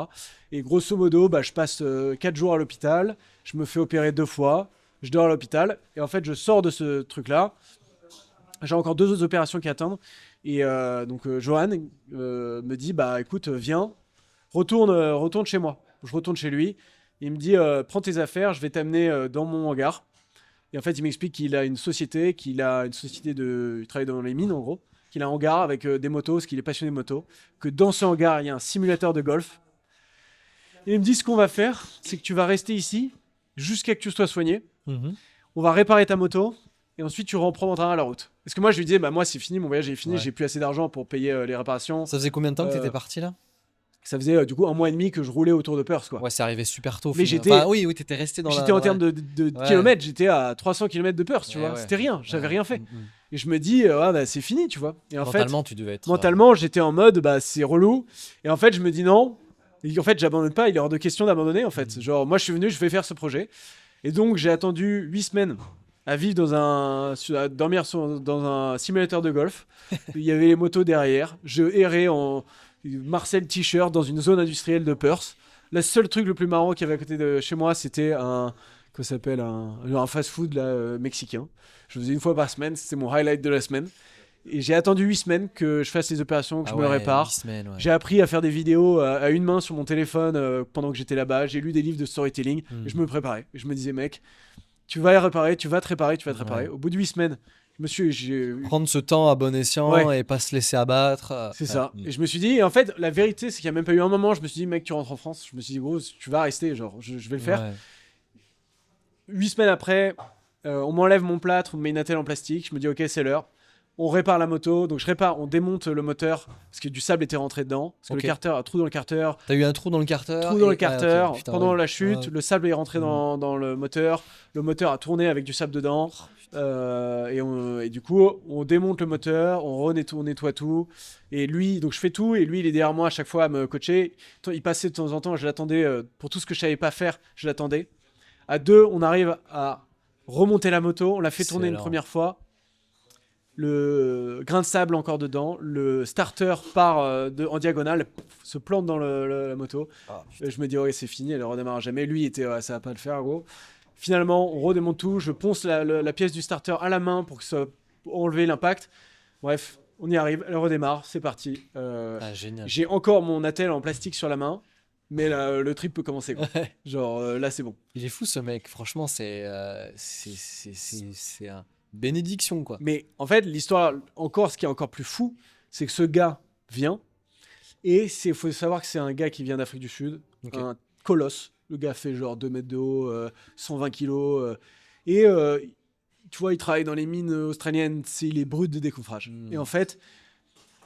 Et grosso modo, je passe 4 jours à l'hôpital, je me fais opérer 2 fois, je dors à l'hôpital, et en fait, je sors de ce truc-là. J'ai encore 2 autres opérations qui attendent. Et Johan me dit, écoute, viens, retourne chez moi. Je retourne chez lui. Il me dit, prends tes affaires, je vais t'amener dans mon hangar. Et en fait, il m'explique qu'il a une société, il travaille dans les mines en gros, qu'il a un hangar avec des motos, parce qu'il est passionné de motos, que dans ce hangar, il y a un simulateur de golf. Et il me dit, ce qu'on va faire, c'est que tu vas rester ici jusqu'à que tu sois soigné. On va réparer ta moto. Et ensuite, tu reprendras à la route. Parce que moi, je lui disais, moi, c'est fini, mon voyage est fini, j'ai plus assez d'argent pour payer les réparations. Ça faisait combien de temps que tu étais parti là ? Ça faisait du coup 1 mois et demi que je roulais autour de Perth, quoi. Ouais, c'est arrivé super tôt. Mais oui, t'étais resté dans j'étais en termes de kilomètres, j'étais à 300 km de Perth, tu vois. C'était rien, j'avais rien fait. Et je me dis, c'est fini, tu vois. Et mentalement, tu devais être. Mentalement, j'étais en mode, c'est relou. Et en fait, je me dis non. Et en fait, j'abandonne pas, il est hors de question d'abandonner, en fait. Genre, moi, je suis venu, je vais faire ce projet. Et donc, j'ai attendu 8 semaines à vivre à dormir dans un simulateur de golf. Il y avait les motos derrière. Je errais en Marcel t-shirt dans une zone industrielle de Perth. Le seul truc le plus marrant qu'il y avait à côté de chez moi, c'était un fast-food mexicain. Je faisais 1 fois par semaine, c'était mon highlight de la semaine. Et j'ai attendu 8 semaines que je fasse les opérations, que je me répare. 8 semaines, ouais. J'ai appris à faire des vidéos à une main sur mon téléphone pendant que j'étais là-bas. J'ai lu des livres de storytelling et je me préparais. Et je me disais, mec, tu vas te réparer. Ouais. Au bout de 8 semaines, prendre ce temps à bon escient et pas se laisser abattre. C'est ça. Et je me suis dit, et en fait, la vérité, c'est qu'il n'y a même pas eu un moment, je me suis dit, mec, tu rentres en France. Je me suis dit, gros, tu vas rester, genre, je vais le faire. 8 semaines après, on m'enlève mon plâtre, on me met une attelle en plastique. Je me dis, ok, c'est l'heure. On répare la moto, donc on démonte le moteur parce que du sable était rentré dedans. Parce que le carter, un trou dans le carter. T'as eu un trou dans le carter. Pendant la chute, le sable est rentré dans le moteur. Le moteur a tourné avec du sable dedans. Et du coup, on démonte le moteur, on nettoie tout. Et lui, donc je fais tout, et lui, il est derrière moi à chaque fois à me coacher. Il passait de temps en temps, je l'attendais pour tout ce que je savais pas faire, je l'attendais. À 2, on arrive à remonter la moto, on l'a fait tourner une première fois. Le grain de sable encore dedans, le starter part en diagonale, se plante dans la moto. Je me dis, ouais, c'est fini, elle ne redémarre jamais. Lui, ça va pas le faire, gros. Finalement, on redémonte tout, je ponce la pièce du starter à la main pour enlever l'impact. Bref, on y arrive, elle redémarre, c'est parti. Génial. J'ai encore mon attelle en plastique sur la main, mais le trip peut commencer, quoi. Genre, là, c'est bon. Il est fou, ce mec, franchement, c'est un... bénédiction, quoi. Mais en fait, l'histoire, ce qui est encore plus fou, c'est que ce gars vient, et il faut savoir que c'est un gars qui vient d'Afrique du Sud, un colosse. Le gars fait genre 2 mètres de haut, 120 kilos, et tu vois, il travaille dans les mines australiennes, il est brut de décoffrage. Et en fait,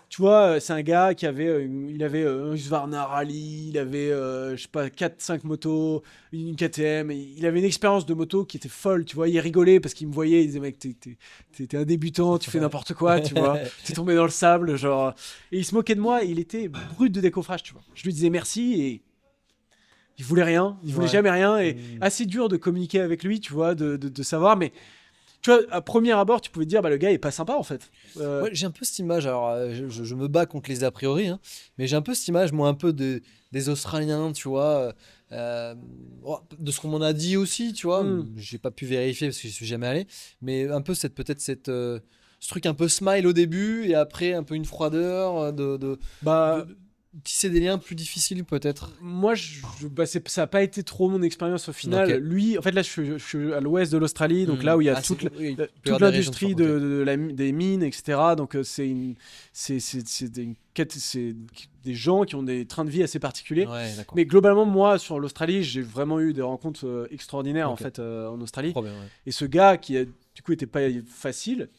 tu vois, c'est un gars qui avait un Husqvarna Rally, il avait, 4-5 motos, une KTM, il avait une expérience de moto qui était folle, tu vois, il rigolait parce qu'il me voyait, il disait, mec, t'es un débutant, tu fais n'importe quoi, tu vois, t'es tombé dans le sable, genre, et il se moquait de moi, et il était brut de décoffrage, tu vois. Je lui disais merci, et il voulait rien, il voulait jamais rien, et assez dur de communiquer avec lui, tu vois, de savoir, mais... Tu vois, à premier abord, tu pouvais te dire, le gars est pas sympa en fait. Ouais, j'ai un peu cette image, alors je me bats contre les a priori, hein, mais j'ai un peu cette image, moi, un peu des Australiens, tu vois, de ce qu'on m'en a dit aussi, tu vois. J'ai pas pu vérifier parce que je suis jamais allé, mais un peu ce truc un peu smile au début et après un peu une froideur tisser des liens plus difficiles peut-être. Moi, ça n'a pas été trop mon expérience au final. Lui, en fait, là, je suis à l'ouest de l'Australie, donc là où il y a toute l'industrie des mines, etc. Donc c'est des gens qui ont des trains de vie assez particuliers. Mais globalement, moi, sur l'Australie, j'ai vraiment eu des rencontres extraordinaires en fait en Australie. Et ce gars qui du coup était pas facile.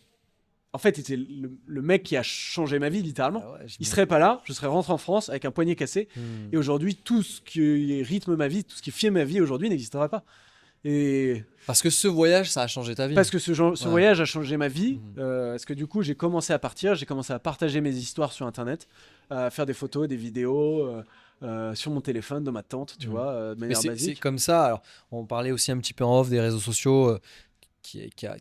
En fait, c'était le mec qui a changé ma vie, littéralement. Il serait pas là, je serais rentré en France avec un poignet cassé. Et aujourd'hui, tout ce qui rythme ma vie, tout ce qui fait ma vie aujourd'hui n'existerait pas. Parce que ce voyage, ça a changé ta vie. Parce que ce voyage a changé ma vie. Parce que du coup, j'ai commencé à partir, j'ai commencé à partager mes histoires sur Internet, à faire des photos, des vidéos, sur mon téléphone, dans ma tente, tu vois, de Mais manière c'est basique. comme ça. Alors, on parlait aussi un petit peu en off des réseaux sociaux, qui a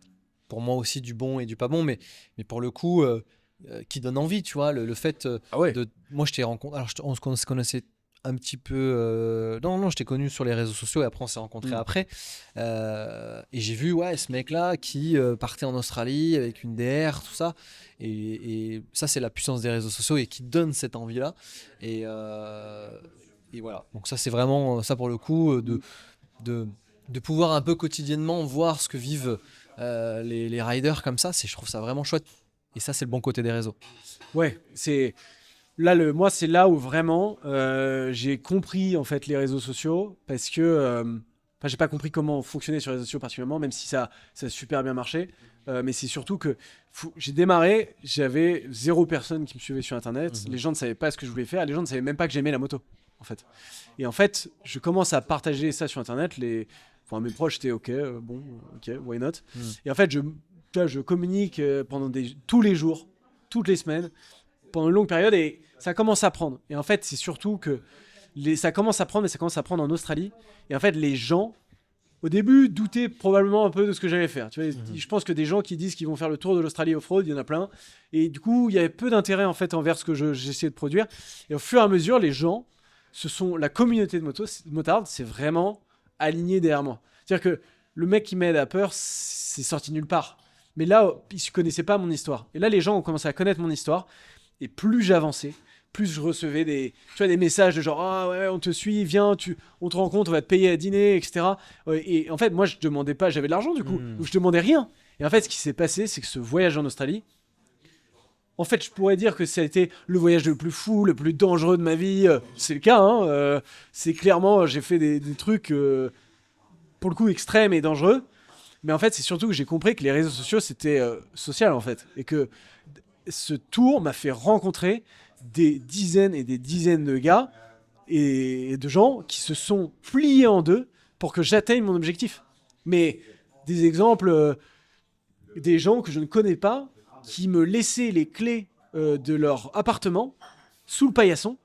pour moi aussi du bon et du pas bon, mais pour le coup, qui donne envie, tu vois. Le fait Ah ouais. moi, je t'ai rencontré. Alors, on se connaissait un petit peu. Non, je t'ai connu sur les réseaux sociaux et après, on s'est rencontrés Mm. après. Et j'ai vu, ouais, ce mec-là qui partait en Australie avec une DR, tout ça. Et ça, c'est la puissance des réseaux sociaux et qui donne cette envie-là. Et, euh, et voilà. Donc, ça, c'est vraiment ça pour le coup, de, de pouvoir un peu quotidiennement voir ce que vivent les riders comme ça. Je trouve ça vraiment chouette. Et ça, c'est le bon côté des réseaux. Ouais, c'est là moi c'est là où vraiment j'ai compris en fait les réseaux sociaux parce que enfin j'ai pas compris comment fonctionner sur les réseaux sociaux particulièrement, même si ça a super bien marché. Mais c'est surtout que j'ai démarré, j'avais 0 personne qui me suivait sur internet. Mhm. Les gens ne savaient pas ce que je voulais faire, les gens ne savaient même pas que j'aimais la moto en fait. Et en fait, je commence à partager ça sur internet. Enfin, mes proches étaient ok, bon, ok, why not. Mhm. Et en fait, tu vois, je communique pendant tous les jours, toutes les semaines, pendant une longue période, et ça commence à prendre. Et en fait, c'est surtout que ça commence à prendre, mais ça commence à prendre en Australie. Et en fait, les gens, au début, doutaient probablement un peu de ce que j'allais faire. Tu vois, je pense que des gens qui disent qu'ils vont faire le tour de l'Australie off-road, il y en a plein. Et du coup, il y avait peu d'intérêt en fait envers ce que j'essayais de produire. Et au fur et à mesure, les gens, la communauté de motards, c'est vraiment aligné derrière moi. C'est-à-dire que le mec qui m'aide à peur, c'est sorti nulle part. Mais là, ils ne connaissaient pas mon histoire. Et là, les gens ont commencé à connaître mon histoire. Et plus j'avançais, plus je recevais des messages de genre ah ouais, on te suit, viens, on te rencontre, on va te payer à dîner, etc. Et en fait, moi je demandais pas, j'avais de l'argent du coup, donc je demandais rien. Et en fait, ce qui s'est passé, c'est que ce voyage en Australie, en fait, je pourrais dire que ça a été le voyage le plus fou, le plus dangereux de ma vie. C'est le cas, hein. C'est clairement, j'ai fait des trucs pour le coup extrêmes et dangereux. Mais en fait, c'est surtout que j'ai compris que les réseaux sociaux, c'était social en fait. Et que ce tour m'a fait rencontrer des dizaines et des dizaines de gars et de gens qui se sont pliés en deux pour que j'atteigne mon objectif. Mais des exemples, des gens que je ne connais pas qui me laissaient les clés de leur appartement sous le paillasson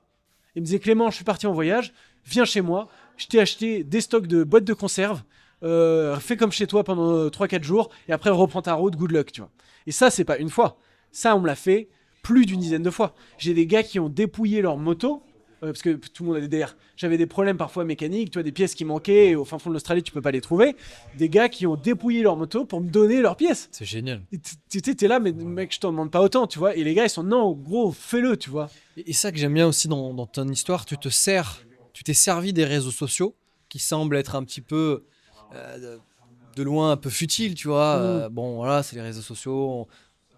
et me disaient Clément, je suis parti en voyage, viens chez moi, je t'ai acheté des stocks de boîtes de conserve, fais comme chez toi pendant 3-4 jours et après reprends ta route, good luck, tu vois. Et ça, c'est pas une fois. Ça, on me l'a fait plus d'une dizaine de fois. J'ai des gars qui ont dépouillé leur moto, parce que tout le monde a des DR. J'avais des problèmes parfois mécaniques, tu vois, des pièces qui manquaient, et au fin fond de l'Australie, tu peux pas les trouver. Des gars qui ont dépouillé leur moto pour me donner leurs pièces. C'est génial. T'es là, mais mec, je t'en demande pas autant, tu vois. Et les gars, ils sont non, gros, fais-le, tu vois. Et ça que j'aime bien aussi dans ton histoire, tu t'es servi des réseaux sociaux qui semblent être un petit peu de loin un peu futiles, tu vois. Bon, voilà, c'est les réseaux sociaux.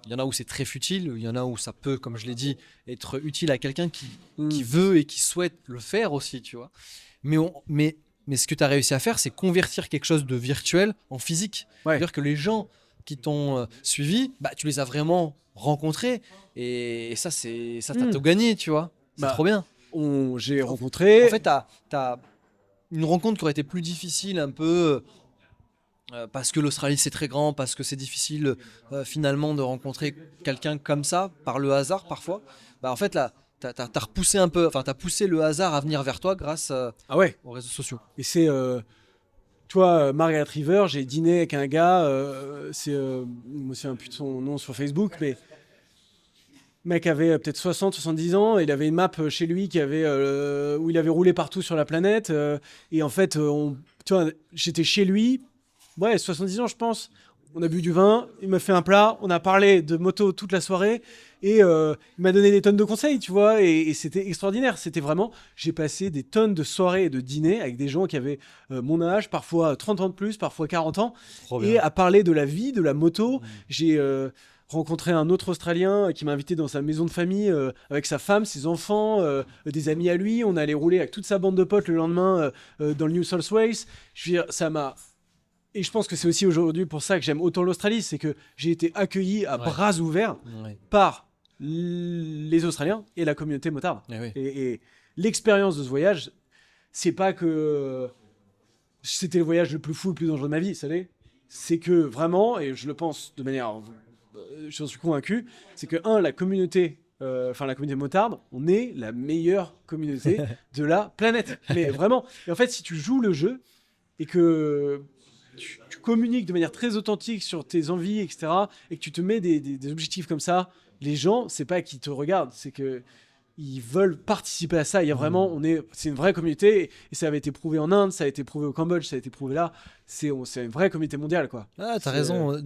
Il y en a où c'est très futile, il y en a où ça peut, comme je l'ai dit, être utile à quelqu'un qui veut et qui souhaite le faire aussi, tu vois. Mais ce que tu as réussi à faire, c'est convertir quelque chose de virtuel en physique. Ouais. C'est-à-dire que les gens qui t'ont suivi, bah, tu les as vraiment rencontrés et ça, t'as tout gagné, tu vois. C'est trop bien. J'ai rencontré. En fait, t'as une rencontre qui aurait été plus difficile un peu parce que l'Australie c'est très grand, parce que c'est difficile finalement de rencontrer quelqu'un comme ça par le hasard parfois. Bah en fait là, t'as repoussé un peu, enfin t'as poussé le hasard à venir vers toi grâce Ah ouais. aux réseaux sociaux. Et c'est, toi, Margaret River, j'ai dîné avec un gars, je me souviens plus de son nom sur Facebook, mais le mec avait peut-être 60-70 ans, et il avait une map chez lui où il avait roulé partout sur la planète, et en fait, tu vois, j'étais chez lui, ouais, 70 ans je pense, on a bu du vin, il m'a fait un plat, on a parlé de moto toute la soirée, et il m'a donné des tonnes de conseils, tu vois, et c'était extraordinaire. C'était vraiment, j'ai passé des tonnes de soirées et de dîners avec des gens qui avaient mon âge, parfois 30 ans de plus, parfois 40 ans, et à parler de la vie, de la moto. J'ai rencontré un autre Australien qui m'a invité dans sa maison de famille avec sa femme, ses enfants, des amis à lui. On allait rouler avec toute sa bande de potes le lendemain dans le New South Wales. Je veux dire, ça m'a... Et je pense que c'est aussi aujourd'hui pour ça que j'aime autant l'Australie, c'est que j'ai été accueilli à bras ouverts par les Australiens et la communauté motarde. Et l'expérience de ce voyage, c'est pas que c'était le voyage le plus fou, le plus dangereux de ma vie, ça l'est. C'est que vraiment, et je le pense de manière, j'en suis convaincu, c'est que la communauté enfin la communauté motarde, on est la meilleure communauté de la planète. Mais vraiment. Et en fait, si tu joues le jeu et que tu communiques de manière très authentique sur tes envies, etc., et que tu te mets des objectifs comme ça, les gens, c'est pas qu'ils te regardent, c'est que ils veulent participer à ça. Il y a vraiment, c'est une vraie communauté, et ça avait été prouvé en Inde, ça a été prouvé au Cambodge, ça a été prouvé là. C'est une vraie communauté mondiale, quoi. Ah, t'as raison.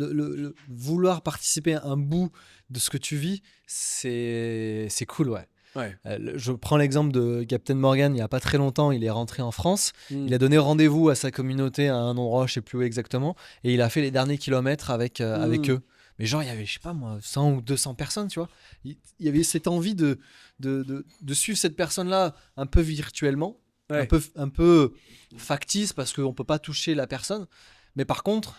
Vouloir participer à un bout de ce que tu vis, c'est cool, ouais. Ouais. Je prends l'exemple de Captain Morgan. Il y a pas très longtemps, il est rentré en France. Il a donné rendez-vous à sa communauté à un endroit, je sais plus où exactement, et il a fait les derniers kilomètres avec eux. Mais genre, il y avait, je sais pas moi, 100 ou 200 personnes, tu vois. Il y avait cette envie de suivre cette personne-là un peu virtuellement, Ouais. un peu factice, parce qu'on peut pas toucher la personne. Mais par contre,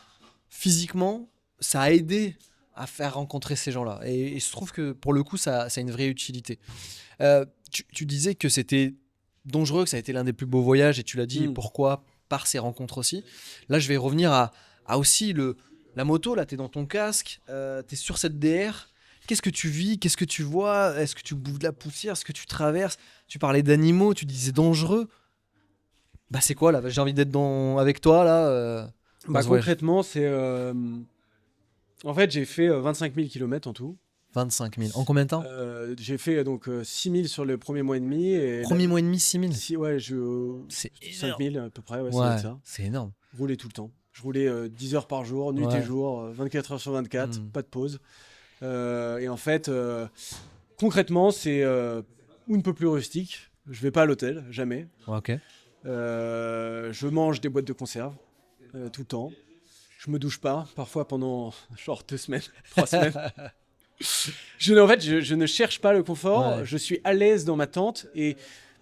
physiquement, ça a aidé à faire rencontrer ces gens-là. Et je trouve que pour le coup, ça a une vraie utilité. Tu disais que c'était dangereux, que ça a été l'un des plus beaux voyages, et tu l'as dit, pourquoi par ces rencontres aussi. Là, je vais revenir à aussi la moto. Là, tu es dans ton casque, tu es sur cette DR. Qu'est-ce que tu vis? Qu'est-ce que tu vois? Est-ce que tu bouffes de la poussière? Est-ce que tu traverses? Tu parlais d'animaux, tu disais dangereux. Bah, c'est quoi là? J'ai envie d'être avec toi là. Concrètement, c'est. En fait, j'ai fait 25 000 km en tout. 25 000. En combien de temps? J'ai fait donc 6 000 sur le premier mois et demi. Et Premier mois et demi, 6 000. Ouais, c'est 5 000 à peu près, ouais, ouais, ça. c'est énorme. Je roulais tout le temps. Je roulais 10 heures par jour, nuit et jour, 24 heures sur 24, pas de pause. Et en fait, concrètement, c'est un peu plus rustique. Je vais pas à l'hôtel, jamais. Ok. Je mange des boîtes de conserve tout le temps. Je me douche pas, parfois pendant genre 2 semaines, 3 semaines. En fait, je ne cherche pas le confort. Je suis à l'aise dans ma tente et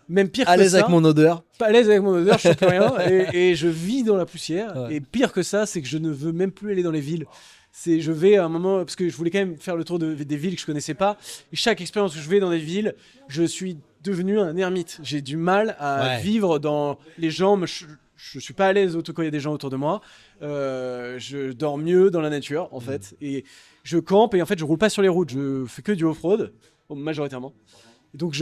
même pire que ça. À l'aise avec mon odeur. Pas à l'aise avec mon odeur, je ne plus rien. Et je vis dans la poussière. Ouais. Et pire que ça, c'est que je ne veux même plus aller dans les villes. Je vais à un moment, parce que je voulais quand même faire le tour des villes que je connaissais pas. Et chaque expérience où je vais dans des villes, je suis devenu un ermite. J'ai du mal à vivre dans les gens. Je suis pas à l'aise quand il y a des gens autour de moi. Je dors mieux dans la nature, en fait. Et je campe et en fait, je roule pas sur les routes. Je fais que du off-road, majoritairement. Et donc,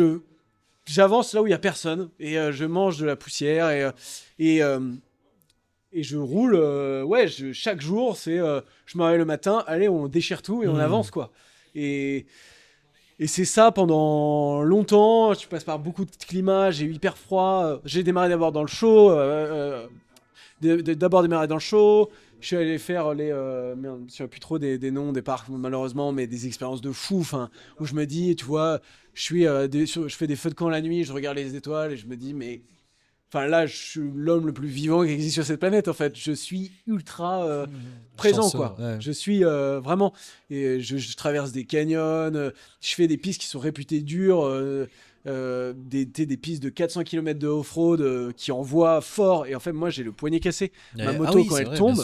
j'avance là où il y a personne et je mange de la poussière et je roule. Chaque jour, je me réveille le matin. Allez, on déchire tout et on avance, quoi. Et c'est ça pendant longtemps. Je passe par beaucoup de climats. J'ai eu hyper froid. J'ai démarré d'abord dans le chaud. D'abord démarré dans le chaud. Je suis allé faire je ne me souviens plus trop des noms des parcs, malheureusement, mais des expériences de fou. Où je me dis, tu vois, je fais des feux de camp la nuit, je regarde les étoiles et je me dis, mais. Enfin, là, je suis l'homme le plus vivant qui existe sur cette planète, en fait. Je suis ultra présent, chanceux, quoi. Ouais. Je suis vraiment... Et je traverse des canyons, je fais des pistes qui sont réputées dures, des pistes de 400 km de off-road qui envoient fort. Et en fait, moi, j'ai le poignet cassé. Ma moto, quand elle tombe,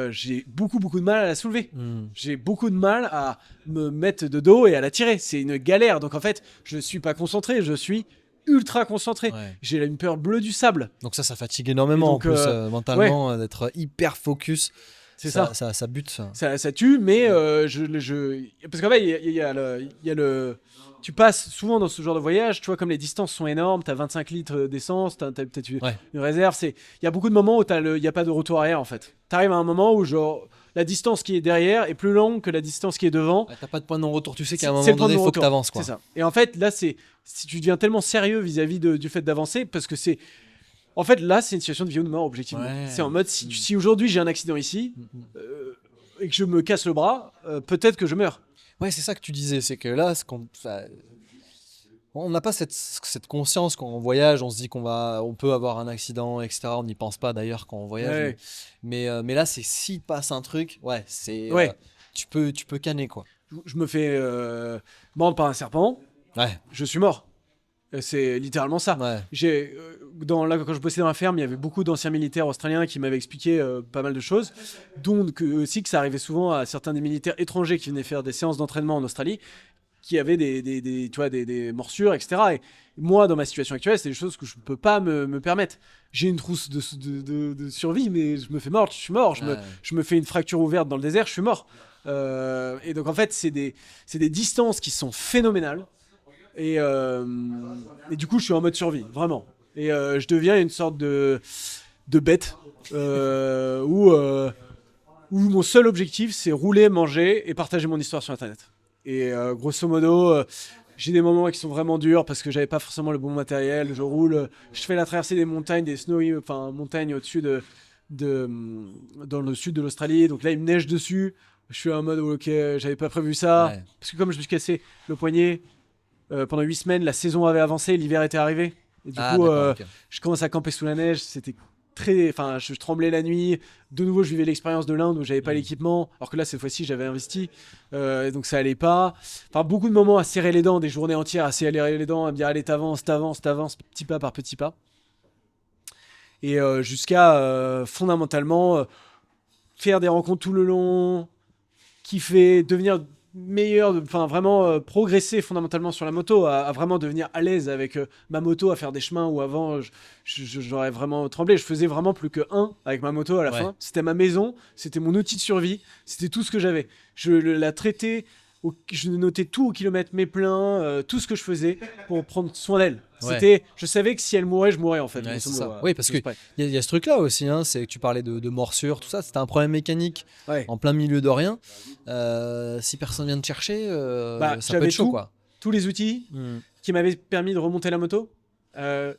j'ai beaucoup de mal à la soulever. J'ai beaucoup de mal à me mettre de dos et à la tirer. C'est une galère. Donc, en fait, je ne suis pas concentré. Je suis ultra concentré. J'ai une peur bleue du sable. Donc ça fatigue énormément donc, en plus mentalement d'être hyper focus. C'est ça bute. Ça tue, mais parce qu'en fait, il y a le... Tu passes souvent dans ce genre de voyage, tu vois, comme les distances sont énormes, t'as 25 litres d'essence, t'as peut-être une réserve. Il y a beaucoup de moments où il n'y a pas de retour arrière, en fait. T'arrives à un moment où, genre, la distance qui est derrière est plus longue que la distance qui est devant. T'as pas de point de non-retour, tu sais qu'à un moment donné, il faut que t'avances, quoi. C'est ça. Et en fait, là, si tu deviens tellement sérieux vis-à-vis du fait d'avancer, parce que c'est... En fait, là, c'est une situation de vie ou de mort, objectivement. C'est en mode, si aujourd'hui j'ai un accident ici, et que je me casse le bras, peut-être que je meurs. Ouais, c'est ça que tu disais, c'est que là, on n'a pas cette conscience quand on voyage, on se dit on peut avoir un accident, etc. On n'y pense pas d'ailleurs quand on voyage. Mais là, s'il passe un truc, tu peux canner, quoi. Je me fais mordre par un serpent, je suis mort. C'est littéralement ça. Quand je bossais dans la ferme, il y avait beaucoup d'anciens militaires australiens qui m'avaient expliqué pas mal de choses, donc aussi que ça arrivait souvent à certains des militaires étrangers qui venaient faire des séances d'entraînement en Australie, qui avaient des morsures, etc. Et moi, dans ma situation actuelle, c'est des choses que je ne peux pas me permettre. J'ai une trousse de survie, mais je me fais mordre, je suis mort. Je me fais une fracture ouverte dans le désert, je suis mort. Et donc en fait, c'est des distances qui sont phénoménales. Et du coup, je suis en mode survie, vraiment. Et je deviens une sorte de bête où mon seul objectif, c'est rouler, manger et partager mon histoire sur Internet. Et grosso modo, j'ai des moments qui sont vraiment durs parce que j'avais pas forcément le bon matériel. Je roule, je fais la traversée des montagnes, des snowy, enfin montagnes au-dessus dans le sud de l'Australie. Donc là, il me neige dessus. Je suis en mode ok, j'avais pas prévu ça Ouais. parce que comme je me suis cassé le poignet pendant 8 semaines, la saison avait avancé, l'hiver était arrivé. Et du Ah, coup, d'accord, ok. je commence à camper sous la neige. C'était enfin, je tremblais la nuit. De nouveau, je vivais l'expérience de l'Inde où j'avais pas l'équipement, alors que là, cette fois-ci, j'avais investi. Et donc ça allait pas. Enfin, beaucoup de moments à serrer les dents, des journées entières à serrer les dents, à me dire allez, t'avances, petit pas par petit pas. Et jusqu'à fondamentalement faire des rencontres tout le long, kiffer, devenir meilleur, enfin vraiment progresser fondamentalement sur la moto, à vraiment devenir à l'aise avec ma moto, à faire des chemins où avant j'aurais vraiment tremblé. Je faisais vraiment plus que un avec ma moto à la Ouais. fin. C'était ma maison, c'était mon outil de survie, c'était tout ce que j'avais. La traitais, je notais tout au kilomètre, mes pleins, tout ce que je faisais pour prendre soin d'elle. Ouais. Je savais que si elle mourait, je mourrais en fait. Ouais, grosso c'est modo, ça. Oui, parce de que près. il y a ce truc-là aussi, hein, c'est que tu parlais de morsure, tout ça. C'était un problème mécanique Ouais. en plein milieu de rien. Si personne vient te chercher, Bah, ça peut j'avais être chaud, tout. quoi. Tous les outils qui m'avaient permis de remonter la moto.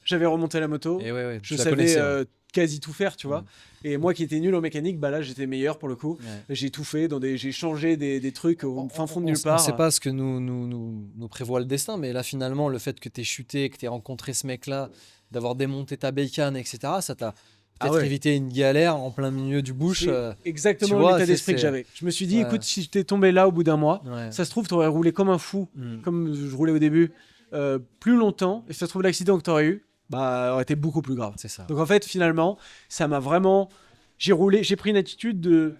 J'avais remonté la moto. Et ouais, Je tu la savais connaissais. Ouais. quasi tout faire, tu vois. Et moi qui étais nul en mécanique, bah là j'étais meilleur pour le coup. Ouais. J'ai tout fait, j'ai changé des trucs au fin fond de nulle On part. sait pas ce que nous prévoit le destin, mais là finalement, le fait que tu aies chuté, que tu aies rencontré ce mec-là, d'avoir démonté ta bécane, etc., ça t'a peut-être Ouais. évité une galère en plein milieu du bush. C'est tu exactement vois, l'état d'esprit que c'est- j'avais. Je me suis dit, Ouais. écoute, si t'es tombé là au bout d'un mois, Ouais. ça se trouve, t'aurais roulé comme un fou, Mm. comme je roulais au début, plus longtemps. Et si ça se trouve, l'accident que t'aurais eu, bah, aurait été beaucoup plus grave. C'est ça. Donc en fait, finalement, ça m'a vraiment. J'ai roulé, j'ai pris une attitude de.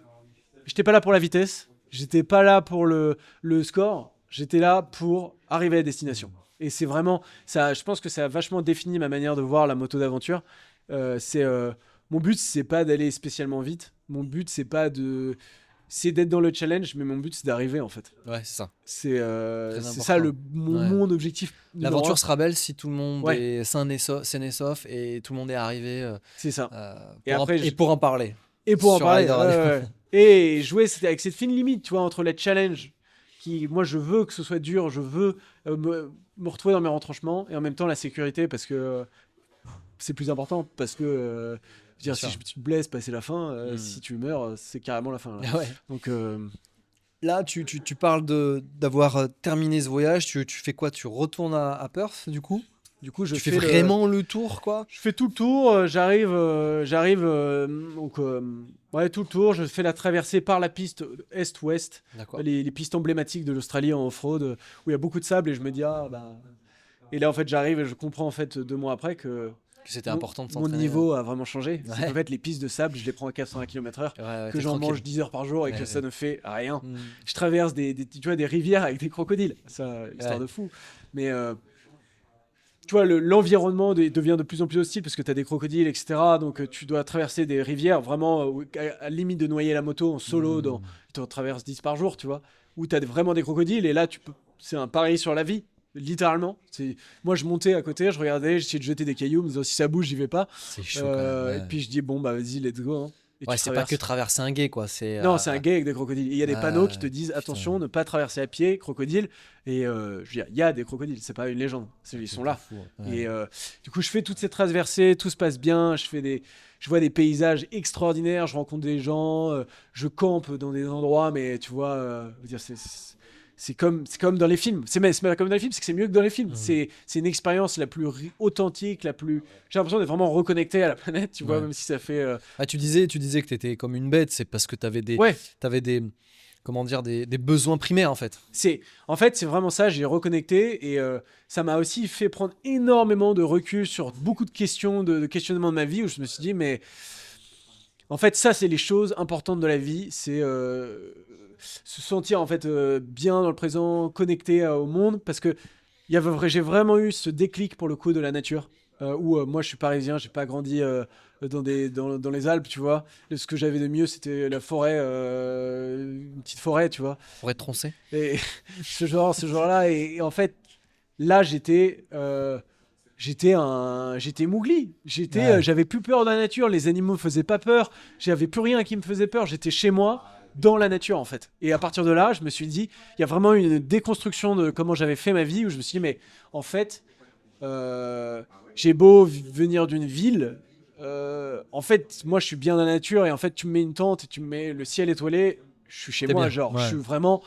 J'étais pas là pour la vitesse, j'étais pas là pour le score, j'étais là pour arriver à destination. Et c'est vraiment. Ça, je pense que ça a vachement défini ma manière de voir la moto d'aventure. Mon but, c'est pas d'aller spécialement vite. Mon but, c'est pas de. C'est d'être dans le challenge, mais mon but, c'est d'arriver en fait. Ouais, c'est ça. C'est Très ça important. mon, Ouais. mon objectif. numéro L'aventure un. sera belle si tout le monde Ouais. est sain et sauf et tout le monde est arrivé C'est ça. Et pour, après, et pour en parler. Et pour en Sur parler, Rider Radio. ouais. Et jouer avec cette fine limite, tu vois, entre les challenges, qui, moi, je veux que ce soit dur, je veux me retrouver dans mes retranchements, et en même temps la sécurité, parce que c'est plus important, parce que, je veux Bien dire, si sûr. tu te blesses, c'est la fin, Mm. si tu meurs, c'est carrément la fin. Là. Ouais. Donc, Là, tu parles d'avoir terminé ce voyage. Tu fais quoi? Tu retournes à Perth, du coup? du coup, je Tu fais fais vraiment le tour, quoi? Je fais tout le tour, j'arrive, donc, ouais, tout le tour, je fais la traversée par la piste est-ouest, D'accord. les pistes emblématiques de l'Australie en off-road, où il y a beaucoup de sable, et je me dis, ah, bah... Et là, en fait, j'arrive et je comprends, en fait, 2 mois après, que Que c'était mon, important de mon s'entraîner. niveau a vraiment changé. C'est Ouais. qu'en fait, les pistes de sable, je les prends à 420 km/h, Ouais, ouais, que t'es j'en tranquille. mange 10 heures par jour et Ouais, que ouais. ça ne fait rien. Mm. Je traverse tu vois, des rivières avec des crocodiles, ça, histoire Ouais. de fou. Mais... tu vois, l'environnement devient de plus en plus hostile parce que tu as des crocodiles, etc. Donc tu dois traverser des rivières vraiment à la limite de noyer la moto en solo. Mm. Tu en traverses 10 par jour, tu vois. Où tu as vraiment des crocodiles et là, c'est un pari sur la vie, littéralement. Moi, je montais à côté, je regardais, j'essayais de jeter des cailloux, mais si ça bouge, j'y vais pas. C'est chaud, quand même. Ouais, Et puis je dis, bon, bah vas-y, let's go. Hein. Et ouais, tu c'est pas traverses. que traverser un gué, quoi. C'est, Non, c'est un guet avec des crocodiles. Et il y a des panneaux qui te disent putain. attention, ne pas traverser à pied, crocodile. Et je veux dire, il y a des crocodiles, c'est pas une légende. Ils sont là. Fou, ouais. Et du coup, je fais toutes ces traversées, tout se passe bien. Je vois des paysages extraordinaires, je rencontre des gens, je campe dans des endroits, mais tu vois, je veux dire, c'est comme dans les films. C'est pas comme dans les films, c'est que c'est mieux que dans les films. Mhm. C'est une expérience la plus authentique, j'ai l'impression d'être vraiment reconnecté à la planète, tu vois, Ouais. même si ça fait. Ah, tu disais que t'étais comme une bête. C'est parce que Ouais. t'avais comment dire, des besoins primaires, en fait. En fait, c'est vraiment ça, j'ai reconnecté et ça m'a aussi fait prendre énormément de recul sur beaucoup de questions, de questionnements de ma vie où je me suis dit, mais en fait, ça, c'est les choses importantes de la vie, c'est se sentir en fait bien dans le présent, connecté au monde, parce que j'ai vraiment eu ce déclic pour le coup de la nature. où moi je suis parisien, j'ai pas grandi dans les Alpes, tu vois. Ce que j'avais de mieux, c'était la forêt, une petite forêt, tu vois. Pour être troncé. Et ce genre-là, et en fait, là j'étais Mowgli. Ouais. J'avais plus peur de la nature, les animaux me faisaient pas peur, j'avais plus rien qui me faisait peur, j'étais chez moi. Dans la nature en fait. Et à partir de là, je me suis dit, il y a vraiment une déconstruction de comment j'avais fait ma vie où je me suis dit, mais en fait, j'ai beau venir d'une ville, en fait, moi je suis bien dans la nature et en fait, tu me mets une tente et tu me mets le ciel étoilé, je suis chez T'es moi, bien. genre, je Ouais. suis vraiment.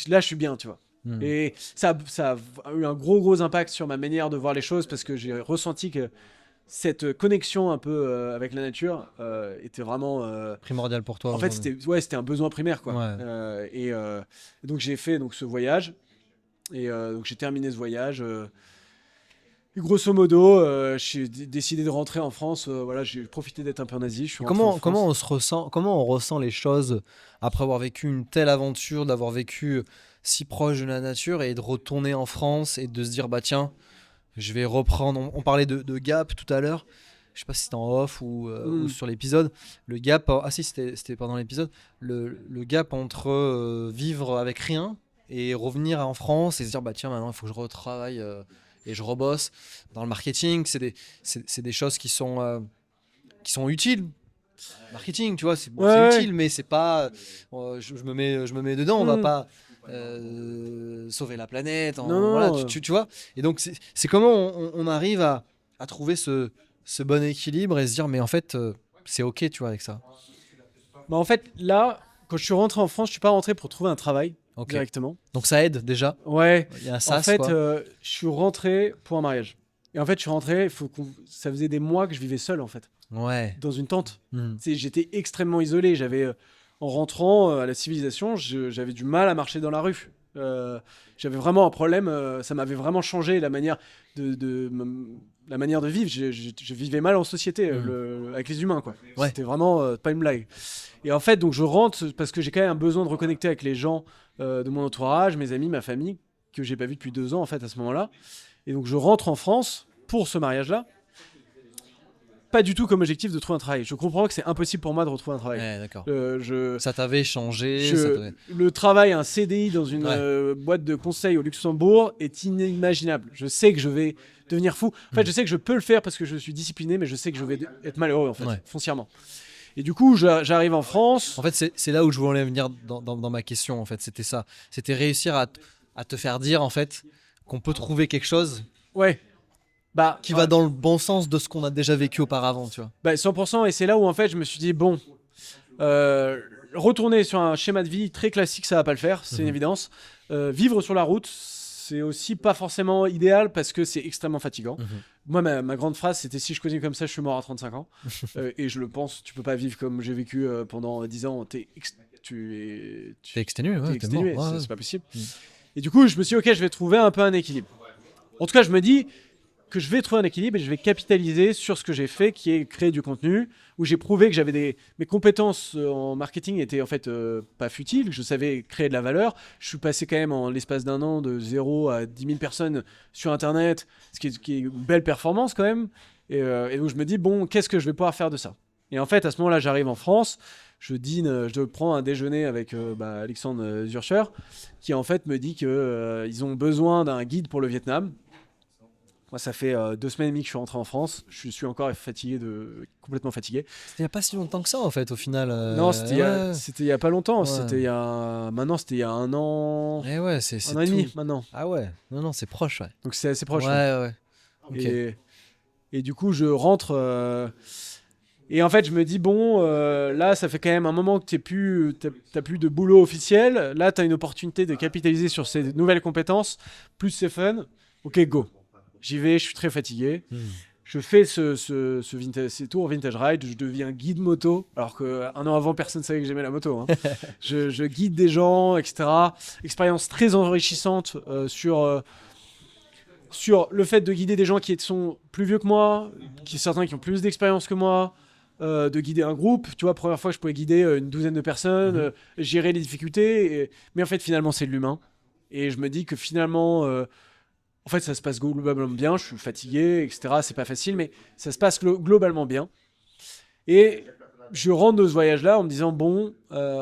Là, je suis bien, tu vois. Hmm. Et ça a eu un gros impact sur ma manière de voir les choses parce que j'ai ressenti que cette connexion un peu avec la nature était vraiment. Primordial pour toi En fait, aujourd'hui. c'était un besoin primaire, quoi. Ouais. Et donc, j'ai fait donc, ce voyage. Et donc, j'ai terminé ce voyage. Et grosso modo, j'ai décidé de rentrer en France. Voilà, j'ai profité d'être un peu en Asie. Je suis Et rentré en comment France. on se ressent, comment on ressent les choses après avoir vécu une telle aventure, d'avoir vécu si proche de la nature et de retourner en France et de se dire bah tiens, je vais reprendre. On parlait de gap tout à l'heure. Je sais pas si c'était en off ou sur l'épisode. Le gap, ah si c'était pendant l'épisode. Le gap entre vivre avec rien et revenir en France et se dire bah tiens maintenant il faut que je retravaille et je rebosse dans le marketing. C'est des choses qui sont utiles. Marketing, tu vois, c'est bon, Ouais, c'est ouais. utile, mais c'est pas. Je me mets dedans, on va Hmm. pas sauver la planète. Non, non, Voilà, non. tu vois. Et donc, c'est comment on arrive à trouver ce bon équilibre et se dire, mais en fait, c'est ok, tu vois, avec ça. Bah, en fait, là, quand je suis rentré en France, je suis pas rentré pour trouver un travail Ok. directement. Donc, ça aide déjà. Ouais. Il y a un En sas, fait, quoi. je suis rentré pour un mariage. Et en fait, je suis rentré. Ça faisait des mois que je vivais seul, en fait, Ouais. dans une tente. Hmm. J'étais extrêmement isolé. En rentrant à la civilisation, j'avais du mal à marcher dans la rue. J'avais vraiment un problème. Ça m'avait vraiment changé la manière la manière de vivre. Je vivais mal en société avec les humains, quoi. Ouais. C'était vraiment pas une blague. Et en fait, donc je rentre parce que j'ai quand même un besoin de reconnecter avec les gens de mon entourage, mes amis, ma famille, que j'ai pas vu depuis 2 ans en fait à ce moment-là. Et donc je rentre en France pour ce mariage-là. Pas du tout comme objectif de trouver un travail. Je comprends que c'est impossible pour moi de retrouver un travail. Ouais, d'accord. Je, Ça t'avait changé. je- le travail, un CDI dans une Ouais. boîte de conseil au Luxembourg est inimaginable. Je sais que je vais devenir fou. En fait, je sais que je peux le faire parce que je suis discipliné, mais je sais que je vais être malheureux, en fait, Ouais. foncièrement. Et du coup, j'arrive en France. En fait, c'est là où je voulais venir dans ma question. En fait, c'était ça. C'était réussir à te faire dire en fait qu'on peut trouver quelque chose Ouais. Bah, qui va dans le bon sens de ce qu'on a déjà vécu auparavant, tu vois. 100%. Et c'est là où, en fait, je me suis dit, bon, retourner sur un schéma de vie très classique, ça va pas le faire, c'est une évidence. Vivre sur la route, c'est aussi pas forcément idéal parce que c'est extrêmement fatigant. Moi, ma grande phrase, c'était si je continue comme ça, je suis mort à 35 ans. Et je le pense, tu peux pas vivre comme j'ai vécu pendant 10 ans. Tu T'es exténué, ouais, t'es t'es exténué, mort. Ouais, ouais. c'est pas possible. Et du coup, je me suis dit, ok, je vais trouver un peu un équilibre. En tout cas, je me dis que je vais trouver un équilibre et je vais capitaliser sur ce que j'ai fait, qui est créer du contenu, où j'ai prouvé que mes compétences en marketing étaient en fait pas futiles, que je savais créer de la valeur. Je suis passé quand même en l'espace d'un an de 0 à 10 000 personnes sur Internet, qui est une belle performance quand même. Et donc je me dis, bon, qu'est-ce que je vais pouvoir faire de ça? Et en fait, à ce moment-là, j'arrive en France, je prends un déjeuner avec Alexandre Zurcher, qui en fait me dit qu'ils ont besoin d'un guide pour le Vietnam. Moi, ça fait 2 semaines et demie que je suis rentré en France. Je suis encore complètement fatigué. C'était il y a pas si longtemps que ça en fait au final. Non, c'était Ouais. il y a pas longtemps. Ouais. Maintenant, c'était il y a un an, Eh ouais, c'est un an et demi tout. maintenant. Ah ouais. Non, c'est proche, ouais. Donc c'est assez proche. Ouais, Ouais. ouais. Ok. Et du coup, je rentre. Et en fait, je me dis, bon, là, ça fait quand même un moment que t'as plus de boulot officiel. Là, tu as une opportunité de capitaliser sur ces nouvelles compétences. Plus c'est fun. Ok, go. J'y vais, je suis très fatigué. Je fais ces tours vintage ride, je deviens guide moto, alors qu'un an avant, personne ne savait que j'aimais la moto. Hein. je guide des gens, etc. Expérience très enrichissante sur le fait de guider des gens qui sont plus vieux que moi, certains qui ont plus d'expérience que moi, de guider un groupe. Tu vois, première fois, je pouvais guider une douzaine de personnes, gérer les difficultés. Mais en fait, finalement, c'est de l'humain. Et je me dis que finalement... En fait, ça se passe globalement bien. Je suis fatigué, etc. C'est pas facile, mais ça se passe globalement bien. Et je rentre de ce voyage-là en me disant bon,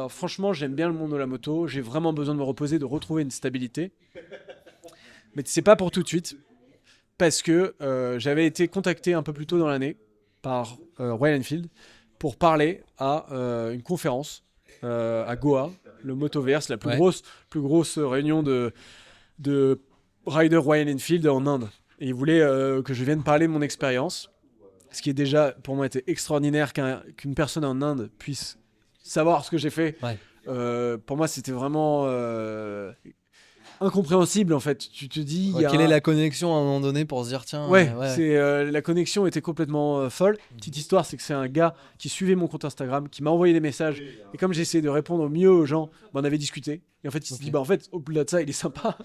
franchement, j'aime bien le monde de la moto. J'ai vraiment besoin de me reposer, de retrouver une stabilité. Mais c'est pas pour tout de suite, parce que j'avais été contacté un peu plus tôt dans l'année par Royal Enfield pour parler à une conférence à Goa, le Motoverse, la plus grosse réunion de riders Royal Enfield en Inde. Et ils voulaient que je vienne parler de mon expérience, ce qui est déjà pour moi était extraordinaire qu'une personne en Inde puisse savoir ce que j'ai fait. Pour moi, c'était vraiment incompréhensible en fait. Tu te dis quelle est la connexion à un moment donné pour se dire tiens c'est la connexion était complètement folle. Petite histoire, c'est que c'est un gars qui suivait mon compte Instagram, qui m'a envoyé des messages, et comme j'essayais de répondre au mieux aux gens, on avait discuté, et en fait il se dit en fait au-delà de ça il est sympa.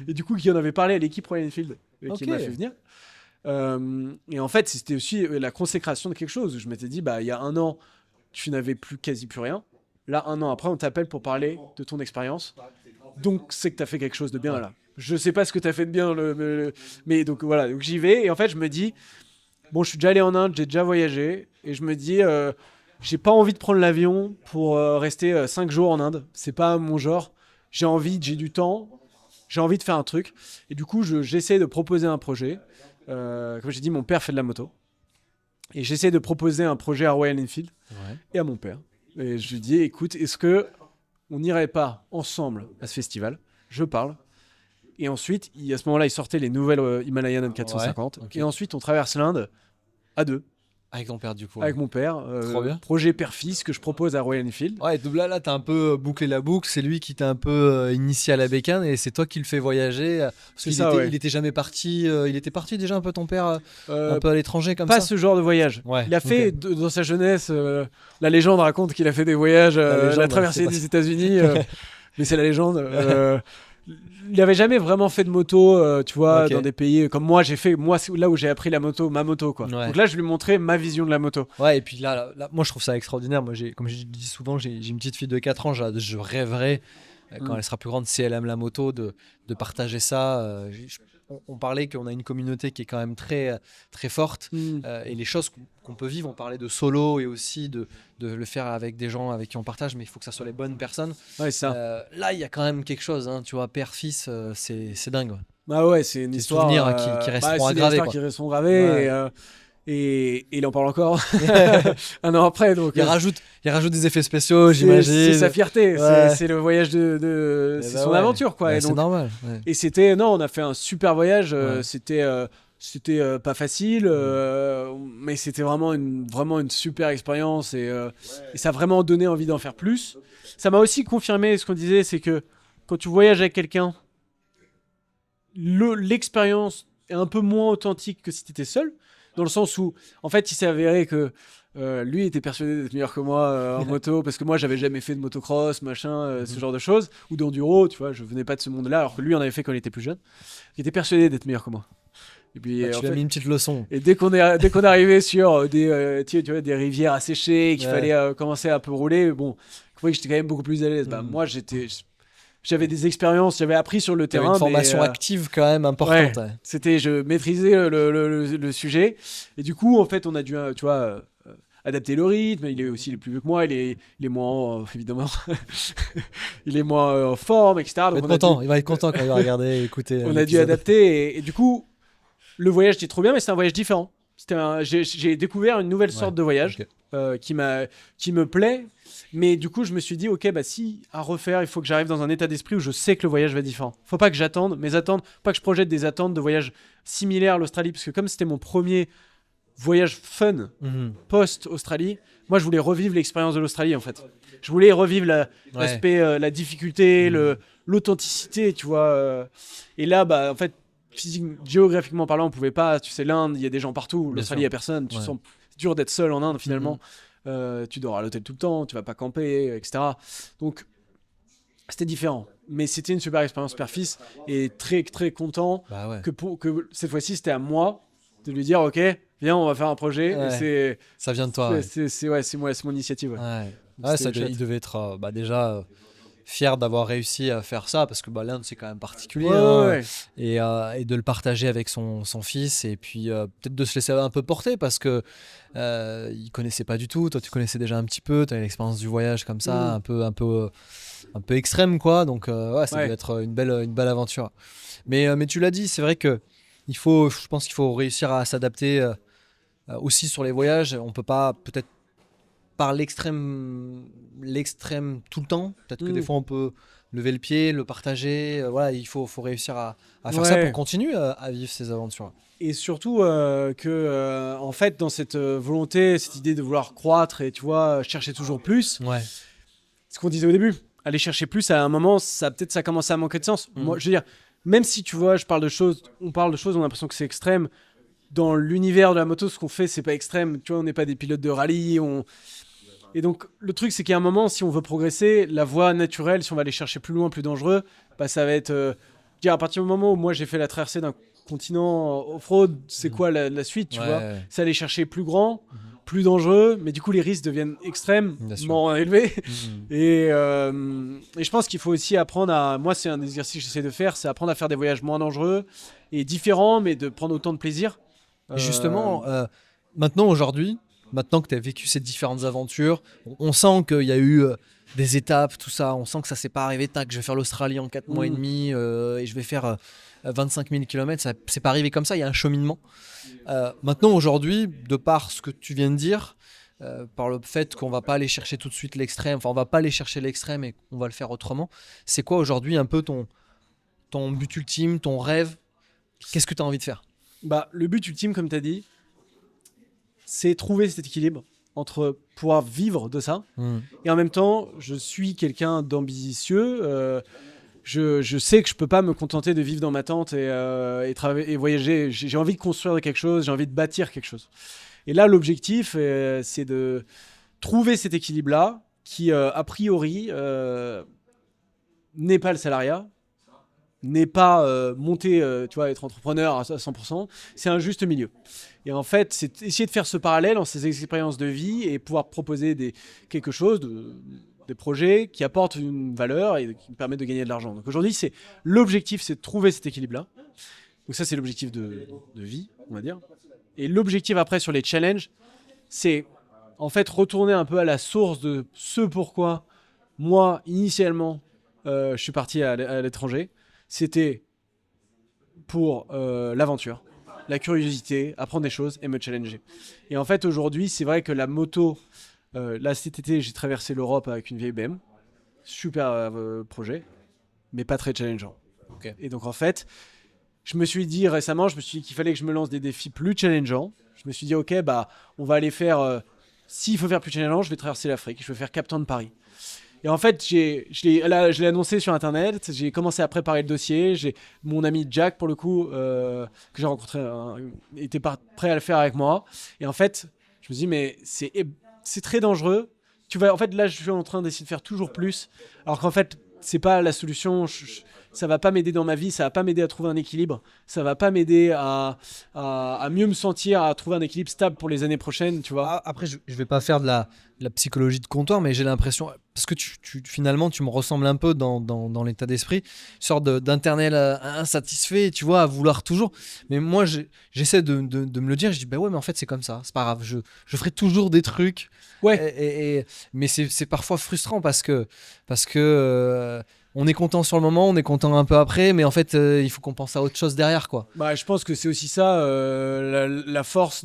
Et du coup qui en avait parlé à l'équipe Royal Enfield qui m'a fait venir, et en fait c'était aussi la consécration de quelque chose. Je m'étais dit il y a 1 an tu n'avais quasi plus rien, là 1 an après on t'appelle pour parler de ton expérience. Donc c'est que t'as fait quelque chose de bien là. Je sais pas ce que t'as fait de bien, mais donc voilà, donc j'y vais et en fait je me dis bon, je suis déjà allé en Inde, j'ai déjà voyagé et je me dis j'ai pas envie de prendre l'avion pour rester 5 jours en Inde. C'est pas mon genre. J'ai du temps, j'ai envie de faire un truc et du coup j'essaie de proposer un projet. Comme j'ai dit, mon père fait de la moto et j'essaie de proposer un projet à Royal Enfield et à mon père. Et je lui dis écoute, est-ce que on n'irait pas ensemble à ce festival? Je parle. Et ensuite, à ce moment-là, il sortait les nouvelles Himalayan N450. Et ensuite, on traverse l'Inde à 2. Avec ton père, du coup. Avec mon père. Trop bien. Projet père-fils que je propose à Royal Enfield. Ouais, donc là, t'as un peu bouclé la boucle. C'est lui qui t'a un peu initié à la bécane et c'est toi qui le fais voyager. Parce qu'il était jamais parti. Il était parti déjà un peu, ton père, un peu à l'étranger comme ça. Pas ce genre de voyage. Il a fait, dans sa jeunesse, la légende raconte qu'il a fait des voyages, il a traversé les États-Unis. Mais c'est la légende. Il n'avait jamais vraiment fait de moto, tu vois, dans des pays comme moi j'ai fait. Moi, c'est là où j'ai appris ma moto, quoi. Donc là, je lui montrais ma vision de la moto. Ouais, et puis là, moi, je trouve ça extraordinaire. Moi, comme je dis souvent, j'ai une petite fille de 4 ans. Je rêverais, quand elle sera plus grande, si elle aime la moto, de partager ça. On parlait qu'on a une communauté qui est quand même très, très forte. Et les choses qu'on peut vivre, on parlait de solo et aussi de le faire avec des gens avec qui on partage, mais il faut que ça soit les bonnes personnes. Ouais, c'est ça. Là, il y a quand même quelque chose, hein, tu vois, père-fils, c'est dingue. Ah ouais, c'est une histoire. Des souvenirs qui resteront gravés. Qui resteront gravés. Et il en parle encore 1 an après. Donc, il rajoute des effets spéciaux, j'imagine. C'est sa fierté, c'est le voyage c'est son aventure, quoi. Et c'est donc, normal. Et on a fait un super voyage. C'était pas facile, mais c'était vraiment une super expérience et ça a vraiment donné envie d'en faire plus. Ça m'a aussi confirmé ce qu'on disait, c'est que quand tu voyages avec quelqu'un, l'expérience est un peu moins authentique que si tu étais seul. Dans le sens où, en fait, il s'est avéré que lui était persuadé d'être meilleur que moi en moto, parce que moi, j'avais jamais fait de motocross, machin, ce genre de choses, ou d'enduro, tu vois, je venais pas de ce monde-là, alors que lui en avait fait quand il était plus jeune. Il était persuadé d'être meilleur que moi. Et puis, tu lui as mis une petite leçon. Et dès qu'on est arrivé sur des rivières asséchées, qu'il fallait commencer à un peu rouler, bon, vous voyez que j'étais quand même beaucoup plus à l'aise. Moi, j'avais des expériences, j'avais appris sur le terrain. Une formation active quand même importante. Je maîtrisais le sujet. Et du coup, en fait, on a dû, tu vois, adapter le rythme. Il est aussi plus vieux que moi, il est moins, évidemment, il est moins en forme, etc. Donc il va être content quand il va regarder, écouter. On a dû adapter. Et du coup, le voyage était trop bien, mais c'était un voyage différent. J'ai découvert une nouvelle sorte de voyage qui me plaît. Mais du coup, je me suis dit, ok, si à refaire, il faut que j'arrive dans un état d'esprit où je sais que le voyage va être différent. Faut pas que j'attende, pas que je projette des attentes de voyage similaires à l'Australie, parce que comme c'était mon premier voyage fun post-Australie, moi je voulais revivre l'expérience de l'Australie en fait. Je voulais revivre l'aspect, la difficulté, l'authenticité, tu vois. Et là, en fait, géographiquement parlant, on pouvait pas. Tu sais, l'Inde, il y a des gens partout. L'Australie, il y a personne. C'est dur d'être seul en Inde finalement. Tu dors à l'hôtel tout le temps, tu vas pas camper, etc. Donc, c'était différent. Mais c'était une super expérience père-fils et très, très content que cette fois-ci, c'était à moi de lui dire, ok, viens, on va faire un projet. Et ça vient de toi. C'est mon initiative. Il devait être déjà... fier d'avoir réussi à faire ça parce que l'Inde c'est quand même particulier Ouais, hein, ouais. et de le partager avec son fils et puis peut-être de se laisser un peu porter parce que il connaissait pas du tout, toi tu connaissais déjà un petit peu, tu as l'expérience du voyage comme ça, un peu extrême quoi, donc ouais, ça Ouais. doit être une belle aventure. Mais tu l'as dit, c'est vrai que je pense qu'il faut réussir à s'adapter aussi sur les voyages. On peut pas peut-être par l'extrême tout le temps. Peut-être que des Mm. fois on peut lever le pied, le partager. Voilà, faut réussir à faire ça pour Ouais. continuer à vivre ces aventures. Et surtout que, en fait, dans cette volonté, cette idée de vouloir croître et tu vois, chercher toujours plus, Ouais. ce qu'on disait au début, aller chercher plus, à un moment, ça commence à manquer de sens. Mhm. Moi, je veux dire, même si tu vois, on parle de choses, on a l'impression que c'est extrême. Dans l'univers de la moto, ce qu'on fait, c'est pas extrême. Tu vois, on n'est pas des pilotes de rallye. Et donc, le truc, c'est qu'à un moment, si on veut progresser, la voie naturelle, si on va aller chercher plus loin, plus dangereux, ça va être. Dire, à partir du moment où moi j'ai fait la traversée d'un continent off-road, c'est quoi la suite, tu vois? Ouais. C'est aller chercher plus grand, plus dangereux, mais du coup, les risques deviennent Bien sûr. extrêmement élevés. Mhm. Et je pense qu'il faut aussi apprendre à. Moi, c'est un exercice que j'essaie de faire, c'est apprendre à faire des voyages moins dangereux et différents, mais de prendre autant de plaisir. Et justement, maintenant que tu as vécu ces différentes aventures, on sent qu'il y a eu des étapes, tout ça. On sent que ça s'est pas arrivé, tac, je vais faire l'Australie en 4 mois et demi et je vais faire 25 000 km. Ça c'est pas arrivé comme ça, il y a un cheminement. Maintenant, aujourd'hui, de par ce que tu viens de dire, par le fait qu'on va pas aller chercher tout de suite l'extrême, enfin on va pas aller chercher l'extrême et qu'on va le faire autrement, c'est quoi aujourd'hui un peu ton but ultime, ton rêve? Qu'est-ce que tu as envie de faire? Le but ultime, comme tu as dit, c'est trouver cet équilibre entre pouvoir vivre de ça et en même temps, je suis quelqu'un d'ambitieux. Je sais que je peux pas me contenter de vivre dans ma tente et travailler et voyager. J'ai envie de construire quelque chose, j'ai envie de bâtir quelque chose. Et là, l'objectif, c'est de trouver cet équilibre-là qui, a priori, n'est pas le salariat, n'est pas monter, tu vois, être entrepreneur à 100%. C'est un juste milieu. Et en fait, c'est essayer de faire ce parallèle en ces expériences de vie et pouvoir proposer quelque chose, des projets qui apportent une valeur et qui permettent de gagner de l'argent. Donc aujourd'hui, l'objectif, c'est de trouver cet équilibre-là. Donc ça, c'est l'objectif de vie, on va dire. Et l'objectif après sur les challenges, c'est en fait retourner un peu à la source de ce pourquoi moi, initialement, je suis parti à l'étranger. C'était pour l'aventure, la curiosité, apprendre des choses et me challenger. Et en fait, aujourd'hui, c'est vrai que la moto, là cet été, j'ai traversé l'Europe avec une vieille BM. Super projet, mais pas très challengeant. Ok. Et donc en fait, je me suis dit récemment, qu'il fallait que je me lance des défis plus challengeants. Je me suis dit, ok, on va aller faire. S'il faut faire plus challengeant, je vais traverser l'Afrique. Je vais faire Cap Town de Paris. Et en fait, je l'ai annoncé sur Internet. J'ai commencé à préparer le dossier. Mon ami Jack, pour le coup, que j'ai rencontré, était prêt à le faire avec moi. Et en fait, je me dis, mais c'est très dangereux. En fait, là, je suis en train d'essayer de faire toujours plus. Alors qu'en fait, c'est pas la solution. Ça va pas m'aider dans ma vie. Ça va pas m'aider à trouver un équilibre. Ça va pas m'aider à mieux me sentir, à trouver un équilibre stable pour les années prochaines, tu vois. Après, je vais pas faire de la psychologie de comptoir, mais j'ai l'impression, parce que finalement, tu me ressembles un peu dans l'état d'esprit, une sorte d'internel insatisfait, tu vois, à vouloir toujours. Mais moi, j'essaie de me le dire, je dis, bah ouais, mais en fait, c'est comme ça, c'est pas grave, je ferai toujours des trucs. Ouais. Mais c'est parfois frustrant parce que on est content sur le moment, on est content un peu après, mais en fait, il faut qu'on pense à autre chose derrière, quoi. Je pense que c'est aussi ça, la force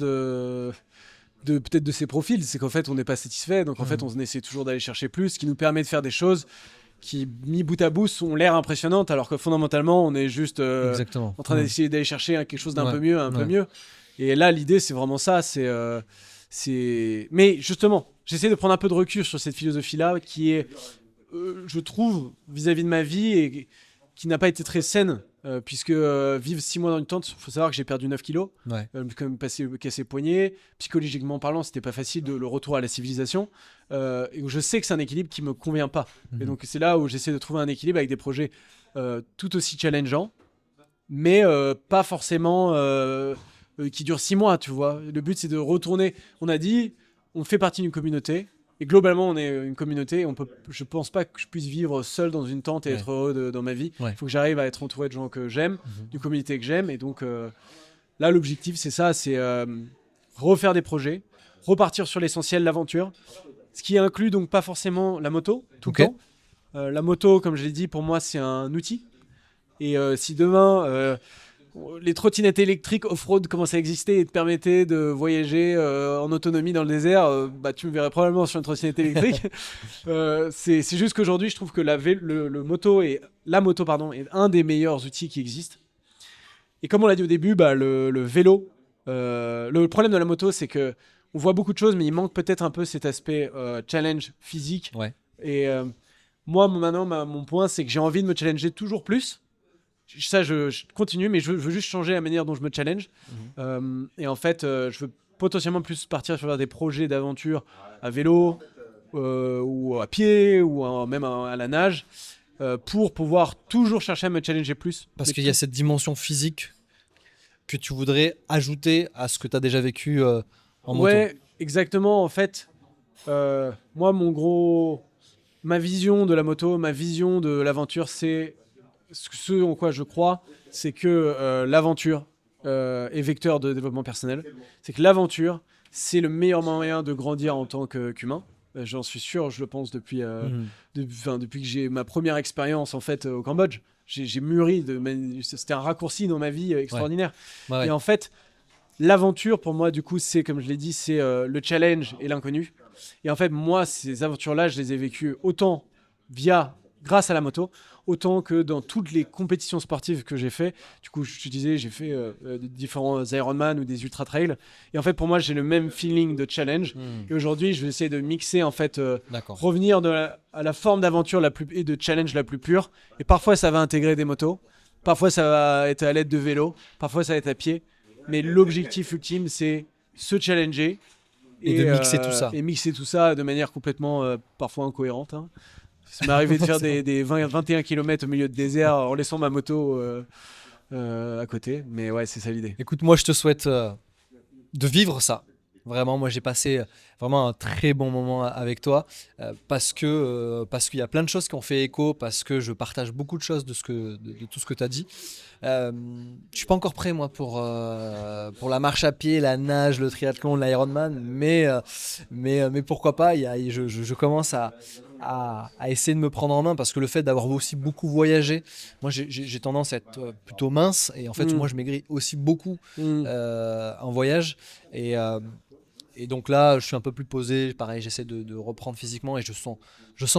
peut-être de ces profils, c'est qu'en fait on n'est pas satisfait, donc en fait on essaie toujours d'aller chercher plus, ce qui nous permet de faire des choses qui, mis bout à bout, ont l'air impressionnantes, alors que fondamentalement on est juste Exactement. en train d'essayer d'aller chercher quelque chose d'un Ouais. peu mieux, peu mieux. Et là l'idée c'est vraiment ça, mais justement, j'essaie de prendre un peu de recul sur cette philosophie-là qui est, je trouve, vis-à-vis de ma vie et qui n'a pas été très saine. Puisque vivre 6 mois dans une tente, il faut savoir que j'ai perdu 9 kilos, Ouais. quand même cassé le poignet. Psychologiquement parlant, c'était pas facile le retour à la civilisation. Et je sais que c'est un équilibre qui me convient pas. Et donc c'est là où j'essaie de trouver un équilibre avec des projets tout aussi challengeants, mais pas forcément qui durent 6 mois, tu vois. Le but c'est de retourner. On a dit, on fait partie d'une communauté. Et globalement, on est une communauté. Je pense pas que je puisse vivre seul dans une tente et Ouais. être heureux dans ma vie. Il Ouais. faut que j'arrive à être entouré de gens que j'aime, d'une communauté que j'aime. Et donc là, l'objectif, c'est ça, c'est refaire des projets, repartir sur l'essentiel, l'aventure. Ce qui inclut donc pas forcément la moto, tout Ok. le temps. La moto, comme je l'ai dit, pour moi, c'est un outil. Et si demain, les trottinettes électriques off-road commencent à exister et te permettaient de voyager en autonomie dans le désert, bah, tu me verrais probablement sur une trottinette électrique. C'est juste qu'aujourd'hui, je trouve que la moto est un des meilleurs outils qui existent. Et comme on l'a dit au début, bah, le vélo, le problème de la moto, c'est que on voit beaucoup de choses, mais il manque peut-être un peu cet aspect challenge physique. Ouais. Et moi, maintenant, mon point, c'est que j'ai envie de me challenger toujours plus. Ça, je continue, mais je veux juste changer la manière dont je me challenge. Et en fait, je veux potentiellement plus partir sur des projets d'aventure à vélo, ou à pied, ou même à la nage, pour pouvoir toujours chercher à me challenger plus. Parce Mais qu'il y a cette dimension physique que tu voudrais ajouter à ce que tu as déjà vécu en moto. Ouais, exactement. En fait, moi, ma vision de la moto, ma vision de l'aventure, c'est ce en quoi je crois, c'est que l'aventure est vecteur de développement personnel. C'est que l'aventure, c'est le meilleur moyen de grandir en tant qu'humain. J'en suis sûr, je le pense depuis que j'ai ma première expérience en fait au Cambodge. J'ai mûri, c'était un raccourci dans ma vie extraordinaire. Ouais. Et en fait, l'aventure pour moi, du coup, c'est comme je l'ai dit, c'est le challenge et l'inconnu. Et en fait, moi, ces aventures-là, je les ai vécues autant grâce à la moto, autant que dans toutes les compétitions sportives que j'ai fait. Du coup, je te disais, j'ai fait différents Ironman ou des ultra trails. Et en fait, pour moi, j'ai le même feeling de challenge. Et aujourd'hui, je vais essayer de mixer, en fait, D'accord. revenir à la forme d'aventure et de challenge la plus pure. Et parfois, ça va intégrer des motos. Parfois, ça va être à l'aide de vélo. Parfois, ça va être à pied. Mais l'objectif ultime, c'est se challenger. Et de mixer tout ça. Et mixer tout ça de manière complètement, parfois incohérente. Hein. Ça m'est arrivé de faire des 21 km au milieu de désert en laissant ma moto à côté. Mais ouais, c'est ça l'idée. Écoute, moi, je te souhaite de vivre ça. Vraiment, moi, j'ai passé vraiment un très bon moment avec toi parce qu'il y a plein de choses qui ont fait écho, parce que je partage beaucoup de choses de tout ce que tu as dit. Je suis pas encore prêt, moi, pour la marche à pied, la nage, le triathlon, l'Ironman, mais pourquoi pas. Je commence à essayer de me prendre en main, parce que le fait d'avoir aussi beaucoup voyagé, moi j'ai tendance à être plutôt mince, et en fait moi je maigris aussi beaucoup en voyage, et donc là je suis un peu plus posé, pareil, j'essaie de reprendre physiquement, et je sens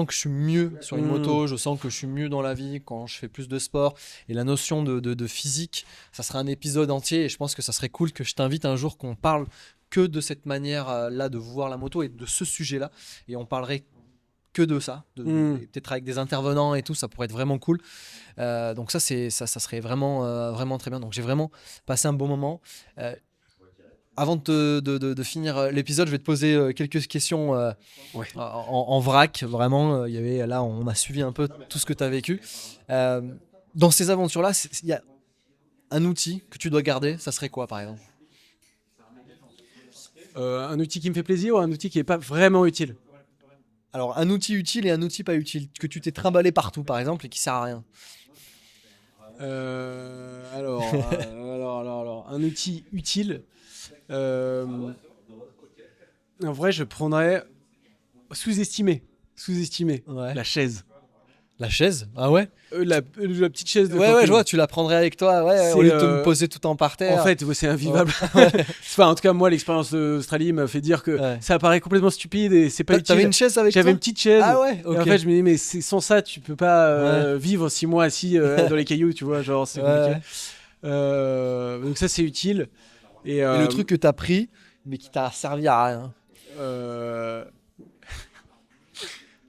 que je suis mieux sur une moto, je sens que je suis mieux dans la vie quand je fais plus de sport. Et la notion de physique, ça sera un épisode entier, et je pense que ça serait cool que je t'invite un jour, qu'on parle que de cette manière là de voir la moto et de ce sujet là, et on parlerait que de ça, et peut-être avec des intervenants et tout, ça pourrait être vraiment cool. Donc ça serait vraiment, vraiment très bien. Donc j'ai vraiment passé un bon moment. Avant de finir l'épisode, je vais te poser quelques questions en vrac. Vraiment, là, on a suivi un peu tout ce que tu as vécu. Dans ces aventures-là, il y a un outil que tu dois garder. Ça serait quoi, par exemple ? Un outil qui me fait plaisir ou un outil qui n'est pas vraiment utile ? Alors, un outil utile et un outil pas utile, que tu t'es trimballé partout, par exemple, et qui sert à rien. Alors, un outil utile. En vrai, je prendrais sous-estimé. Ouais. La chaise. La chaise ? Ah ouais ? La petite chaise de Ouais, camping. je vois, tu la prendrais avec toi, au lieu de me poser tout en par terre. En fait, c'est invivable. Enfin, en tout cas, moi, l'expérience d'Australie m'a fait dire que ça paraît complètement stupide et c'est pas utile. T'avais une chaise avec toi ? J'avais une petite chaise. Ah ouais, ok. Et en fait, je me dis, mais sans ça, tu peux pas vivre 6 mois assis dans les cailloux, tu vois, genre, c'est compliqué. Donc ça, c'est utile. Et le truc que t'as pris, mais qui t'a servi à rien.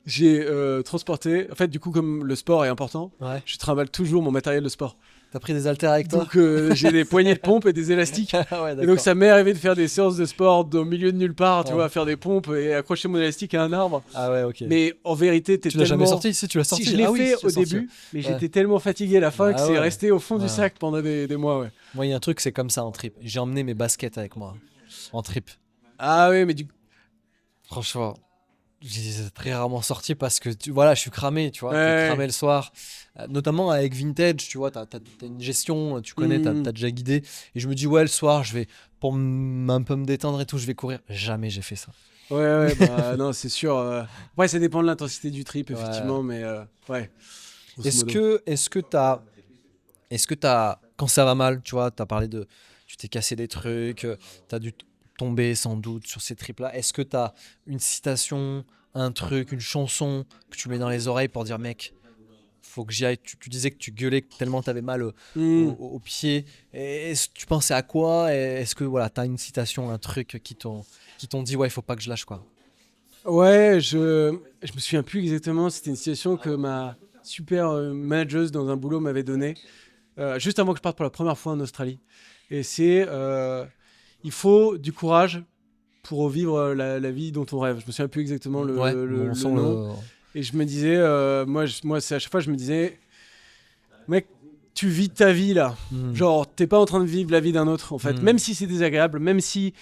J'ai transporté. En fait, du coup, comme le sport est important, je trimballe toujours mon matériel de sport. T'as pris des haltères avec toi ? Donc, j'ai des poignées de pompe et des élastiques. Et donc, ça m'est arrivé de faire des séances de sport au milieu de nulle part, tu vois, faire des pompes et accrocher mon élastique à un arbre. Ah ouais, ok. Mais en vérité, tu l'as jamais sorti ? Si, tu l'as sorti. Si, je l'ai fait au début, mais j'étais tellement fatigué à la fin que c'est resté au fond du sac pendant des mois. Ouais. Moi, il y a un truc, c'est comme ça en trip. J'ai emmené mes baskets avec moi en trip. Ah ouais, mais franchement, j'ai très rarement sorti parce que voilà, je suis cramé, tu vois. T'es Ouais. cramé le soir. Notamment avec Vintage, tu vois, t'as une gestion, tu connais, t'as déjà guidé. Et je me dis, ouais, le soir, je vais, un peu me détendre et tout, je vais courir. Jamais j'ai fait ça. Ouais, bah non, c'est sûr. Après, ça dépend de l'intensité du trip, Ouais. effectivement, mais ouais, grosso modo. Est-ce que t'as, quand ça va mal, tu vois, t'as parlé de, tu t'es cassé des trucs, t'as dû tomber sans doute sur ces trips-là. Est-ce que t'as une citation, un truc, une chanson que tu mets dans les oreilles pour dire, mec, faut que j'y aille. Tu disais que tu gueulais tellement t'avais mal Hmm. au pied. Est-ce que tu pensais à quoi? Et est-ce que voilà, t'as une citation, un truc qui t'ont dit, ouais, il faut pas que je lâche quoi. Ouais, je me souviens plus exactement. C'était une situation que ma super manageuse dans un boulot m'avait donnée juste avant que je parte pour la première fois en Australie. Et c'est il faut du courage pour vivre la vie dont on rêve. Je me souviens plus exactement Ouais, bon, on le sent nom. Et je me disais, moi c'est à chaque fois, je me disais, mec, tu vis ta vie là. Hmm. Genre, t'es pas en train de vivre la vie d'un autre, en fait. Hmm. Même si c'est désagréable, même si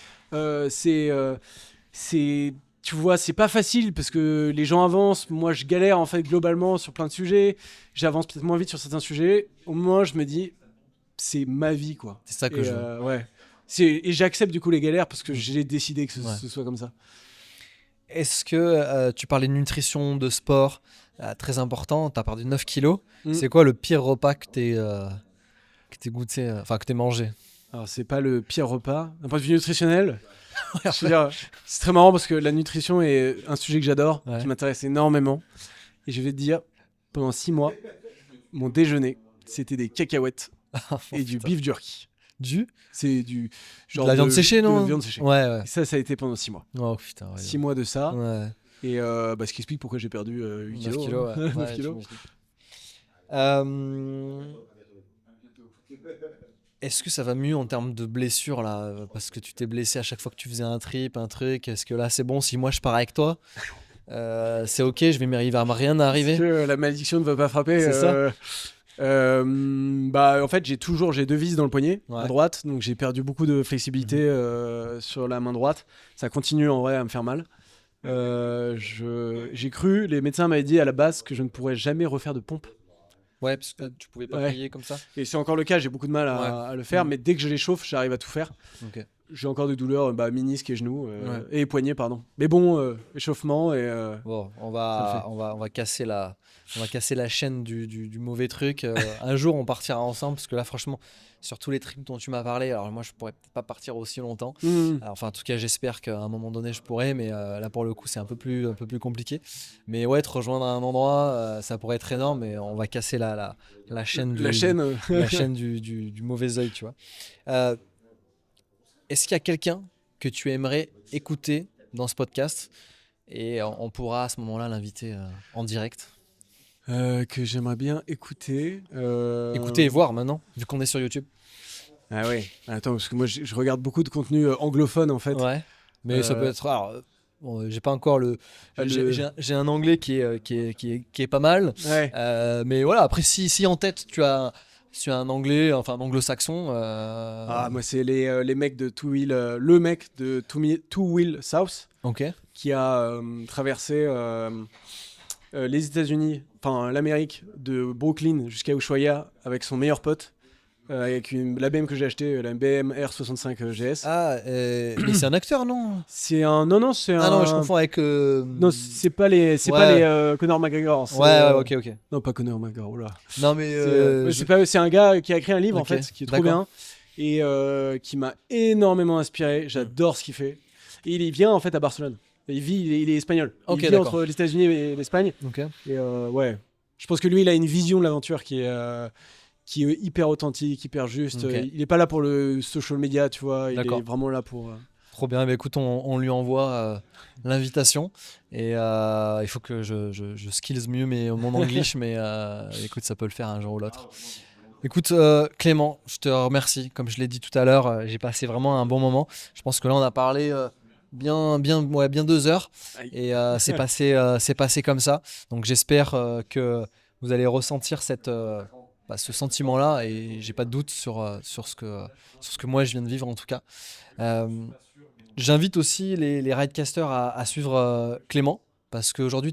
c'est, tu vois, c'est pas facile parce que les gens avancent. Moi, je galère en fait globalement sur plein de sujets. J'avance peut-être moins vite sur certains sujets. Au moins, je me dis, c'est ma vie, quoi. C'est ça que Et je veux. ouais. Et j'accepte du coup les galères parce que j'ai décidé que Ouais. ce soit comme ça. Est-ce que tu parlais de nutrition, de sport, très important, tu as perdu 9 kilos. Mm. C'est quoi le pire repas que t'es goûté, enfin que t'es mangé? Alors, c'est pas le pire repas. D'un point de vue nutritionnel, je veux dire, c'est très marrant parce que la nutrition est un sujet que j'adore, Ouais. qui m'intéresse énormément. Et je vais te dire, pendant 6 mois, mon déjeuner, c'était des cacahuètes et du Putain. beef jerky. Du C'est du genre de la viande séchée, non? de viande séchée. Ouais, ouais. Et ça a été pendant 6 mois. Oh putain, ouais. 6 mois de ça. Ouais. Et ce qui explique pourquoi j'ai perdu 8 9 kilos. kilos, Hein. ouais. 9 Ouais, kilos. j'imagine. Est-ce que ça va mieux en termes de blessures là? Parce que tu t'es blessé à chaque fois que tu faisais un trip, un truc. Est-ce que là c'est bon si moi je pars avec toi? C'est ok, il va rien à arriver. Est-ce que la malédiction ne va pas frapper C'est ça. Bah en fait j'ai 2 vis dans le poignet Ouais. à droite, donc j'ai perdu beaucoup de flexibilité sur la main droite. Ça continue en vrai à me faire mal. J'ai cru, les médecins m'avaient dit à la base que je ne pourrais jamais refaire de pompe. Ouais, parce que tu pouvais pas Ouais. prier comme ça. Et c'est encore le cas, j'ai beaucoup de mal Ouais. à le faire, mais dès que je les chauffe, j'arrive à tout faire. Ok. J'ai encore des douleurs, menisques et genoux, Ouais. et poignets, pardon. Mais bon, échauffement et Bon, ça le fait. on va casser la chaîne du mauvais truc. Un jour, on partira ensemble parce que là, franchement, sur tous les trips dont tu m'as parlé, alors moi, je pourrais peut-être pas partir aussi longtemps. Mmh. Alors, enfin, en tout cas, j'espère qu'à un moment donné, je pourrais, mais là, pour le coup, c'est un peu plus compliqué. Mais ouais, te rejoindre à un endroit, ça pourrait être énorme, mais on va casser la chaîne La chaîne. la chaîne du mauvais œil, tu vois. Euh, Est-ce qu'il y a quelqu'un que tu aimerais écouter dans ce podcast et on pourra à ce moment-là l'inviter en direct? Que j'aimerais bien écouter. Écouter et voir maintenant, vu qu'on est sur YouTube. Ah ouais. Attends, parce que moi je regarde beaucoup de contenu anglophone en fait. Ouais. Mais ça peut Euh, être. Alors, bon, j'ai pas encore le. Ah, J'ai un anglais qui est pas mal. Ouais. Mais voilà, après, si en tête tu as un anglais, enfin un anglo-saxon. Ah, moi c'est les mecs de Two Wheel, le mec de Two Wheel South Ok. qui a traversé les États-Unis, enfin l'Amérique, de Brooklyn jusqu'à Ushuaia avec son meilleur pote, avec la BM que j'ai acheté, la BM R65 GS. Ah, mais c'est un acteur, non? C'est un, non, c'est Ah non, je un, confonds avec. non, c'est pas les, Ouais. Conor McGregor. C'est, Ouais, ok, ok. non, pas Conor McGregor. Oula. Non, mais. C'est un gars qui a écrit un livre en Ok, fait, qui est trop d'accord. bien et qui m'a énormément inspiré. J'adore ce qu'il fait. Et il vient en fait à Barcelone. Il est espagnol. Ok, Il vit d'accord. entre les États-Unis et l'Espagne. Ok. Et ouais, je pense que lui, il a une vision de l'aventure qui est hyper authentique, hyper juste. Ok. Il est pas là pour le social media, tu vois. Il D'accord. est vraiment là pour. Trop bien. Bah, écoute, on lui envoie l'invitation et il faut que je skills mieux mon anglish, mais écoute, ça peut le faire un jour ou l'autre. Écoute, Clément, je te remercie. Comme je l'ai dit tout à l'heure, j'ai passé vraiment un bon moment. Je pense que là, on a parlé bien 2 heures et c'est passé comme ça. Donc, j'espère que vous allez ressentir ce sentiment-là et j'ai pas de doute sur ce que moi je viens de vivre en tout cas. J'invite aussi les ridecasters à suivre Clément parce qu'aujourd'hui,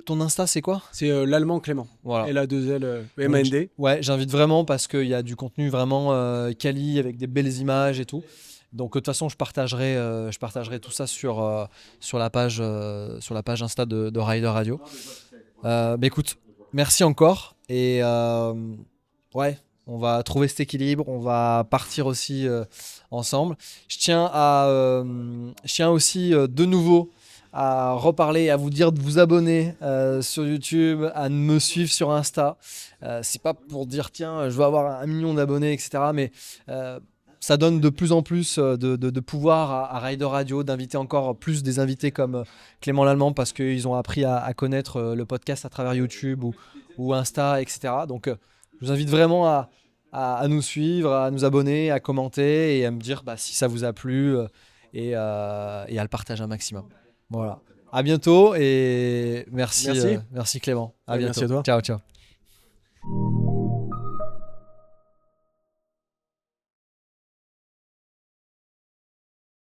ton Insta, c'est quoi? C'est l'allemand Clément. Voilà. Et la 2L MAND. Ouais, j'invite vraiment parce qu'il y a du contenu vraiment quali avec des belles images et tout. Donc de toute façon, je partagerai tout ça sur la page Insta de Rider Radio. Bah écoute, merci encore et ouais, on va trouver cet équilibre, on va partir aussi ensemble. Je tiens aussi de nouveau à reparler, à vous dire de vous abonner sur YouTube, à me suivre sur Insta. C'est pas pour dire tiens, je veux avoir 1 million d'abonnés, etc. Mais ça donne de plus en plus de pouvoir à Rider Radio, d'inviter encore plus des invités comme Clément Lallemand parce qu'ils ont appris à connaître le podcast à travers YouTube ou Insta, etc. Donc je vous invite vraiment à nous suivre, à nous abonner, à commenter et à me dire si ça vous a plu et à le partager un maximum. Voilà. À bientôt et merci Clément. À bientôt. Merci à toi. Ciao, ciao.